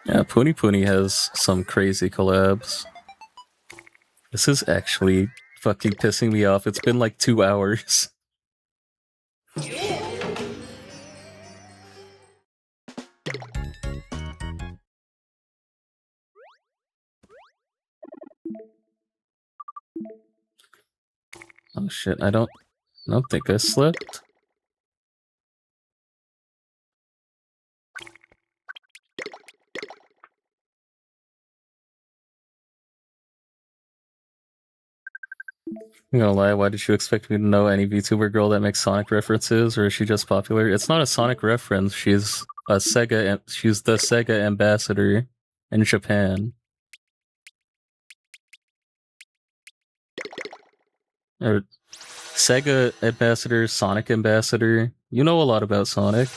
Yeah, Puni Puni has some crazy collabs. This is actually fucking pissing me off. It's been like 2 hours. Oh shit, I don't think I slept. I'm gonna lie, why did you expect me to know any VTuber girl that makes Sonic references, or is she just popular? It's not a Sonic reference, she's the Sega ambassador in Japan. Or Sega ambassador, Sonic ambassador. You know a lot about Sonic.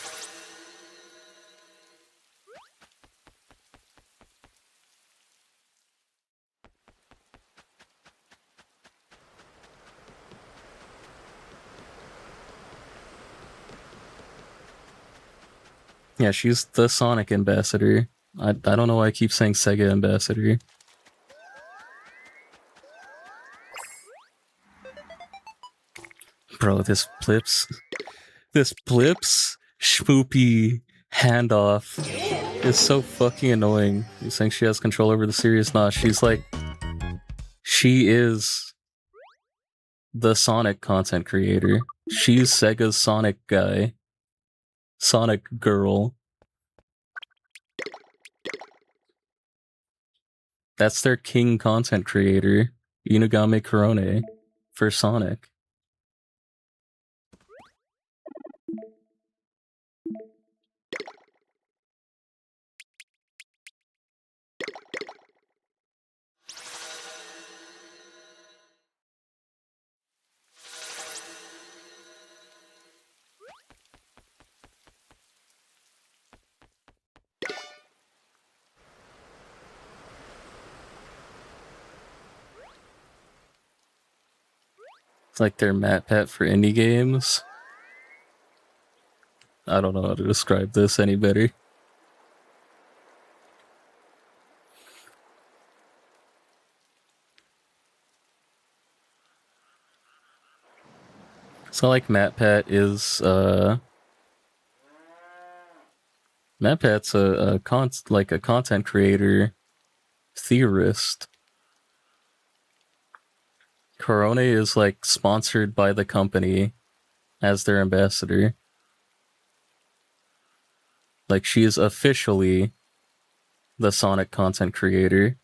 Yeah, she's the Sonic ambassador. I don't know why I keep saying Sega ambassador. Bro, this Blips schmoopy handoff is so fucking annoying. You saying she has control over the series? Nah, she is the Sonic content creator. She's Sega's Sonic guy. Sonic girl. That's their king content creator, Inugami Korone, for Sonic. It's like their Mat Pat for indie games. I don't know how to describe this any better. So like MatPat is MatPat's a content creator theorist. Corone is like sponsored by the company as their ambassador. Like she is officially the Sonic content creator.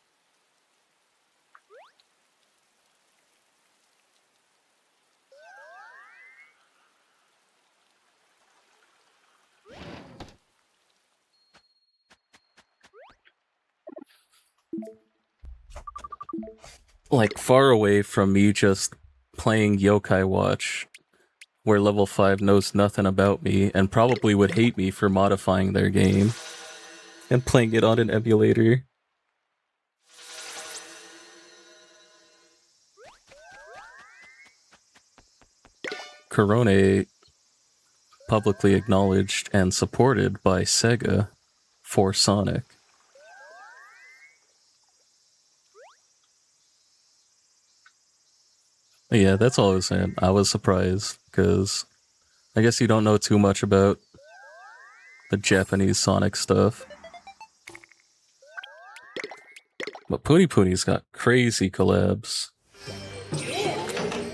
Like far away from me just playing Yokai Watch, where level 5 knows nothing about me and probably would hate me for modifying their game and playing it on an emulator. Corone publicly acknowledged and supported by Sega for Sonic. Yeah, that's all I was saying. I was surprised because I guess you don't know too much about the Japanese Sonic stuff. But Puni Puni's got crazy collabs.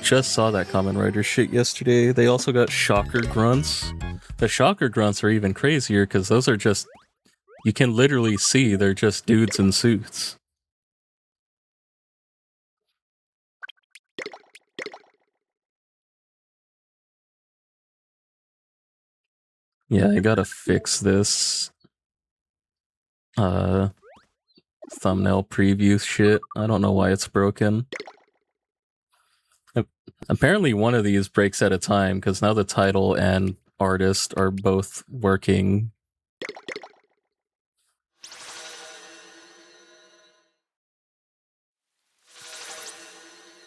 Just saw that Kamen Rider shit yesterday. They also got Shocker Grunts. The Shocker Grunts are even crazier because those are just... You can literally see they're just dudes in suits. Yeah, I gotta fix this thumbnail preview shit. I don't know why it's broken. Apparently one of these breaks at a time because now the title and artist are both working.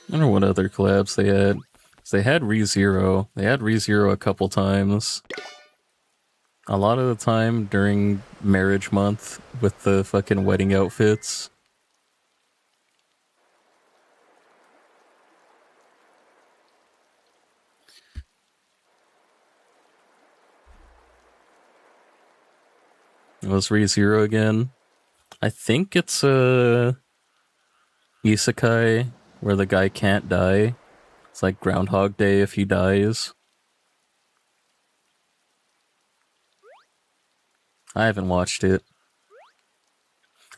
I don't know what other collabs they had. They had ReZero. They had ReZero a couple times. A lot of the time during marriage month with the fucking wedding outfits. It was ReZero again. I think it's a isekai where the guy can't die. It's like Groundhog Day if he dies. I haven't watched it.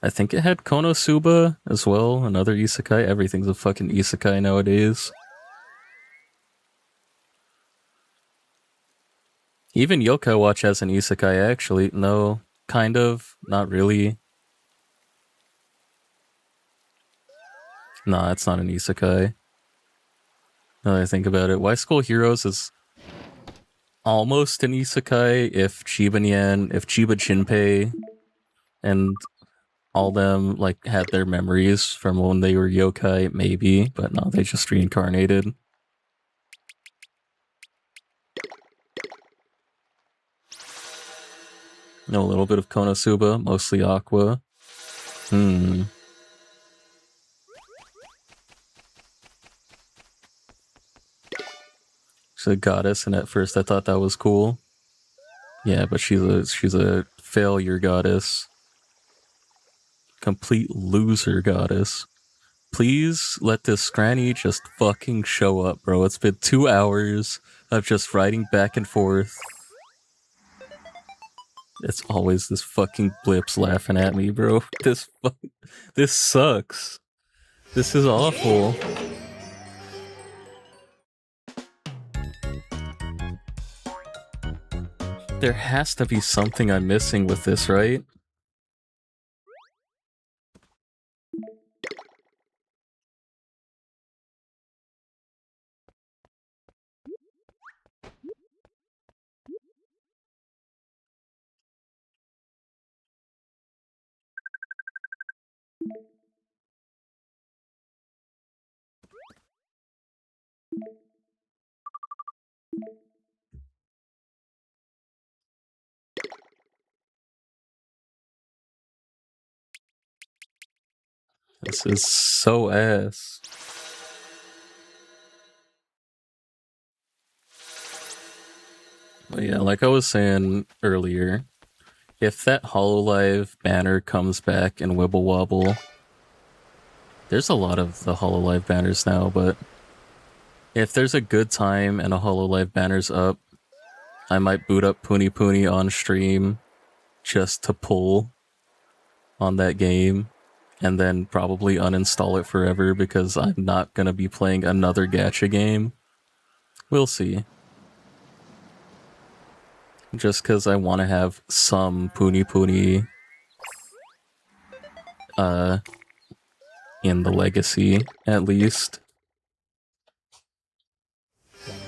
I think it had Konosuba as well, another isekai. Everything's a fucking isekai nowadays. Even Yokai Watch has an isekai, actually. No, kind of. Not really. Nah, it's not an isekai. Now that I think about it, Why School Heroes is almost an isekai if Chiba Nyan, if Chiba Jinpei and all them like had their memories from when they were yokai, maybe, but no, they just reincarnated. Know a little bit of Konosuba, mostly Aqua. There's a goddess, and at first I thought that was cool. Yeah, but she's a failure goddess. Complete loser goddess. Please let this Skranny just fucking show up, bro. It's been 2 hours of just writing back and forth. It's always this fucking blips laughing at me, bro. This sucks. This is awful. There has to be something I'm missing with this, right? This is so ass. But yeah, like I was saying earlier, if that Hololive banner comes back in Wibble Wobble, there's a lot of the Hololive banners now, but if there's a good time and a Hololive banner's up, I might boot up Puni Puni on stream just to pull on that game and then probably uninstall it forever because I'm not gonna be playing another gacha game. We'll see. Just because I want to have some Puni Puni in the legacy, at least.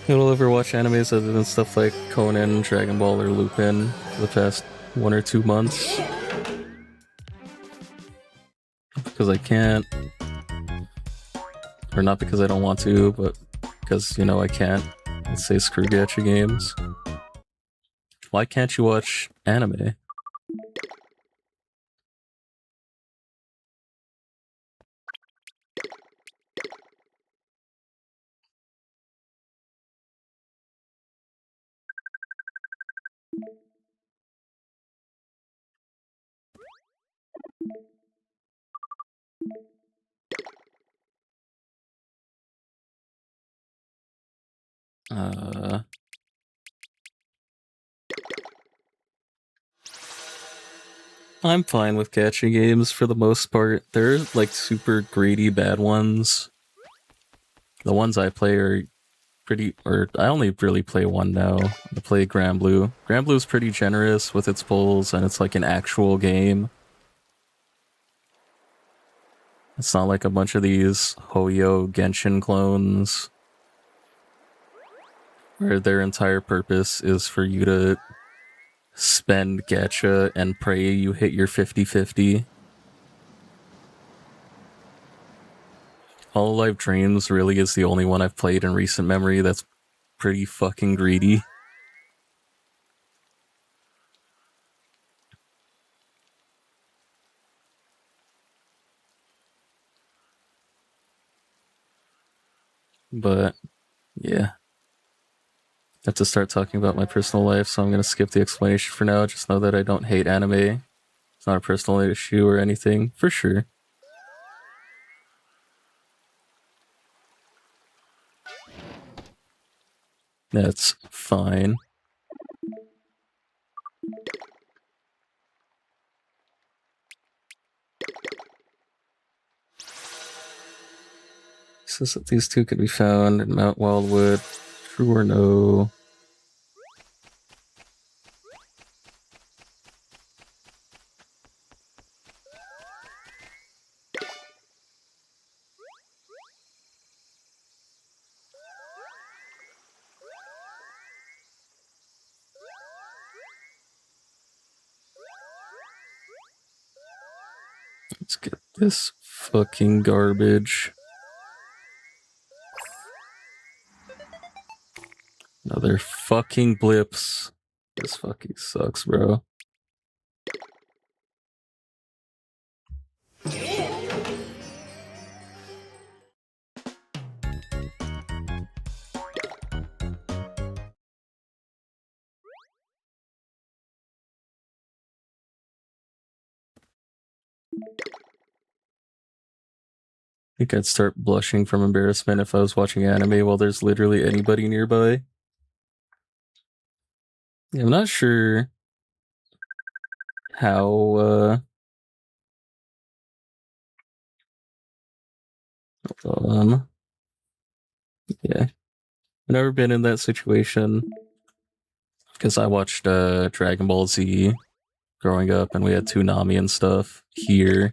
You'll ever watch animes other than stuff like Conan, Dragon Ball, or Lupin for the past 1 or 2 months? Because I can't. Or not because I don't want to, but because, you know, I can't. Let's say screw gacha games. Why can't you watch anime? I'm fine with gacha games for the most part. There are like super greedy bad ones. The ones I play are pretty, or I only really play one now. I play Granblue. Granblue's pretty generous with its pulls, and it's like an actual game. It's not like a bunch of these Hoyo Genshin clones where their entire purpose is for you to spend gacha and pray you hit your 50-50. Hololive Dreams really is the only one I've played in recent memory that's pretty fucking greedy. But yeah. I have to start talking about my personal life, so I'm gonna skip the explanation for now. Just know that I don't hate anime. It's not a personal issue or anything, for sure. That's fine. It says that these two can be found in Mount Wildwood. True or no? Let's get this fucking garbage. Another fucking blips. This fucking sucks, bro. I think I'd start blushing from embarrassment if I was watching anime while there's literally anybody nearby. Yeah, I'm not sure how, yeah. I've never been in that situation because I watched Dragon Ball Z growing up and we had Toonami and stuff here.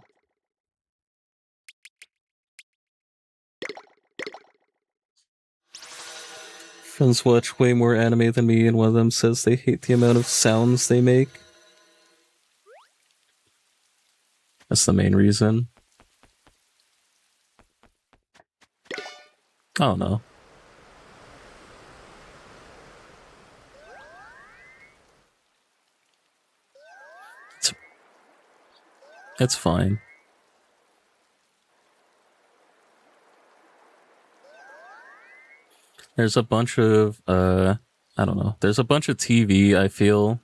Friends watch way more anime than me, and one of them says they hate the amount of sounds they make. That's the main reason. I don't know. It's fine. There's a bunch of, I don't know. There's a bunch of TV I feel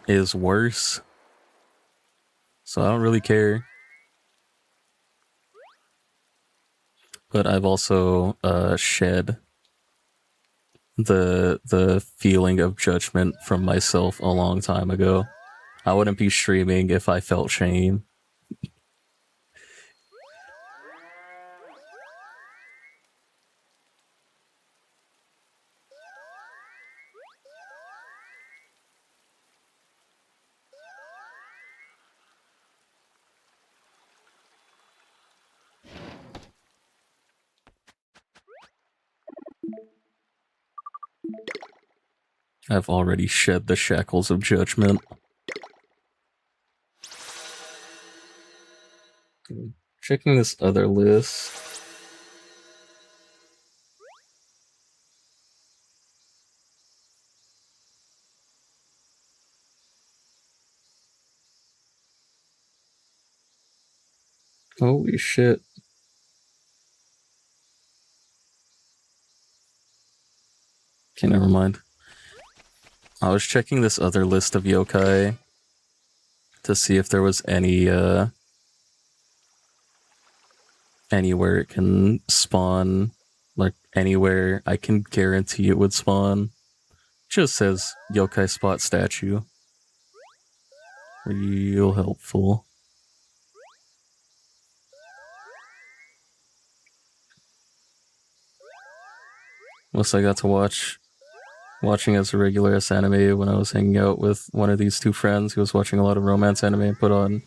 is worse. So I don't really care. But I've also, shed the feeling of judgment from myself a long time ago. I wouldn't be streaming if I felt shame. I've already shed the shackles of judgment. Checking this other list. Holy shit. Okay, never mind. I was checking this other list of yokai to see if there was any, anywhere it can spawn. Like, anywhere I can guarantee it would spawn. Just says yokai spot statue. Real helpful. Unless I got to watching as a regular S anime when I was hanging out with one of these two friends who was watching a lot of romance anime and put on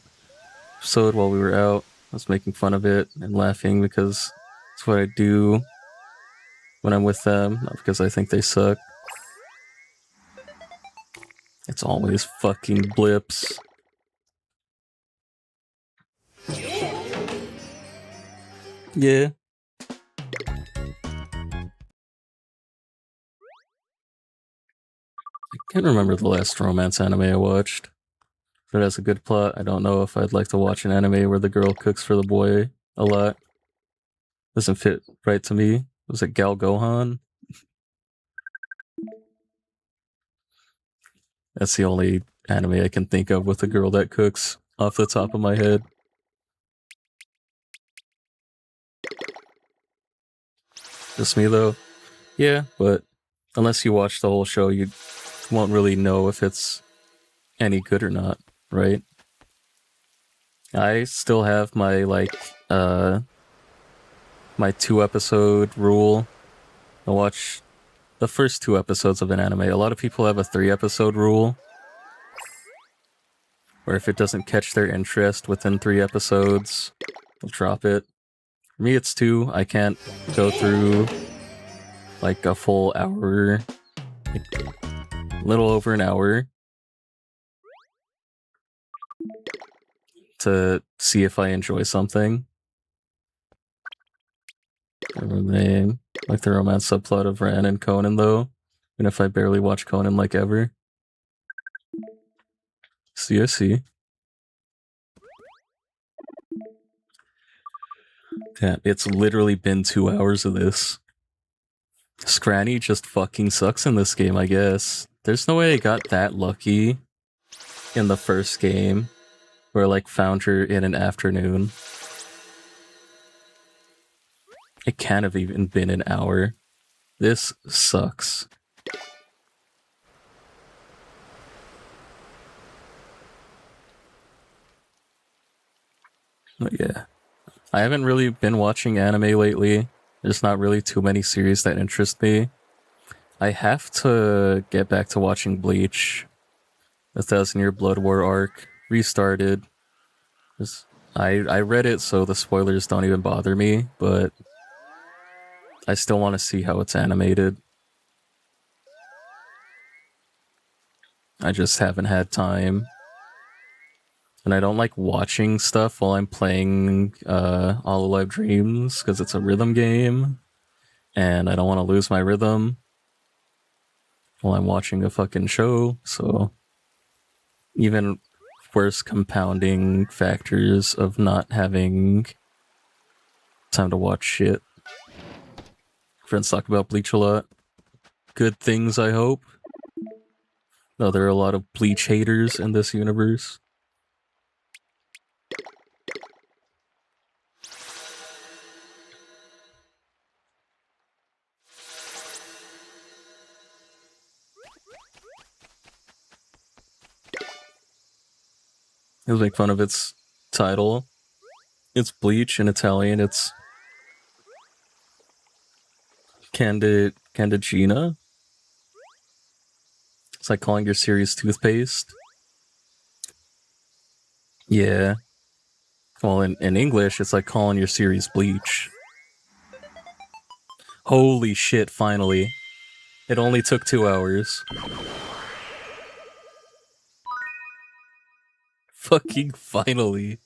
episode while we were out. I was making fun of it and laughing because it's what I do when I'm with them, not because I think they suck. It's always fucking blips. Yeah. I can't remember the last romance anime I watched. If it has a good plot, I don't know if I'd like to watch an anime where the girl cooks for the boy a lot. Doesn't fit right to me. Was it Gal Gohan? That's the only anime I can think of with a girl that cooks off the top of my head. Just me though? Yeah, but unless you watch the whole show, you won't really know if it's any good or not, right? I still have my, like, my 2-episode rule. I watch the first 2 episodes of an anime. A lot of people have a 3-episode rule, where if it doesn't catch their interest within 3 episodes, they'll drop it. For me, it's 2. I can't go through, like, a full hour, like, a little over an hour, to see if I enjoy something. I remember the name. Like the romance subplot of Ran and Conan, though. Even if I barely watch Conan, like, ever. See. Damn, it's literally been 2 hours of this. Skranny just fucking sucks in this game, I guess. There's no way I got that lucky in the first game, where I, like, found her in an afternoon. It can't have even been an hour. This sucks. But yeah. I haven't really been watching anime lately. There's not really too many series that interest me. I have to get back to watching Bleach. The 1,000-Year Blood War arc restarted. I read it, so the spoilers don't even bother me, but I still want to see how it's animated. I just haven't had time. And I don't like watching stuff while I'm playing Hololive Dreams, because it's a rhythm game, and I don't want to lose my rhythm while I'm watching a fucking show, so even worst compounding factors of not having time to watch shit. Friends talk about Bleach a lot. Good things, I hope. No, there are a lot of Bleach haters in this universe. He'll make fun of its title. It's Bleach in Italian. It's Candigina. It's like calling your series toothpaste. Yeah. Well, in English, it's like calling your series Bleach. Holy shit, finally. It only took 2 hours. Fucking finally.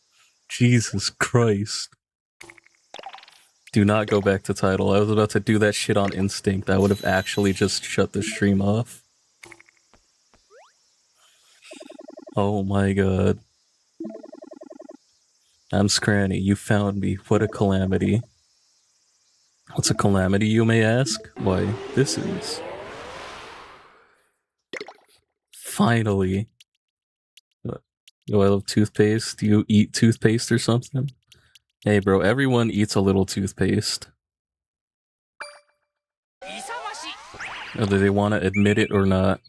Jesus Christ. Do not go back to title. I was about to do that shit on instinct. I would have actually just shut the stream off. Oh my god. I'm Skranny. You found me. What a calamity. What's a calamity, you may ask? Why, this is... Finally. Do I love toothpaste? Do you eat toothpaste or something? Hey bro, everyone eats a little toothpaste. Whether they want to admit it or not.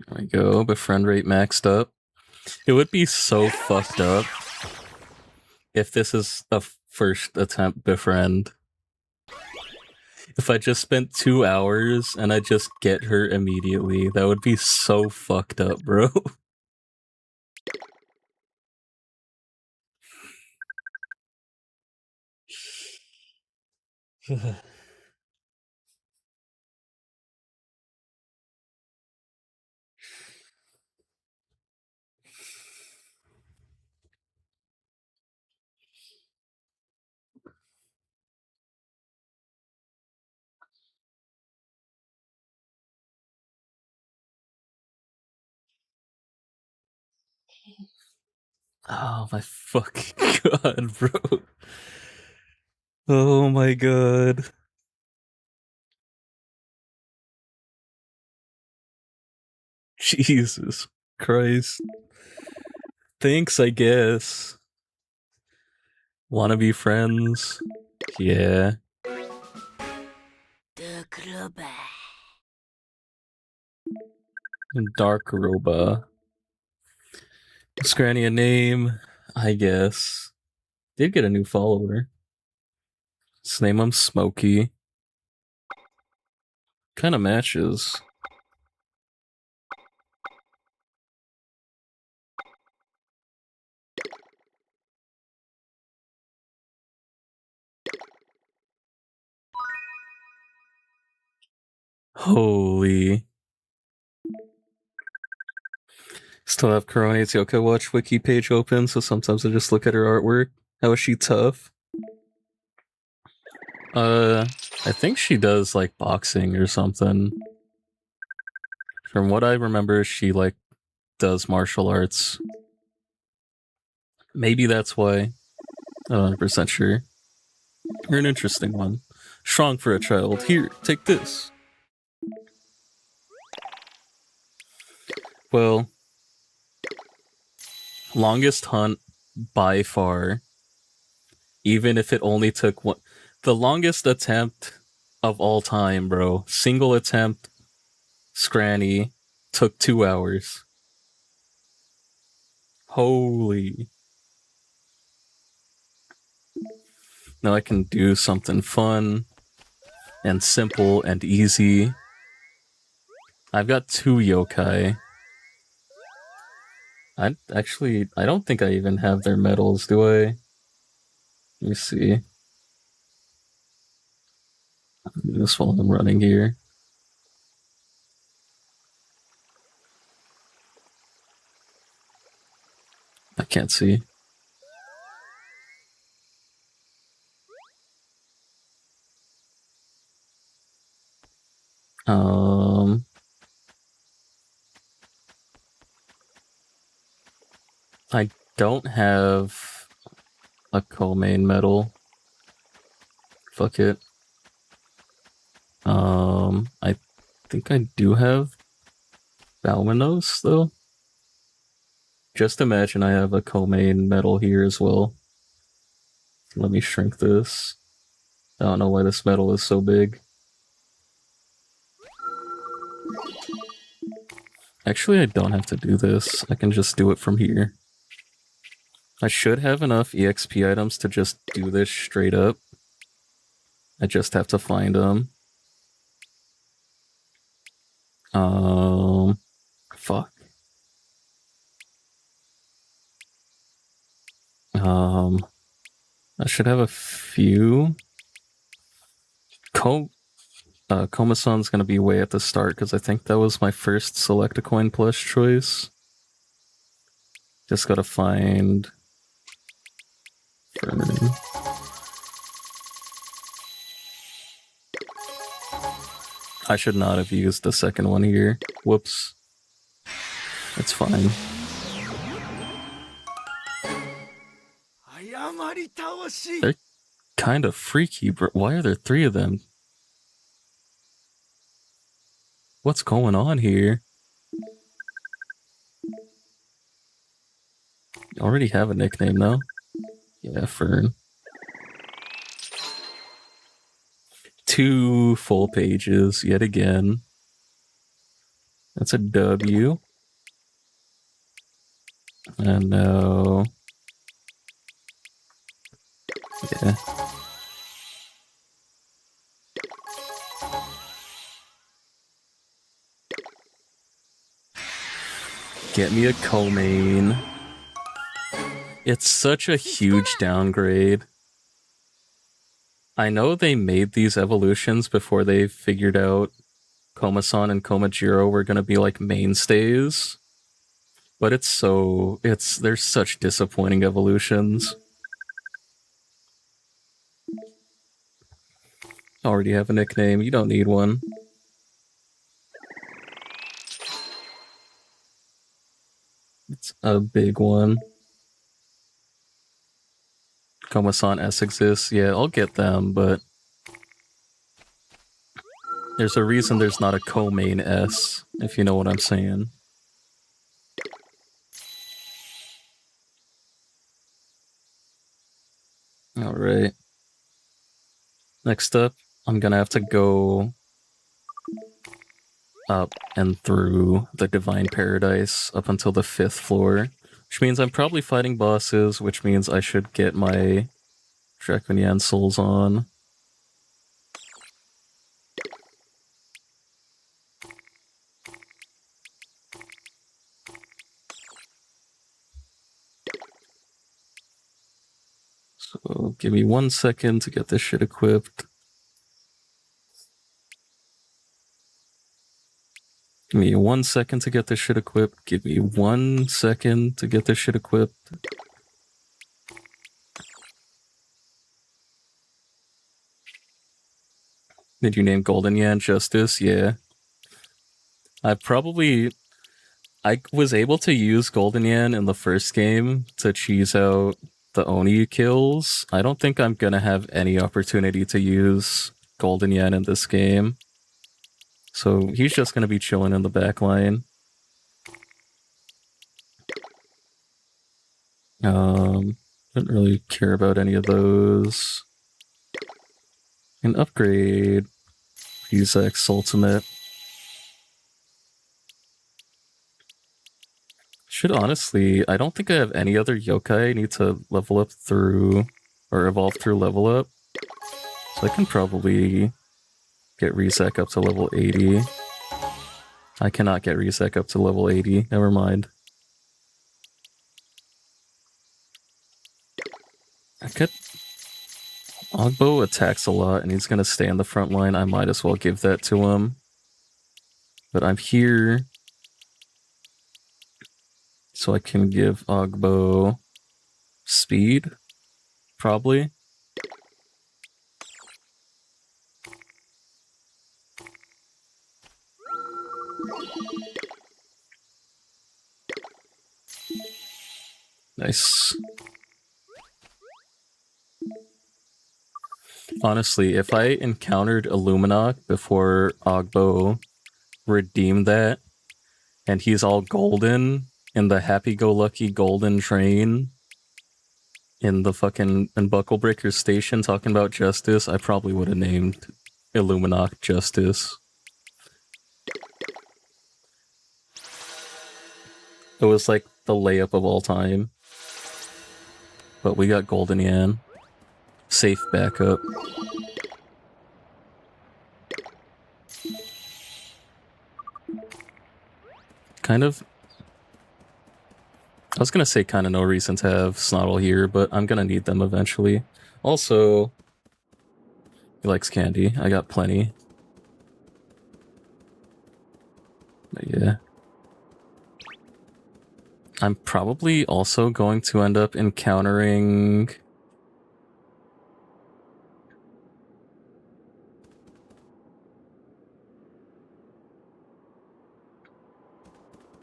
There we go, befriend rate maxed up. It would be so fucked up if this is a first attempt befriend. If I just spent 2 hours and I just get her immediately, that would be so fucked up, bro. Oh my fucking god, bro. Oh my god. Jesus Christ. Thanks, I guess. Wanna be friends? Yeah. Dark Roba. Skranny a name, I guess. Did get a new follower. Let's name him Smokey. Kinda matches. Holy. Still have Coronate's Yoko Watch wiki page open, so sometimes I just look at her artwork. How is she tough? I think she does like boxing or something. From what I remember, she like does martial arts. Maybe that's why. I'm not 100% sure. You're an interesting one. Strong for a child. Here, take this. Well, longest hunt by far, even if it only took one. The longest attempt of all time, bro. Single attempt, Skranny, took 2 hours. Holy. Now I can do something fun and simple and easy. I've got 2 yokai. I don't think I even have their medals, do I? Let me see. I'll do this while I'm running here. I can't see. I don't have a co-main medal. Fuck it. I think I do have Balmanos, though. Just imagine I have a co-main medal here as well. Let me shrink this. I don't know why this medal is so big. Actually, I don't have to do this. I can just do it from here. I should have enough EXP items to just do this straight up. I just have to find them. Fuck. I should have a few. Komasan's gonna be way at the start because I think that was my first select a coin plush choice. Just gotta find Fern. I should not have used the second one here. Whoops. It's fine. They're kind of freaky, but why are there 3 of them? What's going on here? You already have a nickname, though. Yeah, Fern. 2 full pages, yet again. That's a W. And no. Yeah. Get me a co-main. It's such a huge downgrade. I know they made these evolutions before they figured out Komasan and Komajiro were gonna be like mainstays. But they're such disappointing evolutions. Already have a nickname, you don't need one. It's a big one. Komasan S exists, yeah, I'll get them, but there's a reason there's not a co-main S, if you know what I'm saying. Alright. Next up, I'm gonna have to go up and through the Divine Paradise up until the 5th floor, which means I'm probably fighting bosses, which means I should get my Draconian souls on. So give me 1 second to get this shit equipped. Give me 1 second to get this shit equipped. Give me 1 second to get this shit equipped. Did you name Golden Yan Justice? Yeah. I was able to use Golden Yan in the first game to cheese out the Oni kills. I don't think I'm gonna have any opportunity to use Golden Yan in this game. So he's just gonna be chilling in the back line. Didn't really care about any of those. An upgrade. Use X Ultimate. Should honestly, I don't think I have any other yokai I need to level up through, or evolve through level up. So I can probably get Rizek up to level 80. I cannot get Rizek up to level 80, never mind. Ogbo attacks a lot and he's gonna stay on the front line. I might as well give that to him. But I'm here So I can give Ogbo speed, probably. Nice. Honestly, if I encountered Illuminok before Ogbo redeemed that, and he's all golden in the happy-go-lucky golden train in the fucking Bucklebreaker station talking about justice, I probably would have named Illuminok Justice. It was like the layup of all time. But we got Golden Yan. Safe backup. Kind of... I was gonna say kind of no reason to have Snottle here, but I'm gonna need them eventually. Also... He likes candy. I got plenty. But yeah. I'm probably also going to end up encountering...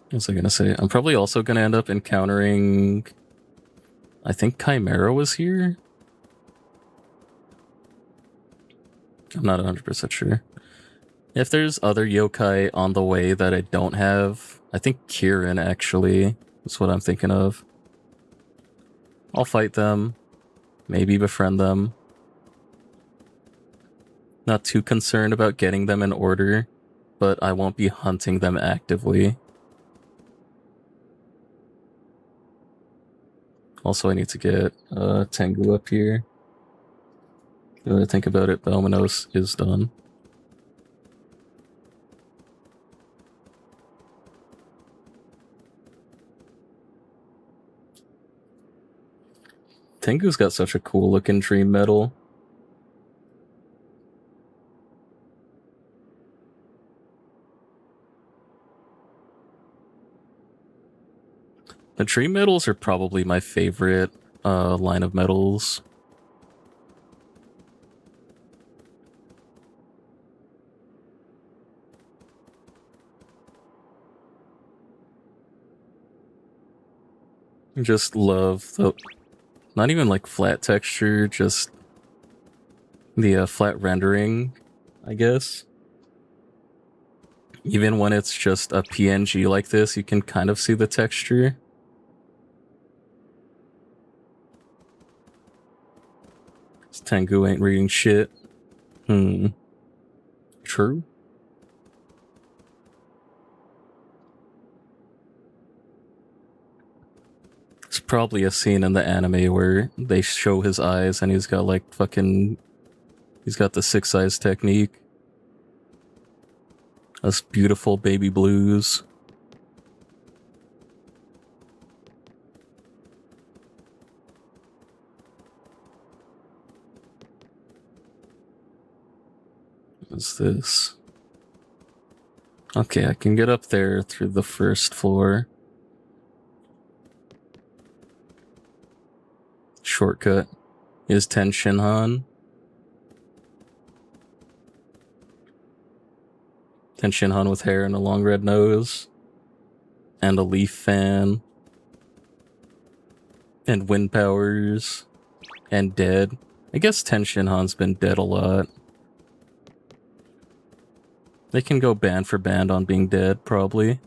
What was I gonna say? I'm probably also gonna end up encountering... I think Chimera was here? I'm not 100% sure. If there's other yokai on the way that I don't have, I think Kirin actually is what I'm thinking of. I'll fight them, maybe befriend them. Not too concerned about getting them in order, but I won't be hunting them actively. Also, I need to get Tengu up here. Now that I think about it, Belmanos is done. Tengu's got such a cool looking dream medal. The dream medals are probably my favorite line of medals. Just love the, not even like flat texture, just the flat rendering, I guess. Even when it's just a PNG like this, you can kind of see the texture. This Tengu ain't reading shit. True. It's probably a scene in the anime where they show his eyes and he's got like fucking... He's got the 6 eyes technique. Those beautiful baby blues. What's this? Okay, I can get up there through the first floor. Shortcut is Ten Shinhan. Ten Shinhan with hair and a long red nose. And a leaf fan. And wind powers. And dead. I guess Ten Shinhan's been dead a lot. They can go band for band on being dead, probably.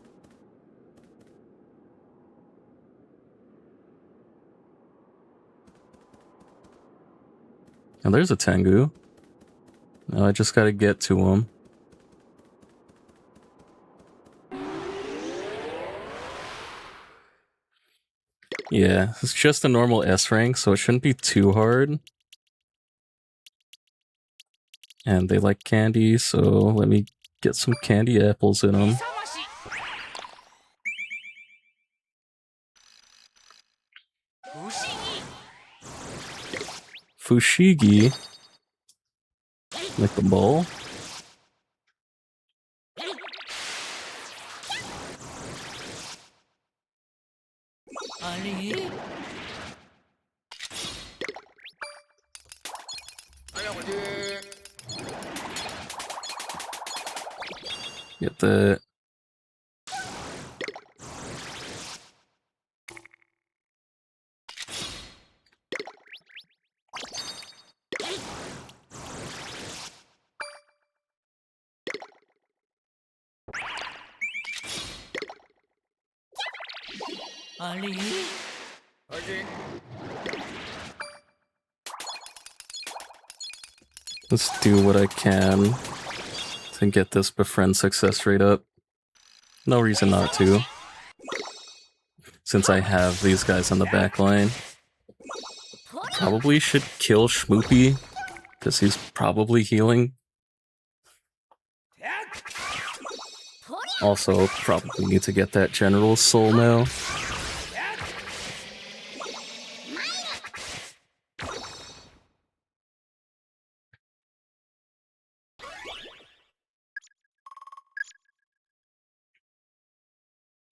And there's a Tengu. Now I just gotta get to him. Yeah, it's just a normal S rank, so it shouldn't be too hard. And they like candy, so let me get some candy apples in them. Fushigi? Like the ball? Get that. Let's do what I can to get this befriend success rate up. No reason not to. Since I have these guys on the back line. Probably should kill Schmoopy, because he's probably healing. Also, probably need to get that General's soul now.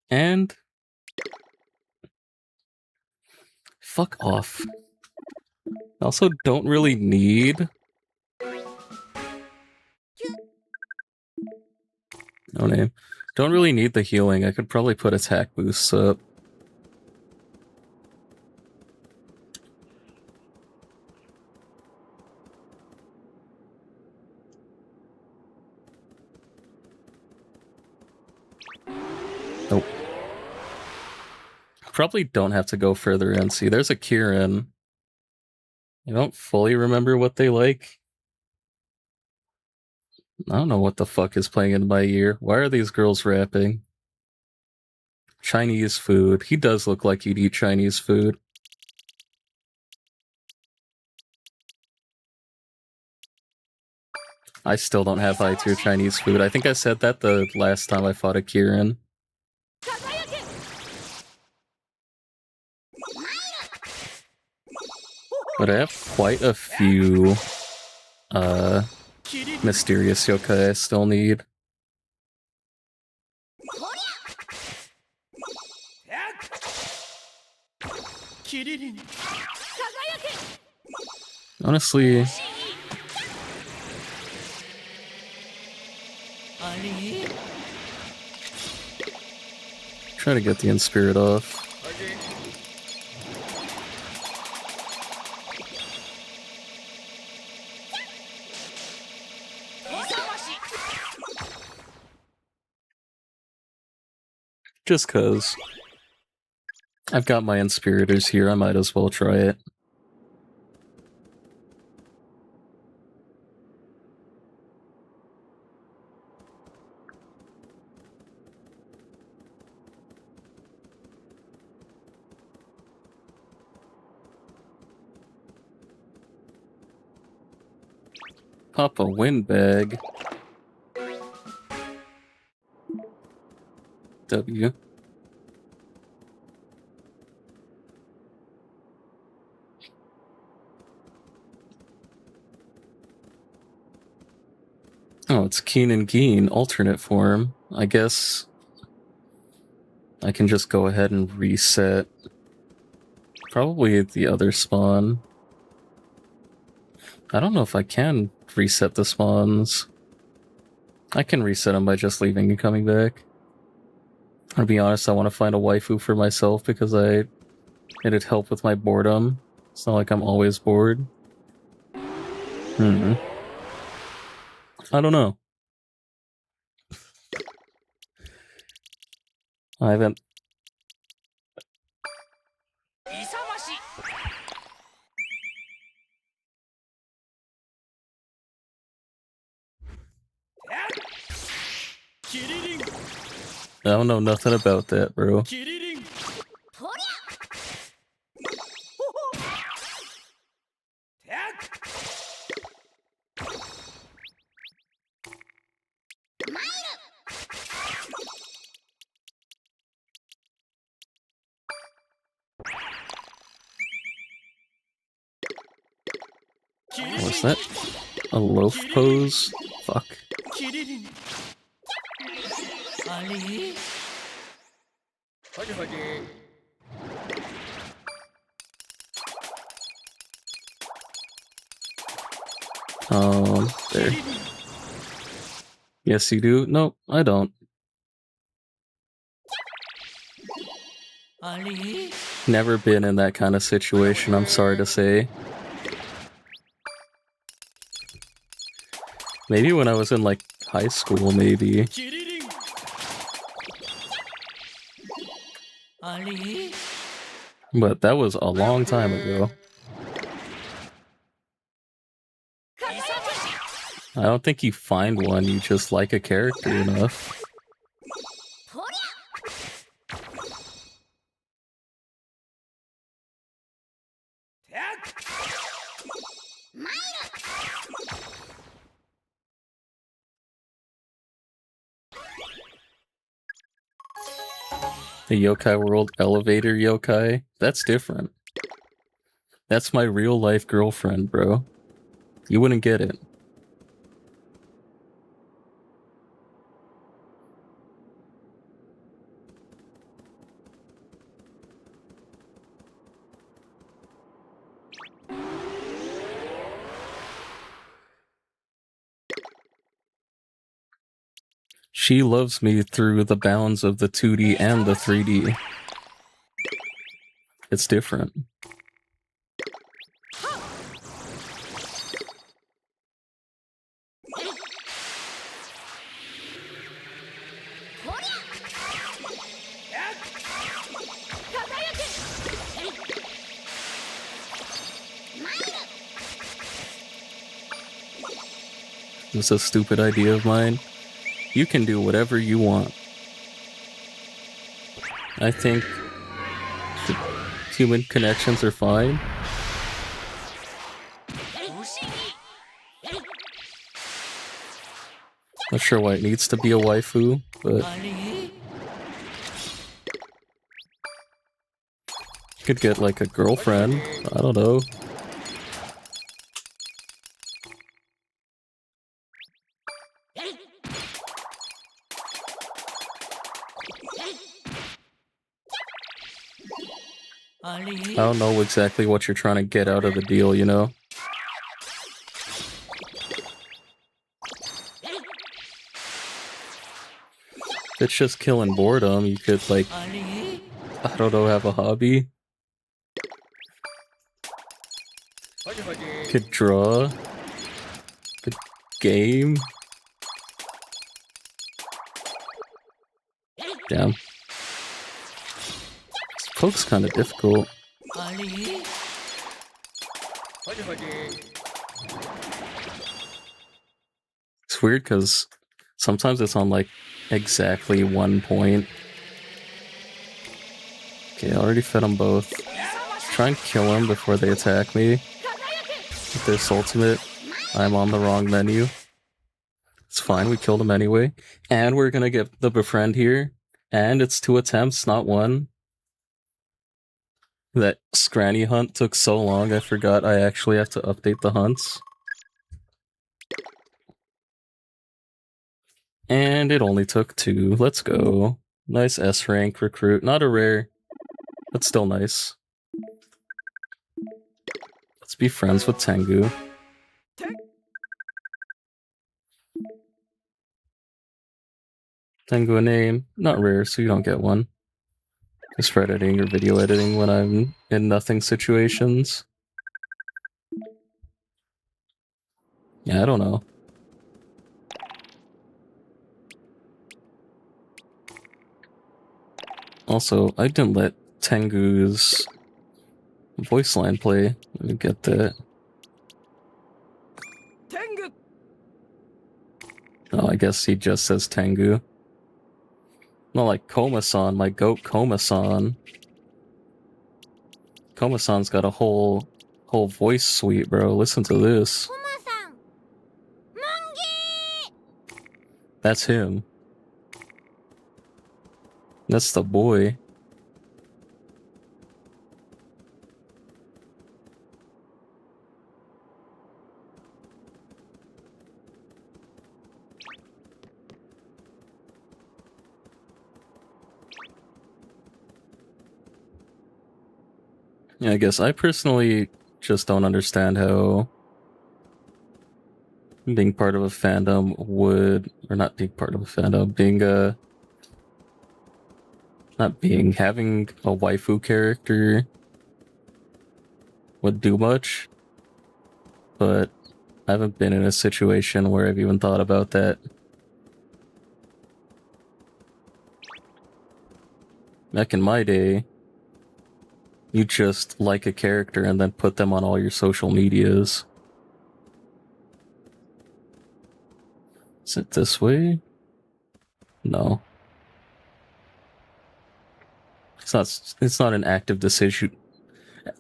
And... fuck off. I also don't really need... no name. Don't really need the healing. I could probably put attack boosts up. Nope. Probably don't have to go further in. See, there's a Kieran. I don't fully remember what they like. I don't know what the fuck is playing in my ear. Why are these girls rapping? Chinese food. He does look like he'd eat Chinese food. I still don't have high tier Chinese food. I think I said that the last time I fought a Kieran. But I have quite a few mysterious yokai I still need. Honestly, try to get the Inspirit off. Just cause. I've got my Inspirators here, I might as well try it. Pop a windbag. W. Oh, it's Keen and Keen, alternate form. I guess I can just go ahead and reset. Probably the other spawn. I don't know if I can reset the spawns. I can reset them by just leaving and coming back. To be honest, I want to find a waifu for myself because it'd help with my boredom. It's not like I'm always bored. I don't know. I haven't... I don't know nothing about that, bro. Was that a loaf pose? Fuck. There. Yes, you do. Nope, I don't. Never been in that kind of situation, I'm sorry to say. Maybe when I was in, like, high school, maybe. But that was a long time ago. I don't think you find one, you just like a character enough. The yokai world elevator yokai? That's different. That's my real life girlfriend, bro. You wouldn't get it. She loves me through the bounds of the 2D and the 3D. It's different. It's a stupid idea of mine. You can do whatever you want. I think human connections are fine. Not sure why it needs to be a waifu, but could get like a girlfriend. I don't know. I don't know exactly what you're trying to get out of the deal, you know? If it's just killing boredom, you could, like, I don't know, have a hobby. Could draw. Could game. Damn. This poke's kind of difficult. It's weird because sometimes it's on like exactly 1 point. Okay, I already fed them both. Try and kill them before they attack me. With this ultimate, I'm on the wrong menu. It's fine, we killed him anyway. And we're gonna get the befriend here. And it's 2 attempts, not 1. That Skranny hunt took so long, I forgot I actually have to update the hunts. And it only took 2. Let's go. Nice S rank recruit. Not a rare, but still nice. Let's be friends with Tengu. Tengu a name. Not rare, so you don't get one. Just for editing or video editing when I'm in nothing situations. Yeah, I don't know. Also, I didn't let Tengu's voice line play. Let me get that. Tengu. Oh, I guess he just says Tengu. Not like Koma-san, my goat Koma-san. Koma-san's got a whole voice suite, bro. Listen to this. That's him. That's the boy. Yeah, I guess I personally just don't understand how being part of a fandom would, or not being part of a fandom, having a waifu character would do much, but I haven't been in a situation where I've even thought about that. Back in my day, you just like a character and then put them on all your social medias. Is it this way? No. It's not an active decision.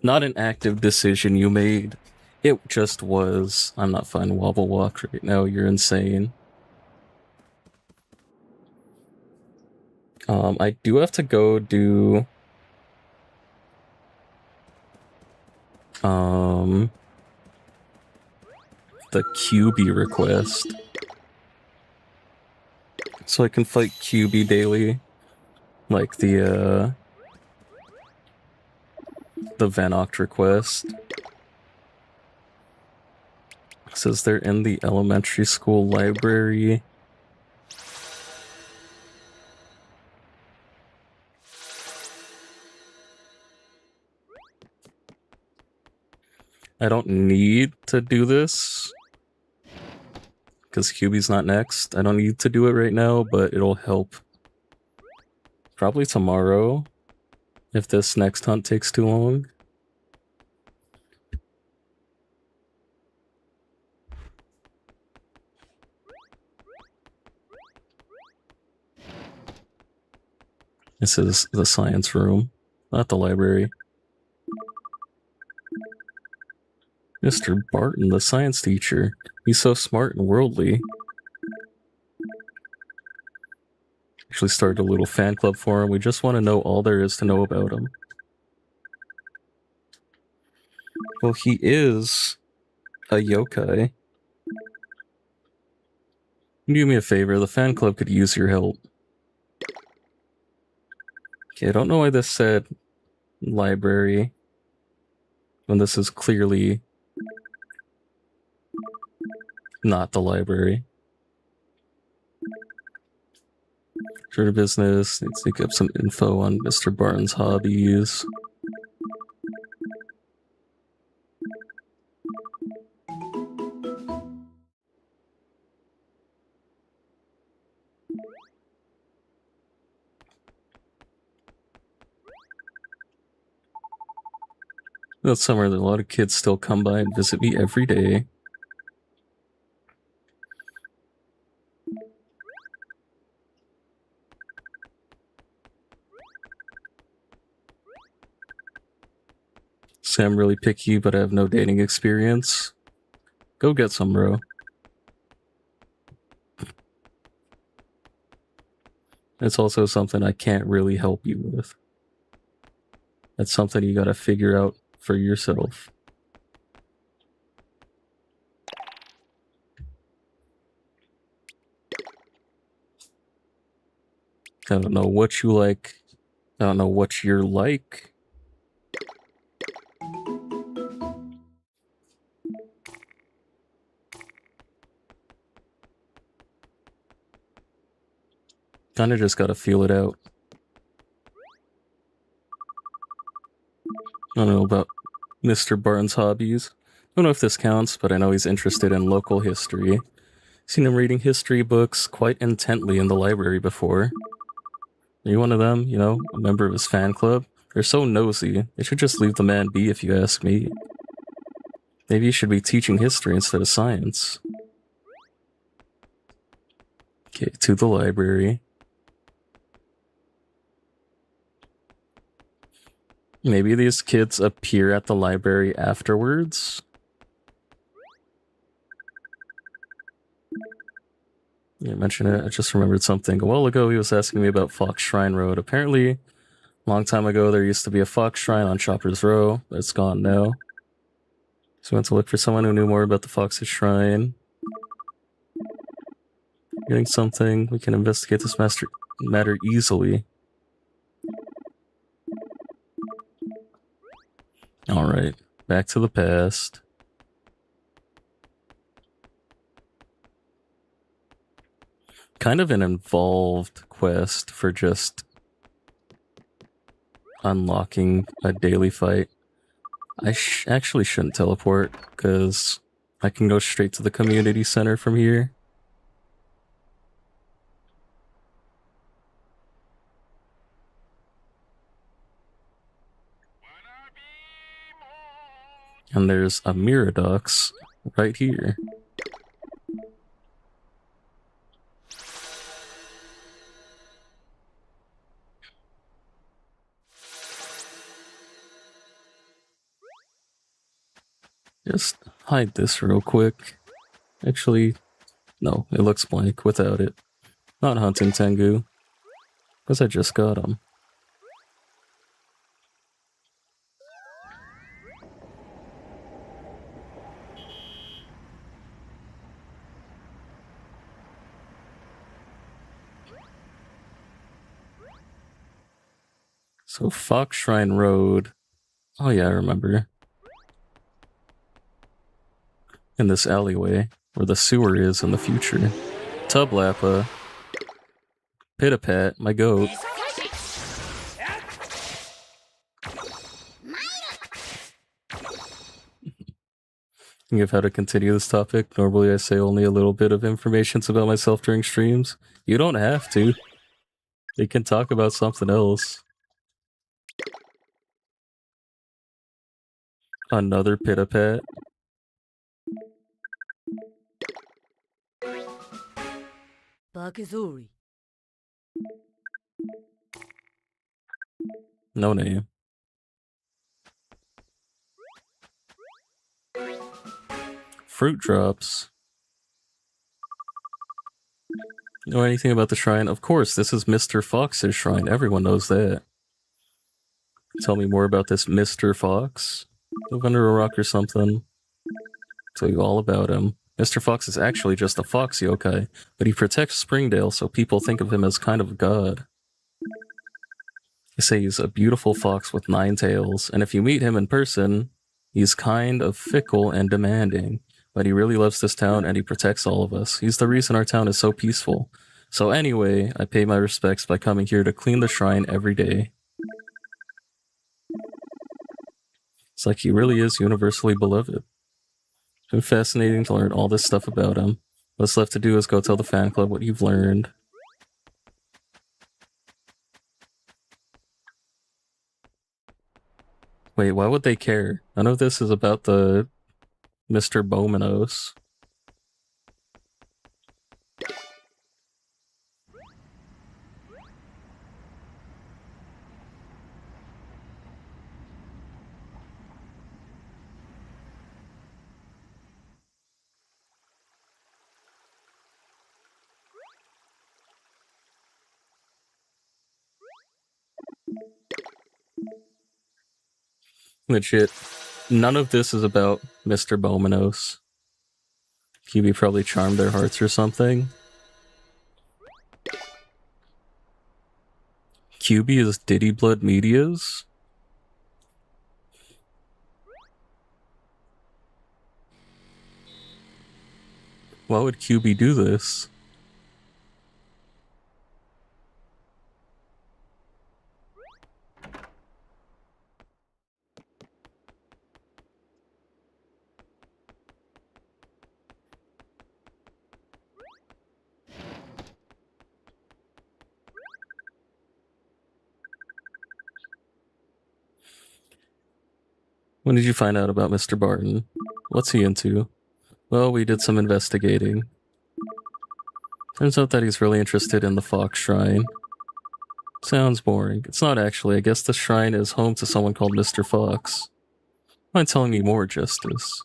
Not an active decision you made. It just was. I'm not finding Wobble Walk right now. You're insane. I do have to go do the QB request. So I can fight QB daily. Like the Vanoct request. It says they're in the elementary school library. I don't need to do this because QB's not next. I don't need to do it right now, but it'll help. Probably tomorrow if this next hunt takes too long. This is the science room, not the library. Mr. Barton, the science teacher. He's so smart and worldly. Actually started a little fan club for him. We just want to know all there is to know about him. Well, he is a yokai. Do me a favor, the fan club could use your help. Okay, I don't know why this said library when this is clearly not the library. Sort of business, needs to get some info on Mr. Barton's hobbies. That summer, a lot of kids still come by and visit me every day. Say I'm really picky, but I have no dating experience. Go get some, bro. It's also something I can't really help you with. That's something you gotta figure out for yourself. I don't know what you like. I don't know what you're like. Kinda just gotta feel it out. I don't know about Mr. Barnes' hobbies. I don't know if this counts, but I know he's interested in local history. Seen him reading history books quite intently in the library before. Are you one of them, you know, a member of his fan club? They're so nosy. They should just leave the man be if you ask me. Maybe you should be teaching history instead of science. Okay, to the library. Maybe these kids appear at the library afterwards? You mentioned it, I just remembered something. A while ago he was asking me about Fox Shrine Road. Apparently, a long time ago there used to be a Fox Shrine on Chopper's Row, but it's gone now. So we went to look for someone who knew more about the Fox's Shrine. Getting something, we can investigate this matter easily. Alright, back to the past. kind of an involved quest for just unlocking a daily fight. I actually shouldn't teleport, because I can go straight to the community center from here. And there's a Miradox right here. Just hide this real quick. Actually, no, it looks blank without it. Not hunting Tengu, because I just got him. So Fox Shrine Road. Oh yeah, I remember. In this alleyway, where the sewer is in the future. Tublappa. Pitapat, my goat. Thinking of how to continue this topic. Normally I say only a little bit of information about myself during streams. You don't have to. You can talk about something else. Another Pitapat. Bakazuri. No name. Fruit drops. Know anything about the shrine? Of course, this is Mr. Fox's shrine. Everyone knows that. Tell me more about this Mr. Fox. Live under a rock or something. Tell you all about him. Mr. Fox is actually just a fox yokai, but he protects Springdale, so people think of him as kind of a god. They say he's a beautiful fox with 9 tails, and if you meet him in person, he's kind of fickle and demanding, but he really loves this town and he protects all of us. He's the reason our town is so peaceful. So anyway, I pay my respects by coming here to clean the shrine every day. It's like he really is universally beloved. It's been fascinating to learn all this stuff about him. What's left to do is go tell the fan club what you've learned. Wait, why would they care? None of this is about the Mr. Bominos. Legit, none of this is about Mr. Bominos. QB probably charmed their hearts or something. QB is Diddy Blood Media's? Why would QB do this? When did you find out about Mr. Barton? What's he into? Well, we did some investigating. Turns out that he's really interested in the Fox Shrine. Sounds boring. It's not actually. I guess the shrine is home to someone called Mr. Fox. Mind telling me more, Justice?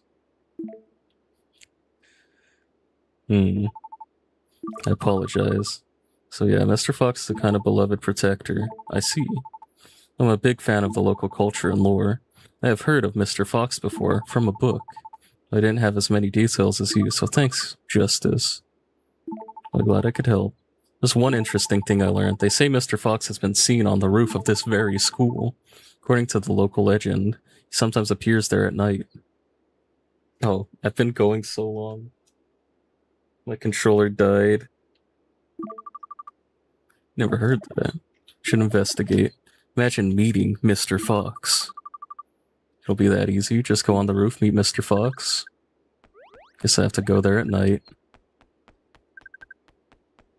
I apologize. So yeah, Mr. Fox is a kind of beloved protector. I see. I'm a big fan of the local culture and lore. I have heard of Mr. Fox before, from a book. I didn't have as many details as you, so thanks, Justice. I'm glad I could help. There's one interesting thing I learned. They say Mr. Fox has been seen on the roof of this very school. According to the local legend, he sometimes appears there at night. Oh, I've been going so long. My controller died. Never heard that. Should investigate. Imagine meeting Mr. Fox. It'll be that easy. Just go on the roof, meet Mr. Fox. Guess I have to go there at night.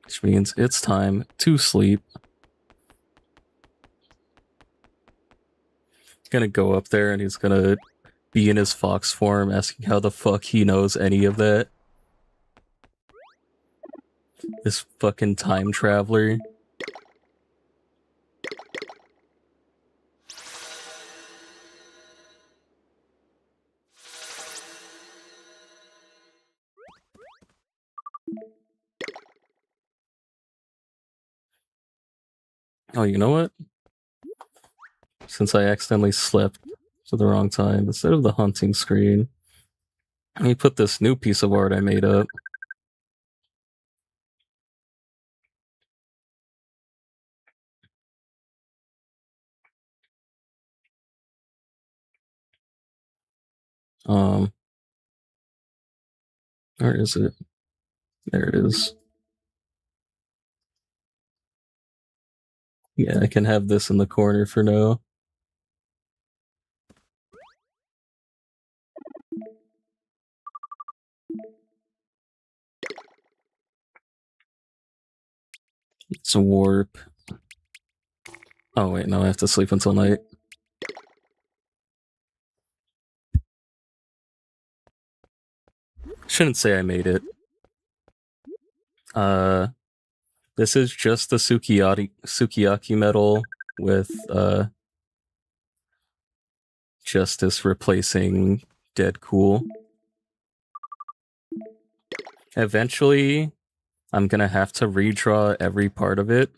Which means it's time to sleep. Gonna go up there and he's gonna be in his fox form, asking how the fuck he knows any of that. This fucking time traveler. Oh, you know what? Since I accidentally slept to the wrong time, instead of the hunting screen, let me put this new piece of art I made up. Where is it? There it is. Yeah, I can have this in the corner for now. It's a warp. Oh wait, no, I have to sleep until night. Shouldn't say I made it. This is just the sukiyaki medal with Justice replacing Dead Cool. Eventually, I'm gonna have to redraw every part of it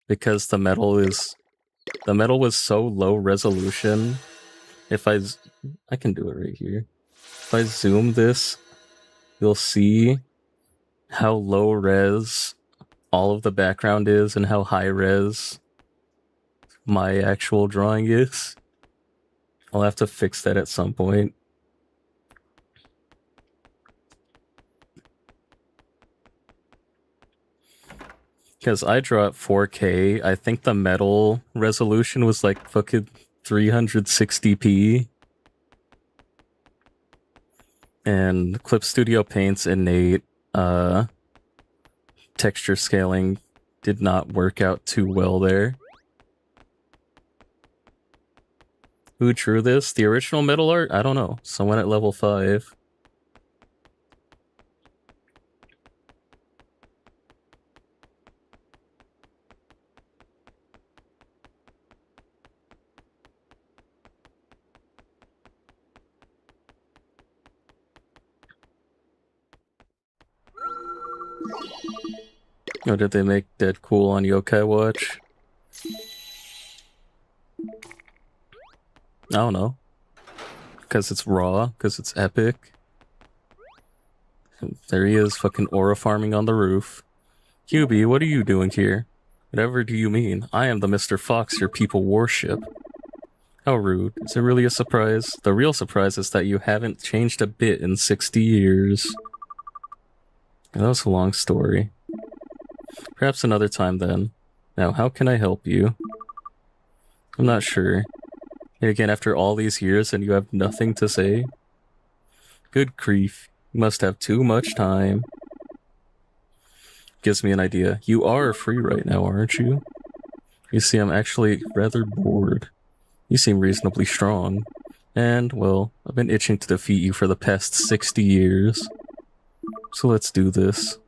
because the medal was so low resolution. If I can do it right here. If I zoom this, you'll see how low res all of the background is and how high res my actual drawing is. I'll have to fix that at some point. Because I draw at 4K, I think the metal resolution was like fucking 360p. And Clip Studio Paint's innate texture scaling did not work out too well there. Who drew this? The original metal art? I don't know. Someone at level 5. Or did they make Dead Cool on Yokai Watch? I don't know. Because it's raw, because it's epic. There he is, fucking aura farming on the roof. Hubie, what are you doing here? Whatever do you mean? I am the Mr. Fox your people worship. How rude. Is it really a surprise? The real surprise is that you haven't changed a bit in 60 years. That was a long story. Perhaps another time then. Now, how can I help you? I'm not sure. Again, after all these years and you have nothing to say? Good grief. You must have too much time. Gives me an idea. You are free right now, aren't you? You see, I'm actually rather bored. You seem reasonably strong. And, well, I've been itching to defeat you for the past 60 years. So let's do this.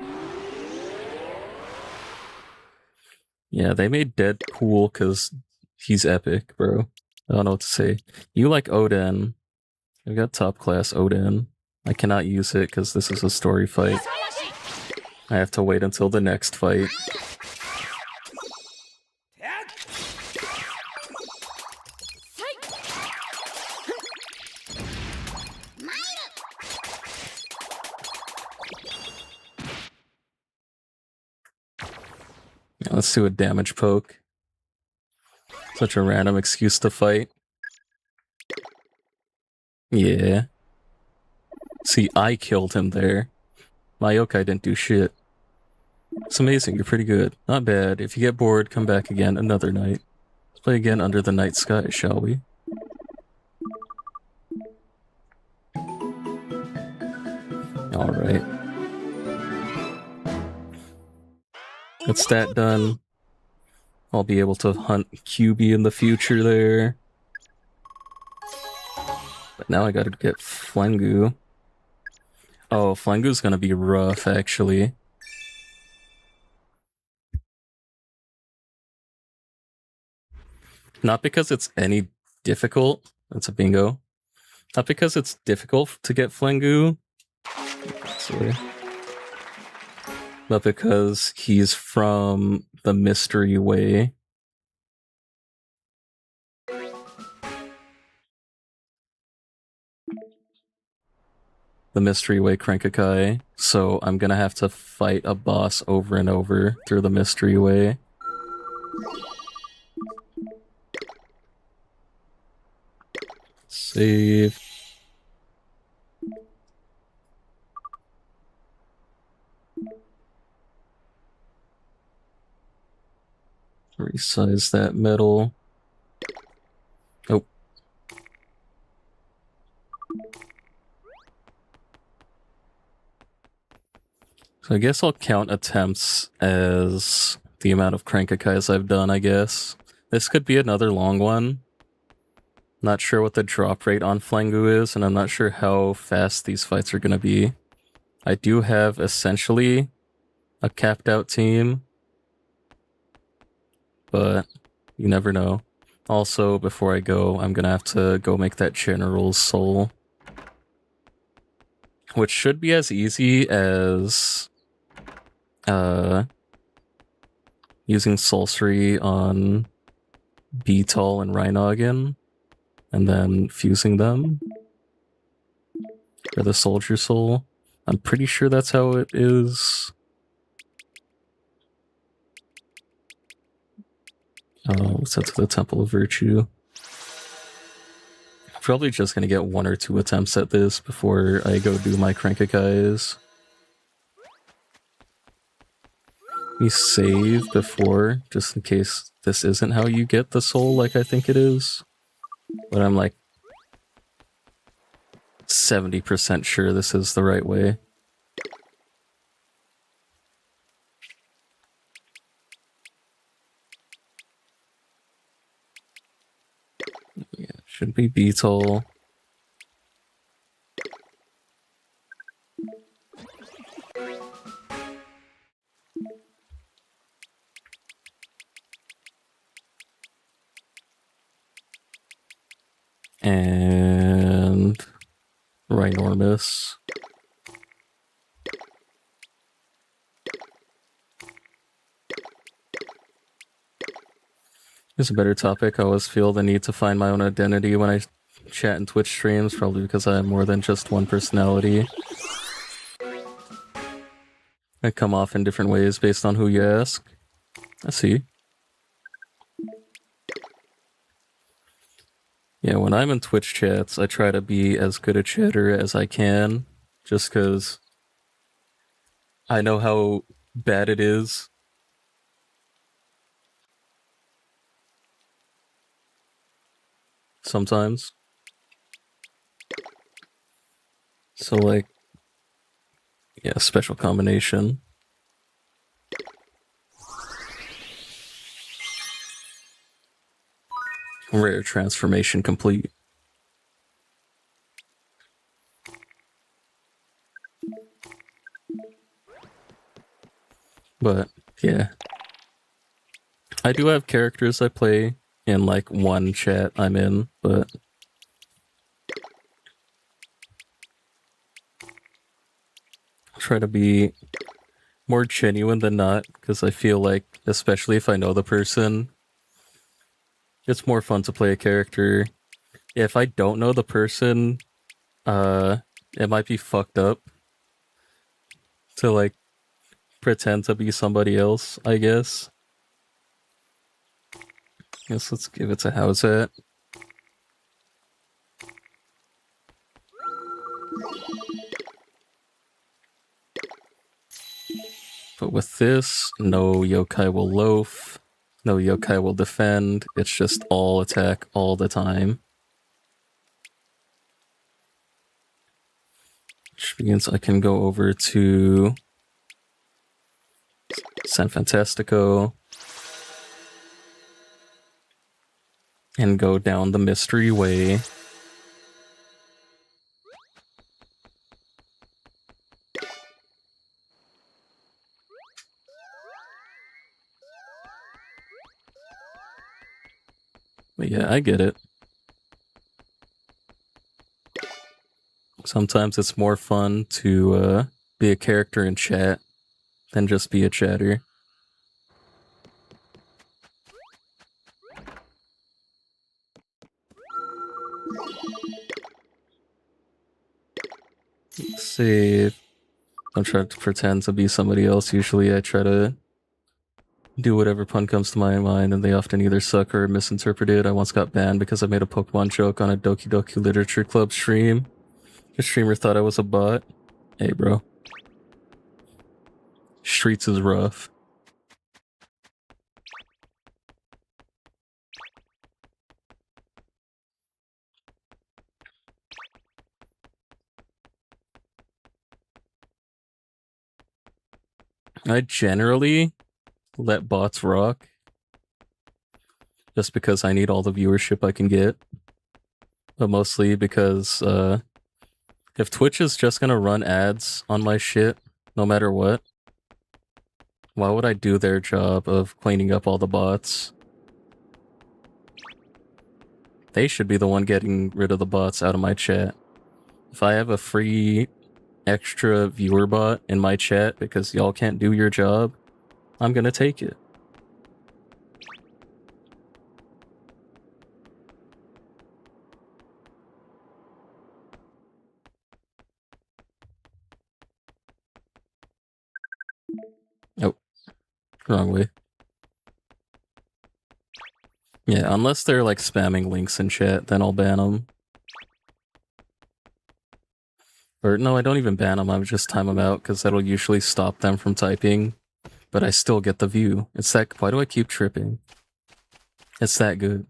Yeah, they made Dead cool because he's epic, bro. I don't know what to say. You like Odin. I've got top class Odin. I cannot use it because this is a story fight. I have to wait until the next fight. Yeah, let's do a damage poke. Such a random excuse to fight. Yeah. See, I killed him there. My yokai didn't do shit. It's amazing. You're pretty good. Not bad. If you get bored, come back again another night. Let's play again under the night sky, shall we? Alright. That's that done. I'll be able to hunt QB in the future there. But now I gotta get Flengu. Oh, Flengu's gonna be rough, actually. Not because it's any difficult. That's a bingo. Not because it's difficult to get Flengu. Sorry. But because he's from the mystery way. The mystery way Crankakai. So I'm gonna have to fight a boss over and over through the mystery way. Save. Resize that metal. Oh. So I guess I'll count attempts as the amount of Crankakais I've done, I guess. This could be another long one. Not sure what the drop rate on Flengu is, and I'm not sure how fast these fights are gonna be. I do have essentially a capped out team, but you never know. Also, before I go, I'm gonna have to go make that General's Soul, which should be as easy as using Sorcery on Beetle and Rhinogon, and then fusing them for the Soldier Soul. I'm pretty sure that's how it is. Let's head to the Temple of Virtue. I'm probably just gonna get 1 or 2 attempts at this before I go do my Crankakais. Let me save before, just in case this isn't how you get the soul like I think it is. But I'm like 70% sure this is the right way. Yeah, should be Beetle. And Rhinormus. Here's a better topic. I always feel the need to find my own identity when I chat in Twitch streams, probably because I have more than just one personality. I come off in different ways based on who you ask. I see. Yeah, when I'm in Twitch chats, I try to be as good a chatter as I can, just because I know how bad it is. Sometimes. So, like, yeah, special combination. Rare transformation complete. But, yeah. I do have characters I play in, like, one chat I'm in, but I try to be more genuine than not, because I feel like, especially if I know the person, it's more fun to play a character. If I don't know the person, it might be fucked up to, like, pretend to be somebody else, I guess. Guess let's give it to Howzat. But with this, no yokai will loaf, no yokai will defend, it's just all attack all the time. Which means I can go over to San Fantastico and go down the mystery way. But yeah, I get it. Sometimes it's more fun to be a character in chat than just be a chatter. Save. Don't try to pretend to be somebody else. Usually I try to do whatever pun comes to my mind, and they often either suck or are misinterpreted. I once got banned because I made a Pokemon joke on a Doki Doki Literature Club stream. The streamer thought I was a bot. Hey, bro. Streets is rough. I generally let bots rock just because I need all the viewership I can get. But mostly because if Twitch is just gonna run ads on my shit, no matter what, why would I do their job of cleaning up all the bots? They should be the one getting rid of the bots out of my chat. If I have a free extra viewer bot in my chat because y'all can't do your job, I'm gonna take it. Oh, wrong way. Yeah, unless they're like spamming links in chat, then I'll ban them. Or no, I don't even ban them, I would just time them out because that'll usually stop them from typing. But I still get the view. It's that. Why do I keep tripping? It's that good.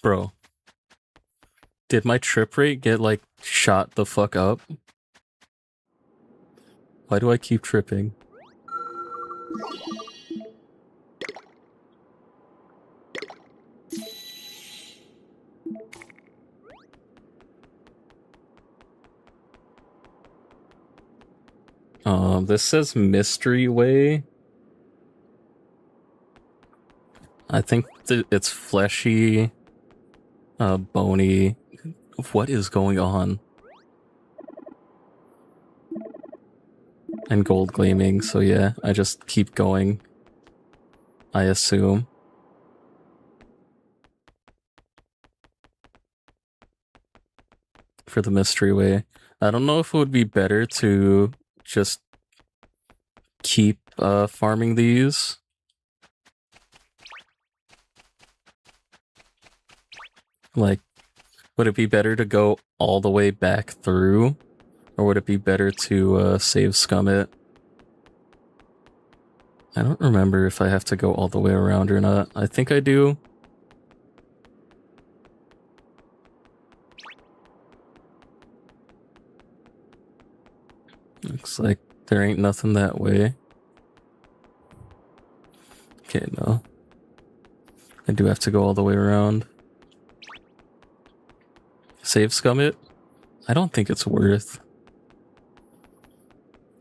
Bro. Did my trip rate get like shot the fuck up? Why do I keep tripping? This says Mystery Way. I think it's fleshy, bony. What is going on? And gold gleaming, so yeah, I just keep going. I assume. For the Mystery Way. I don't know if it would be better to just keep farming these. Like, would it be better to go all the way back through? Or would it be better to save scum it? I don't remember if I have to go all the way around or not. I think I do. Looks like there ain't nothing that way. Okay, no. I do have to go all the way around. Save scum it? I don't think it's worth.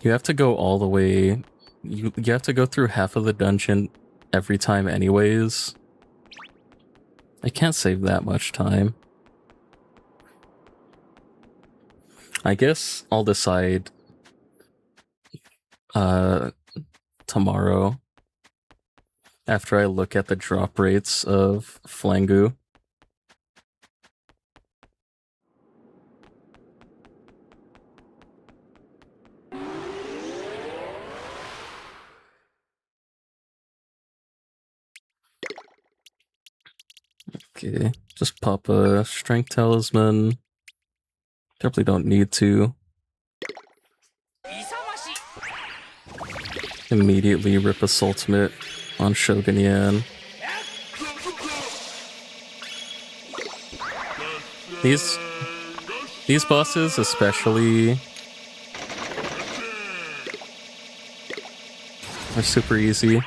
You have to go all the way. You have to go through half of the dungeon every time anyways. I can't save that much time. I guess I'll decide tomorrow after I look at the drop rates of Flengu. Okay, just pop a strength talisman. Definitely don't need to. Immediately rip Assault ultimate on Shogun Yan. These bosses especially are super easy.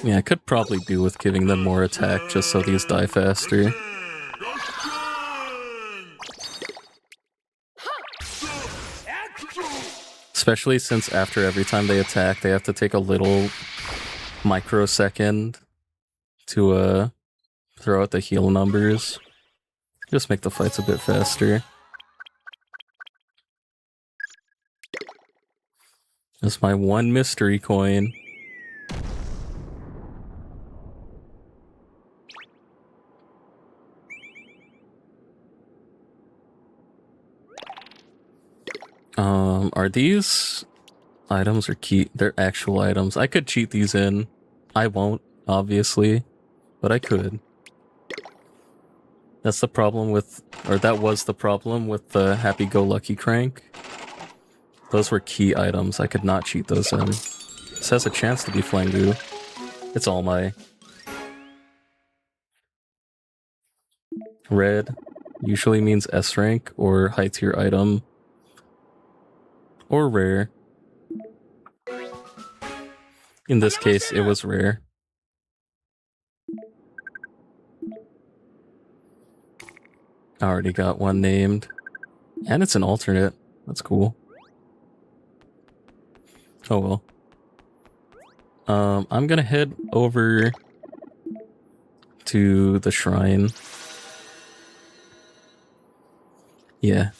Yeah, I could probably do with giving them more attack just so these die faster. Especially since after every time they attack, they have to take a little microsecond to throw out the heal numbers. Just make the fights a bit faster. That's my one mystery coin. Are these items or key? They're actual items. I could cheat these in. I won't, obviously, but I could. That's the problem with, or that was the problem with the happy-go-lucky crank. Those were key items. I could not cheat those in. This has a chance to be Flengu. It's all my. Red usually means S rank or high tier item. Or rare. In this case, it was rare. I already got one named. And it's an alternate. That's cool. Oh well. I'm gonna head over to the shrine. Yeah.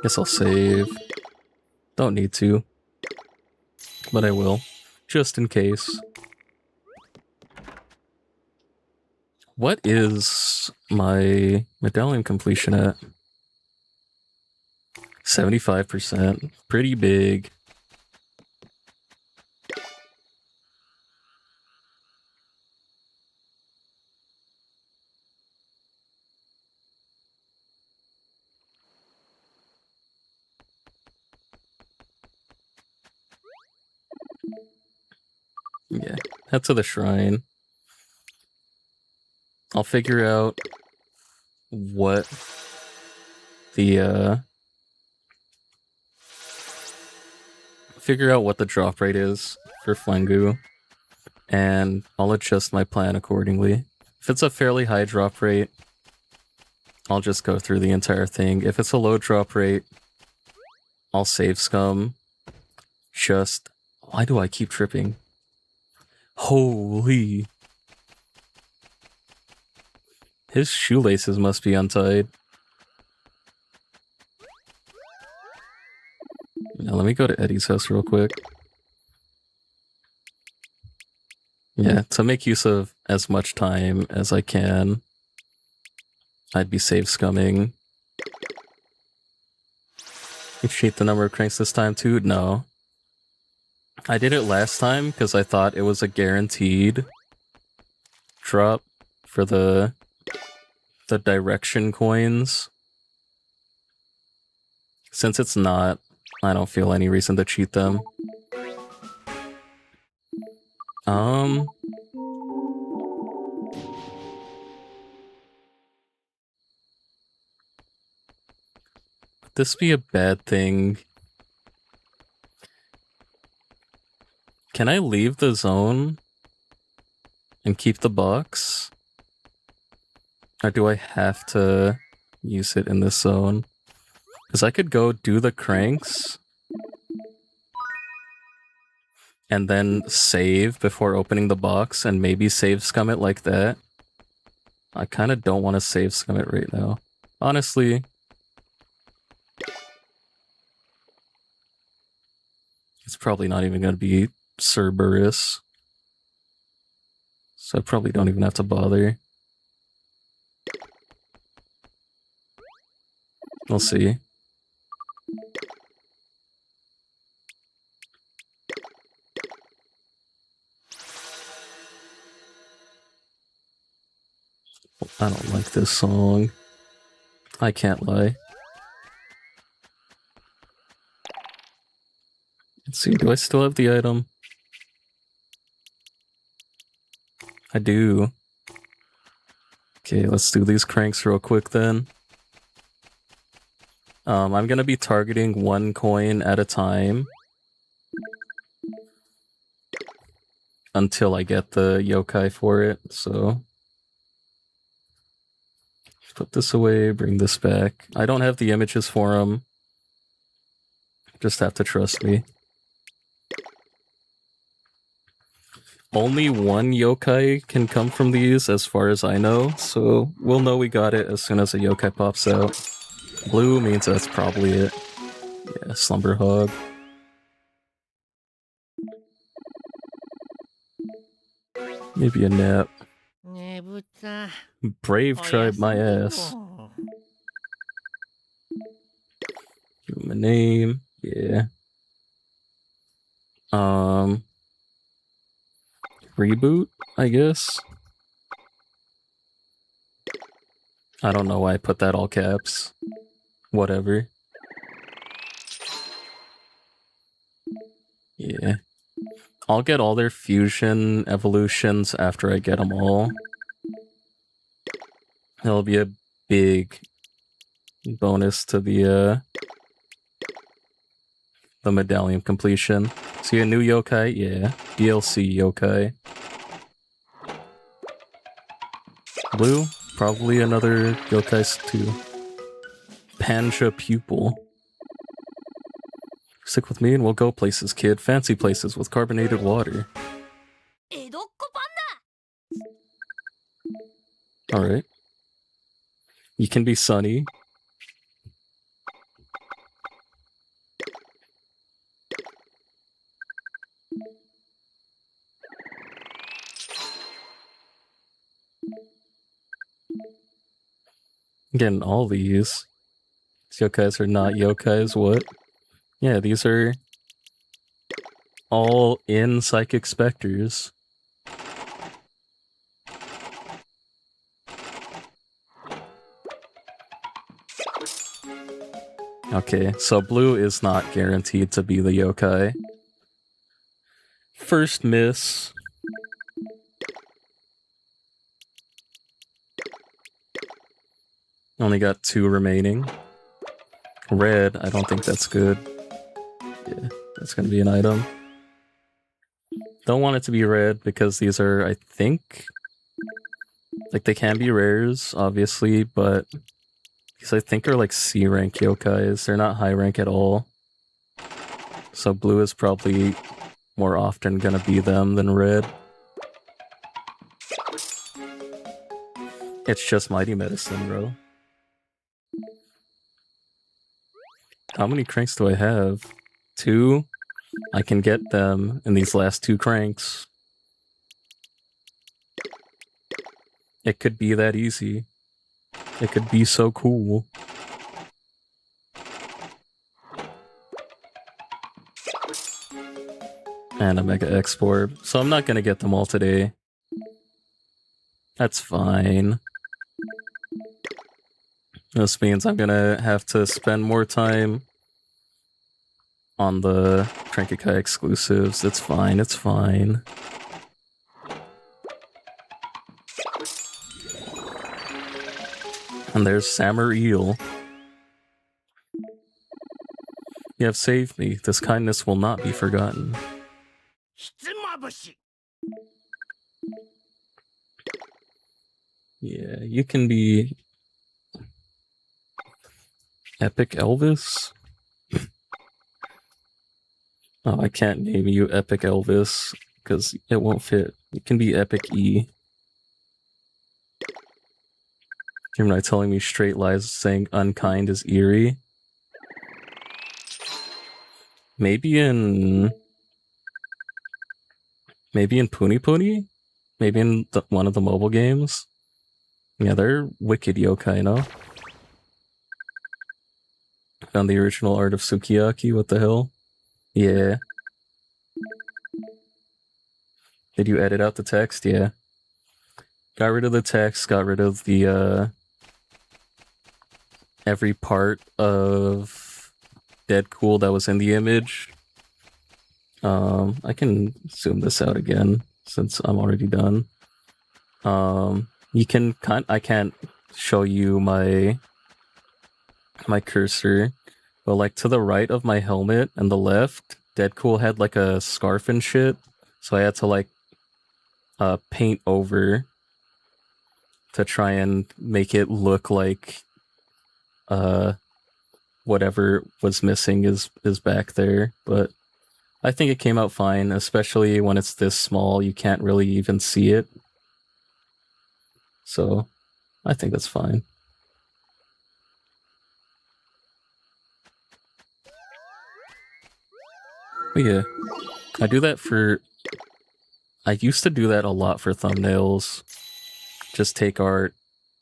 Guess I'll save. Don't need to. But I will. Just in case. What is my medallion completion at? 75%. Pretty big. Yeah, head to the shrine. I'll figure out what the drop rate is for Flengu, and I'll adjust my plan accordingly. If it's a fairly high drop rate, I'll just go through the entire thing. If it's a low drop rate, I'll save scum. Just, why do I keep tripping? Holy. His shoelaces must be untied. Now let me go to Eddie's house real quick. Yeah, to make use of as much time as I can, I'd be save scumming. You cheat the number of cranks this time too? No. I did it last time because I thought it was a guaranteed drop for the direction coins. Since it's not, I don't feel any reason to cheat them. Would this be a bad thing? Can I leave the zone and keep the box? Or do I have to use it in this zone? Because I could go do the cranks and then save before opening the box and maybe save scum it like that. I kind of don't want to save scum it right now. Honestly, it's probably not even going to be Cerberus. So I probably don't even have to bother. We'll see. I don't like this song. I can't lie. Let's see, do I still have the item? I do. Okay, let's do these cranks real quick then. I'm gonna be targeting 1 coin at a time until I get the yokai for it, so put this away, bring this back. I don't have the images for them. Just have to trust me. Only 1 yokai can come from these as far as I know, so we'll know we got it as soon as a yokai pops out. Blue means that's probably it. Yeah, Slumber Hog. Maybe a nap. Brave tribe my ass. Give him a name. Yeah. Reboot, I guess. I don't know why I put that all caps. Whatever. Yeah. I'll get all their fusion evolutions after I get them all. That'll be a big bonus to the Medallium completion. See a new yokai? Yeah. DLC yokai. Blue? Probably another yokai too. Panja pupil. Stick with me and we'll go places, kid. Fancy places with carbonated water. Alright. You can be sunny. Getting all these. These yokais are not yokais, what? Yeah, these are all in Psychic Specters. Okay, so blue is not guaranteed to be the yokai. First miss. Only got 2 remaining. Red, I don't think that's good. Yeah, that's gonna be an item. Don't want it to be red because these are, I think, like they can be rares, obviously, but these I think are like C rank yokais. They're not high rank at all. So blue is probably more often gonna be them than red. It's just Mighty Medicine, bro. How many cranks do I have? 2? I can get them in these last 2 cranks. It could be that easy. It could be so cool. And a Mega Export. So I'm not gonna get them all today. That's fine. This means I'm gonna have to spend more time on the Trankikai exclusives. It's fine, it's fine. And there's Samur Eel. You have saved me. This kindness will not be forgotten. Yeah, you can be... Epic Elvis? Oh, I can't name you Epic Elvis because it won't fit. It can be Epic E. You're not telling me straight lies saying unkind is eerie. Maybe in Puni Puni? Maybe in one of the mobile games? Yeah, they're wicked yokai, no? Found the original art of Sukiyaki, what the hell? Yeah. Did you edit out the text? Yeah. Got rid of the text, got rid of the, every part of Deadpool that was in the image. I can zoom this out again since I'm already done. I can't show you my cursor, but like to the right of my helmet and the left, Deadpool had like a scarf and shit, so I had to like paint over to try and make it look like whatever was missing is back there. But I think it came out fine, especially when it's this small, you can't really even see it. So I think that's fine. But yeah, I used to do that a lot for thumbnails. Just take art,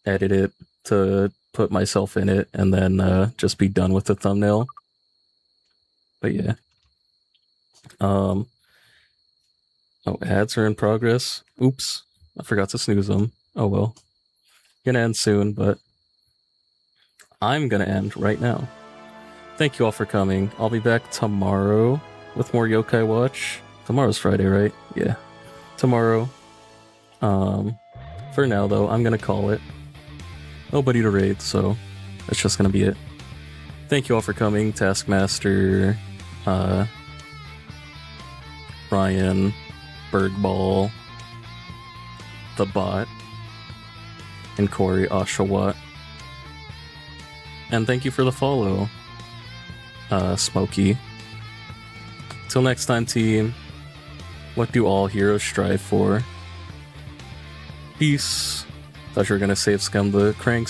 edit it to put myself in it, and then just be done with the thumbnail. But yeah. Oh, ads are in progress. Oops, I forgot to snooze them. Oh well. Gonna end soon, but I'm gonna end right now. Thank you all for coming. I'll be back tomorrow with more Yokai Watch. Tomorrow's Friday, right? Yeah. Tomorrow. For now though, I'm gonna call it. Nobody to raid, so that's just gonna be it. Thank you all for coming, Taskmaster, Ryan, Bergball, The Bot, and Corey Oshawott. And thank you for the follow, Smokey. Till next time, team, what do all heroes strive for? Peace. Thought you were gonna save Scum the Cranks.